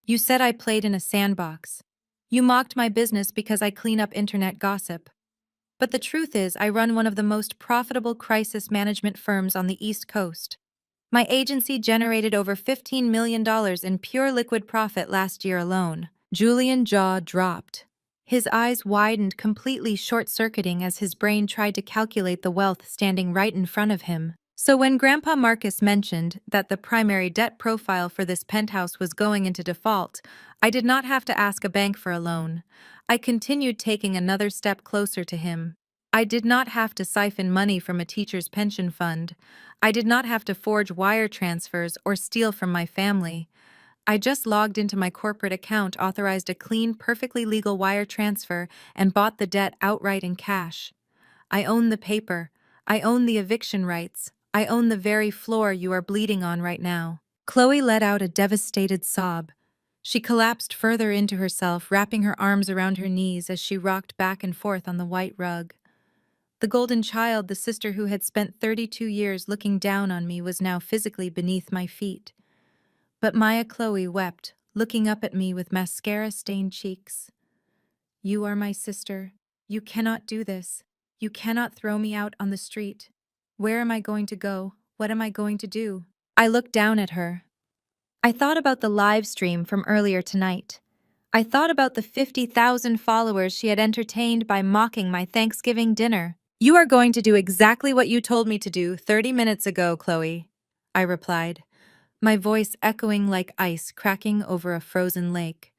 "You said I played in a sandbox. You mocked my business because I clean up internet gossip. But the truth is, I run one of the most profitable crisis management firms on the East Coast. My agency generated over $15 million in pure liquid profit last year alone." Julian's jaw dropped. His eyes widened, completely short-circuiting as his brain tried to calculate the wealth standing right in front of him. So when Grandpa Marcus mentioned that the primary debt profile for this penthouse was going into default, I did not have to ask a bank for a loan. I continued taking another step closer to him. I did not have to siphon money from a teacher's pension fund. I did not have to forge wire transfers or steal from my family. I just logged into my corporate account, authorized a clean, perfectly legal wire transfer, and bought the debt outright in cash. I own the paper. I own the eviction rights. I own the very floor you are bleeding on right now. Chloe let out a devastated sob. She collapsed further into herself, wrapping her arms around her knees as she rocked back and forth on the white rug. The golden child, the sister who had spent 32 years looking down on me, was now physically beneath my feet. But Maya Chloe wept, looking up at me with mascara-stained cheeks. "You are my sister. You cannot do this. You cannot throw me out on the street. Where am I going to go? What am I going to do?" I looked down at her. I thought about the live stream from earlier tonight. I thought about the 50,000 followers she had entertained by mocking my Thanksgiving dinner. "You are going to do exactly what you told me to do 30 minutes ago, Chloe," I replied, my voice echoing like ice cracking over a frozen lake.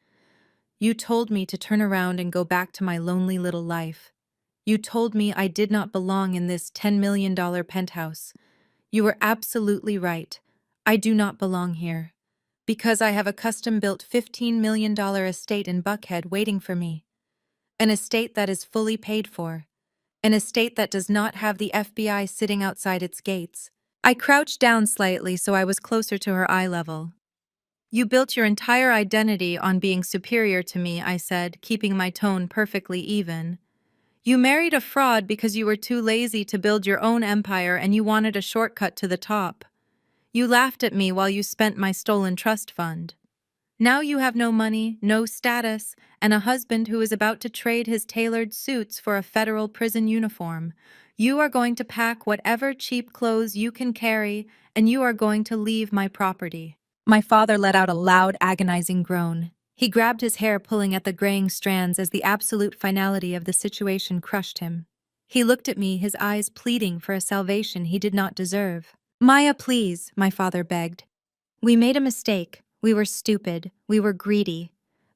"You told me to turn around and go back to my lonely little life. You told me I did not belong in this $10 million penthouse. You were absolutely right. I do not belong here. Because I have a custom-built $15 million estate in Buckhead waiting for me. An estate that is fully paid for. An estate that does not have the FBI sitting outside its gates." I crouched down slightly so I was closer to her eye level. "You built your entire identity on being superior to me," I said, keeping my tone perfectly even. "You married a fraud because you were too lazy to build your own empire and you wanted a shortcut to the top. You laughed at me while you spent my stolen trust fund. Now you have no money, no status, and a husband who is about to trade his tailored suits for a federal prison uniform. You are going to pack whatever cheap clothes you can carry, and you are going to leave my property." My father let out a loud, agonizing groan. He grabbed his hair, pulling at the graying strands as the absolute finality of the situation crushed him. He looked at me, his eyes pleading for a salvation he did not deserve. "Maya, please," my father begged. "We made a mistake. We were stupid. We were greedy.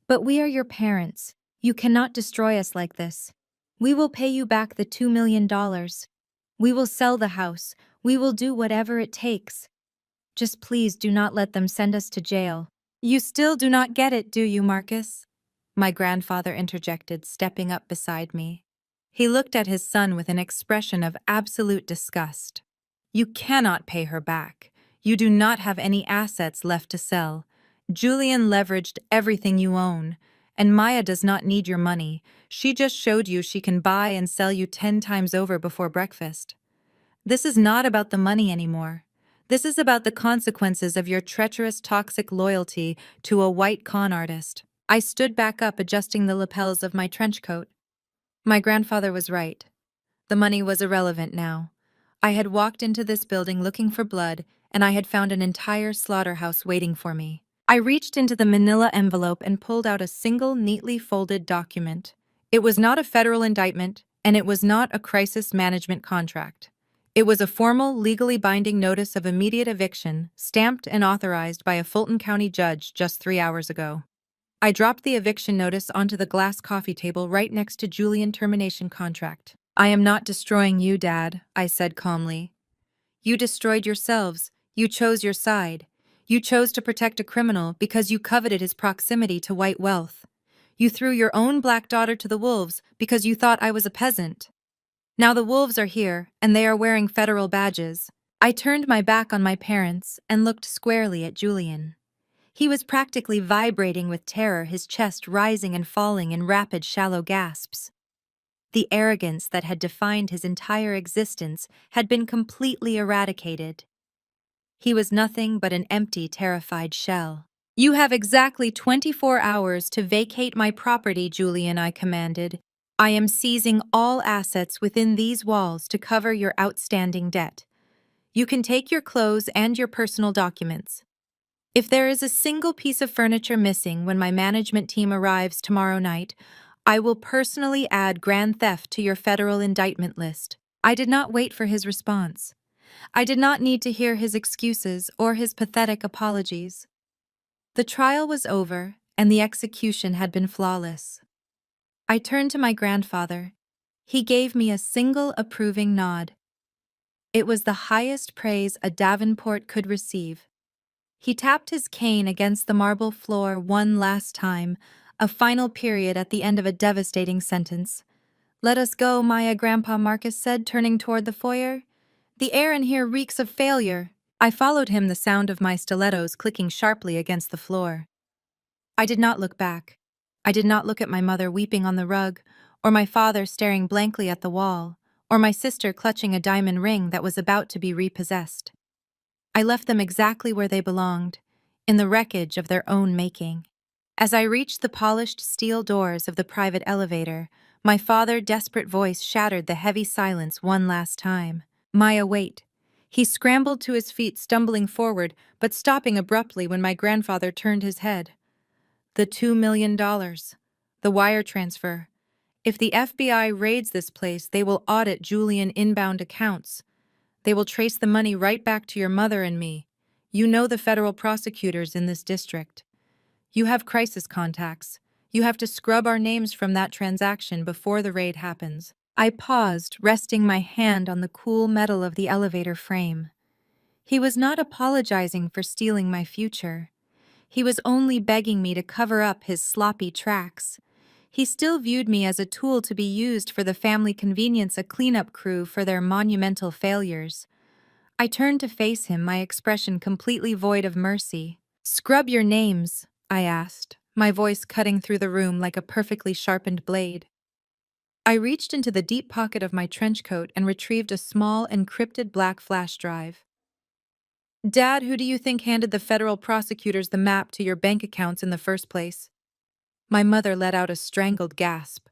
But we are your parents. You cannot destroy us like this. We will pay you back the $2 million. We will sell the house. We will do whatever it takes. Just please do not let them send us to jail." "You still do not get it, do you, Marcus?" my grandfather interjected, stepping up beside me. He looked at his son with an expression of absolute disgust. "You cannot pay her back. You do not have any assets left to sell. Julian leveraged everything you own. And Maya does not need your money. She just showed you she can buy and sell you 10 times over before breakfast. This is not about the money anymore. This is about the consequences of your treacherous, toxic loyalty to a white con artist." I stood back up, adjusting the lapels of my trench coat. My grandfather was right. The money was irrelevant now. I had walked into this building looking for blood, and I had found an entire slaughterhouse waiting for me. I reached into the manila envelope and pulled out a single, neatly folded document. It was not a federal indictment, and it was not a crisis management contract. It was a formal, legally binding notice of immediate eviction, stamped and authorized by a Fulton County judge just 3 hours ago. I dropped the eviction notice onto the glass coffee table right next to Julian's termination contract. "I am not destroying you, Dad," I said calmly. "You destroyed yourselves. You chose your side. You chose to protect a criminal because you coveted his proximity to white wealth. You threw your own black daughter to the wolves because you thought I was a peasant. Now the wolves are here, and they are wearing federal badges. I turned my back on my parents and looked squarely at Julian. He was practically vibrating with terror, his chest rising and falling in rapid, shallow gasps. The arrogance that had defined his entire existence had been completely eradicated. He was nothing but an empty, terrified shell. "You have exactly 24 hours to vacate my property, Julian," I commanded. "I am seizing all assets within these walls to cover your outstanding debt. You can take your clothes and your personal documents. If there is a single piece of furniture missing when my management team arrives tomorrow night, I will personally add grand theft to your federal indictment list." I did not wait for his response. I did not need to hear his excuses or his pathetic apologies. The trial was over, and the execution had been flawless. I turned to my grandfather. He gave me a single approving nod. It was the highest praise a Davenport could receive. He tapped his cane against the marble floor one last time, a final period at the end of a devastating sentence. "Let us go, Maya," Grandpa Marcus said, turning toward the foyer. "The air in here reeks of failure." I followed him, the sound of my stilettos clicking sharply against the floor. I did not look back. I did not look at my mother weeping on the rug, or my father staring blankly at the wall, or my sister clutching a diamond ring that was about to be repossessed. I left them exactly where they belonged, in the wreckage of their own making. As I reached the polished steel doors of the private elevator, my father's desperate voice shattered the heavy silence one last time. "Maya, wait." He scrambled to his feet, stumbling forward, but stopping abruptly when my grandfather turned his head. "The $2 million. The wire transfer. If the FBI raids this place, they will audit Julian inbound accounts. They will trace the money right back to your mother and me. You know the federal prosecutors in this district. You have crisis contacts. You have to scrub our names from that transaction before the raid happens." I paused, resting my hand on the cool metal of the elevator frame. He was not apologizing for stealing my future. He was only begging me to cover up his sloppy tracks. He still viewed me as a tool to be used for the family convenience, a cleanup crew for their monumental failures. I turned to face him, my expression completely void of mercy. "Scrub your names," I asked, my voice cutting through the room like a perfectly sharpened blade. I reached into the deep pocket of my trench coat and retrieved a small, encrypted black flash drive. "Dad, who do you think handed the federal prosecutors the map to your bank accounts in the first place?" My mother let out a strangled gasp,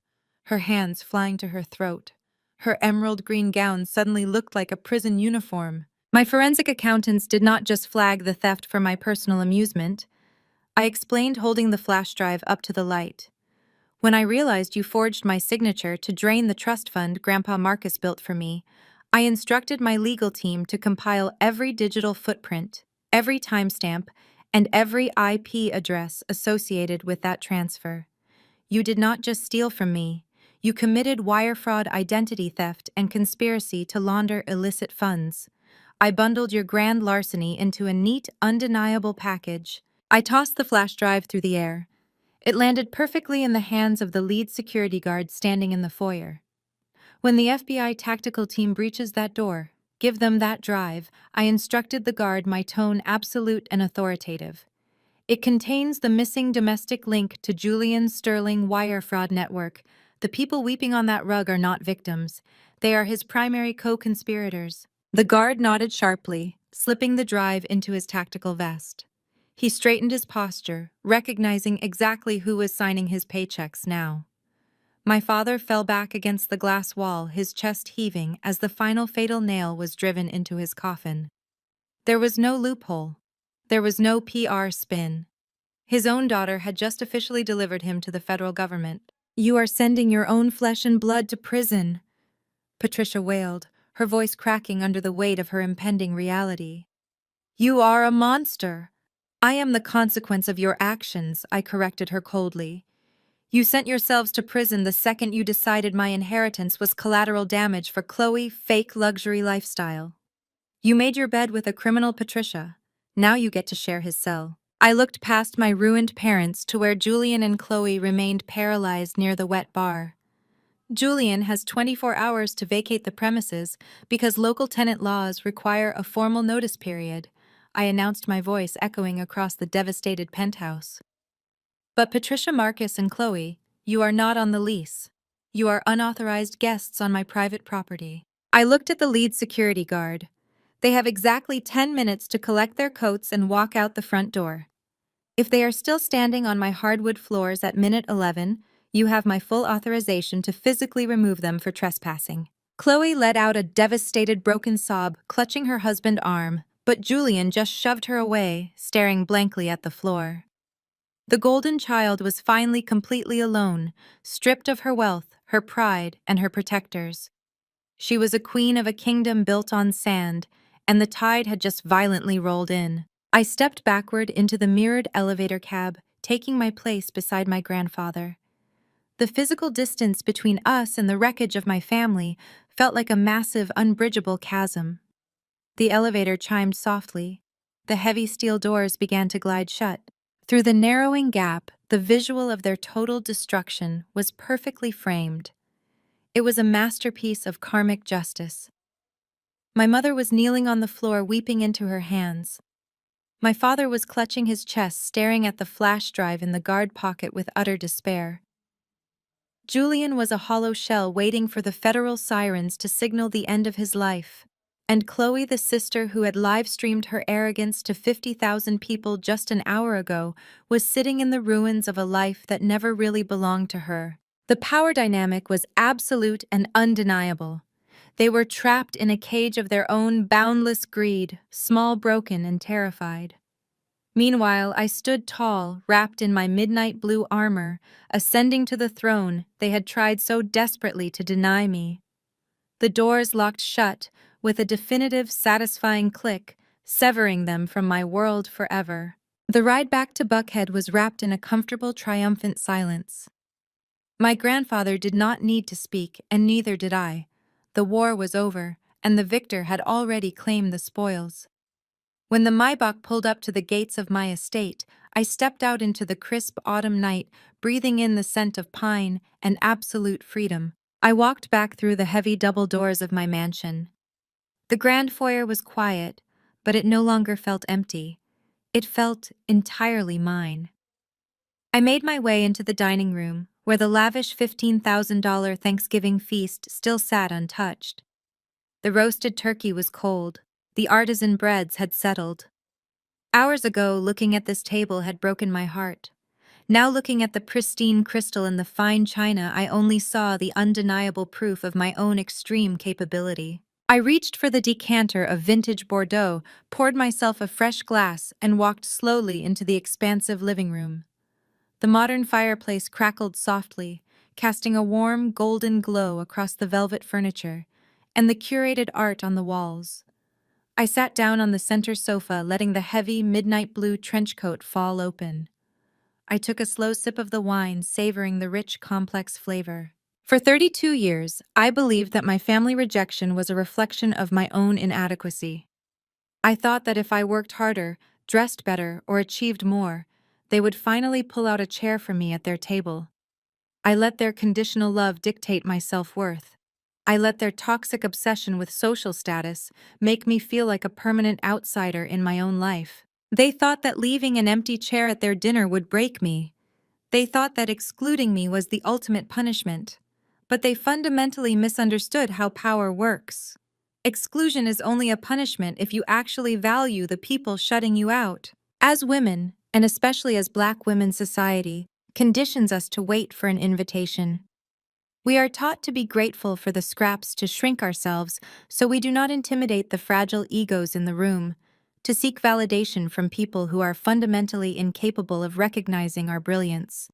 her hands flying to her throat. Her emerald green gown suddenly looked like a prison uniform. My forensic accountants did not just flag the theft for my personal amusement. I explained, holding the flash drive up to the light. "When I realized you forged my signature to drain the trust fund Grandpa Marcus built for me, I instructed my legal team to compile every digital footprint, every timestamp, and every IP address associated with that transfer. You did not just steal from me. You committed wire fraud, identity theft, and conspiracy to launder illicit funds. I bundled your grand larceny into a neat, undeniable package." I tossed the flash drive through the air. It landed perfectly in the hands of the lead security guard standing in the foyer. "When the FBI tactical team breaches that door, give them that drive," I instructed the guard, my tone absolute and authoritative. "It contains the missing domestic link to Julian Sterling wire fraud network. The people weeping on that rug are not victims. They are his primary co-conspirators." The guard nodded sharply, slipping the drive into his tactical vest. He straightened his posture, recognizing exactly who was signing his paychecks now. My father fell back against the glass wall, his chest heaving as the final fatal nail was driven into his coffin. There was no loophole. There was no PR spin. His own daughter had just officially delivered him to the federal government. "You are sending your own flesh and blood to prison," Patricia wailed, her voice cracking under the weight of her impending reality. "You are a monster." "I am the consequence of your actions," I corrected her coldly. "You sent yourselves to prison the second you decided my inheritance was collateral damage for Chloe's fake luxury lifestyle. You made your bed with a criminal, Patricia. Now you get to share his cell." I looked past my ruined parents to where Julian and Chloe remained paralyzed near the wet bar. Julian has 24 hours to vacate the premises because local tenant laws require a formal notice period. I announced, my voice echoing across the devastated penthouse. But Patricia, Marcus, and Chloe, you are not on the lease. You are unauthorized guests on my private property. I looked at the lead security guard. They have exactly 10 minutes to collect their coats and walk out the front door. If they are still standing on my hardwood floors at minute 11, you have my full authorization to physically remove them for trespassing. Chloe let out a devastated broken sob, clutching her husband's arm, but Julian just shoved her away, staring blankly at the floor. The golden child was finally completely alone, stripped of her wealth, her pride, and her protectors. She was a queen of a kingdom built on sand, and the tide had just violently rolled in. I stepped backward into the mirrored elevator cab, taking my place beside my grandfather. The physical distance between us and the wreckage of my family felt like a massive, unbridgeable chasm. The elevator chimed softly. The heavy steel doors began to glide shut. Through the narrowing gap, the visual of their total destruction was perfectly framed. It was a masterpiece of karmic justice. My mother was kneeling on the floor, weeping into her hands. My father was clutching his chest, staring at the flash drive in the guard pocket with utter despair. Julian was a hollow shell waiting for the federal sirens to signal the end of his life. And Chloe, the sister who had live-streamed her arrogance to 50,000 people just an hour ago, was sitting in the ruins of a life that never really belonged to her. The power dynamic was absolute and undeniable. They were trapped in a cage of their own boundless greed, small, broken, and terrified. Meanwhile, I stood tall, wrapped in my midnight blue armor, ascending to the throne they had tried so desperately to deny me. The doors locked shut, with a definitive, satisfying click, severing them from my world forever. The ride back to Buckhead was wrapped in a comfortable, triumphant silence. My grandfather did not need to speak, and neither did I. The war was over, and the victor had already claimed the spoils. When the Maybach pulled up to the gates of my estate, I stepped out into the crisp autumn night, breathing in the scent of pine and absolute freedom. I walked back through the heavy double doors of my mansion. The grand foyer was quiet, but it no longer felt empty. It felt entirely mine. I made my way into the dining room, where the lavish $15,000 Thanksgiving feast still sat untouched. The roasted turkey was cold. The artisan breads had settled. Hours ago, looking at this table had broken my heart. Now, looking at the pristine crystal and the fine china, I only saw the undeniable proof of my own extreme capability. I reached for the decanter of vintage Bordeaux, poured myself a fresh glass, and walked slowly into the expansive living room. The modern fireplace crackled softly, casting a warm, golden glow across the velvet furniture and the curated art on the walls. I sat down on the center sofa, letting the heavy, midnight blue trench coat fall open. I took a slow sip of the wine, savoring the rich, complex flavor. For 32 years, I believed that my family rejection was a reflection of my own inadequacy. I thought that if I worked harder, dressed better, or achieved more, they would finally pull out a chair for me at their table. I let their conditional love dictate my self-worth. I let their toxic obsession with social status make me feel like a permanent outsider in my own life. They thought that leaving an empty chair at their dinner would break me. They thought that excluding me was the ultimate punishment. But they fundamentally misunderstood how power works. Exclusion is only a punishment if you actually value the people shutting you out. As women, and especially as Black women, society conditions us to wait for an invitation. We are taught to be grateful for the scraps, to shrink ourselves so we do not intimidate the fragile egos in the room, to seek validation from people who are fundamentally incapable of recognizing our brilliance.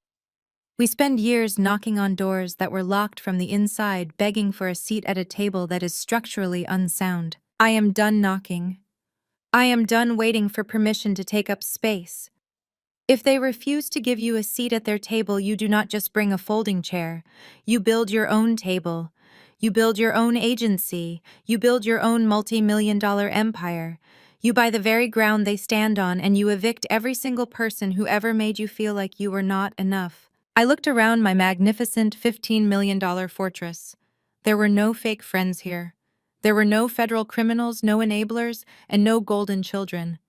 We spend years knocking on doors that were locked from the inside, begging for a seat at a table that is structurally unsound. I am done knocking. I am done waiting for permission to take up space. If they refuse to give you a seat at their table, you do not just bring a folding chair. You build your own table. You build your own agency. You build your own multi-million-dollar empire. You buy the very ground they stand on, and you evict every single person who ever made you feel like you were not enough. I looked around my magnificent $15 million fortress. There were no fake friends here. There were no federal criminals, no enablers, and no golden children.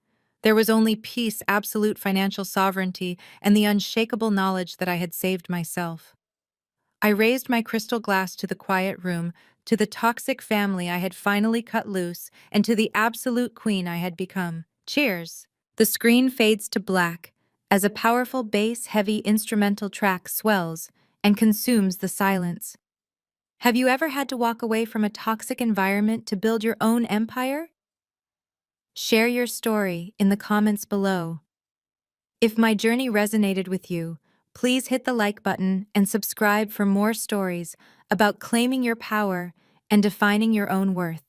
There was only peace, absolute financial sovereignty, and the unshakable knowledge that I had saved myself. I raised my crystal glass to the quiet room, to the toxic family I had finally cut loose, and to the absolute queen I had become. Cheers! The screen fades to black as a powerful bass-heavy instrumental track swells and consumes the silence. Have you ever had to walk away from a toxic environment to build your own empire? Share your story in the comments below. If my journey resonated with you, please hit the like button and subscribe for more stories about claiming your power and defining your own worth.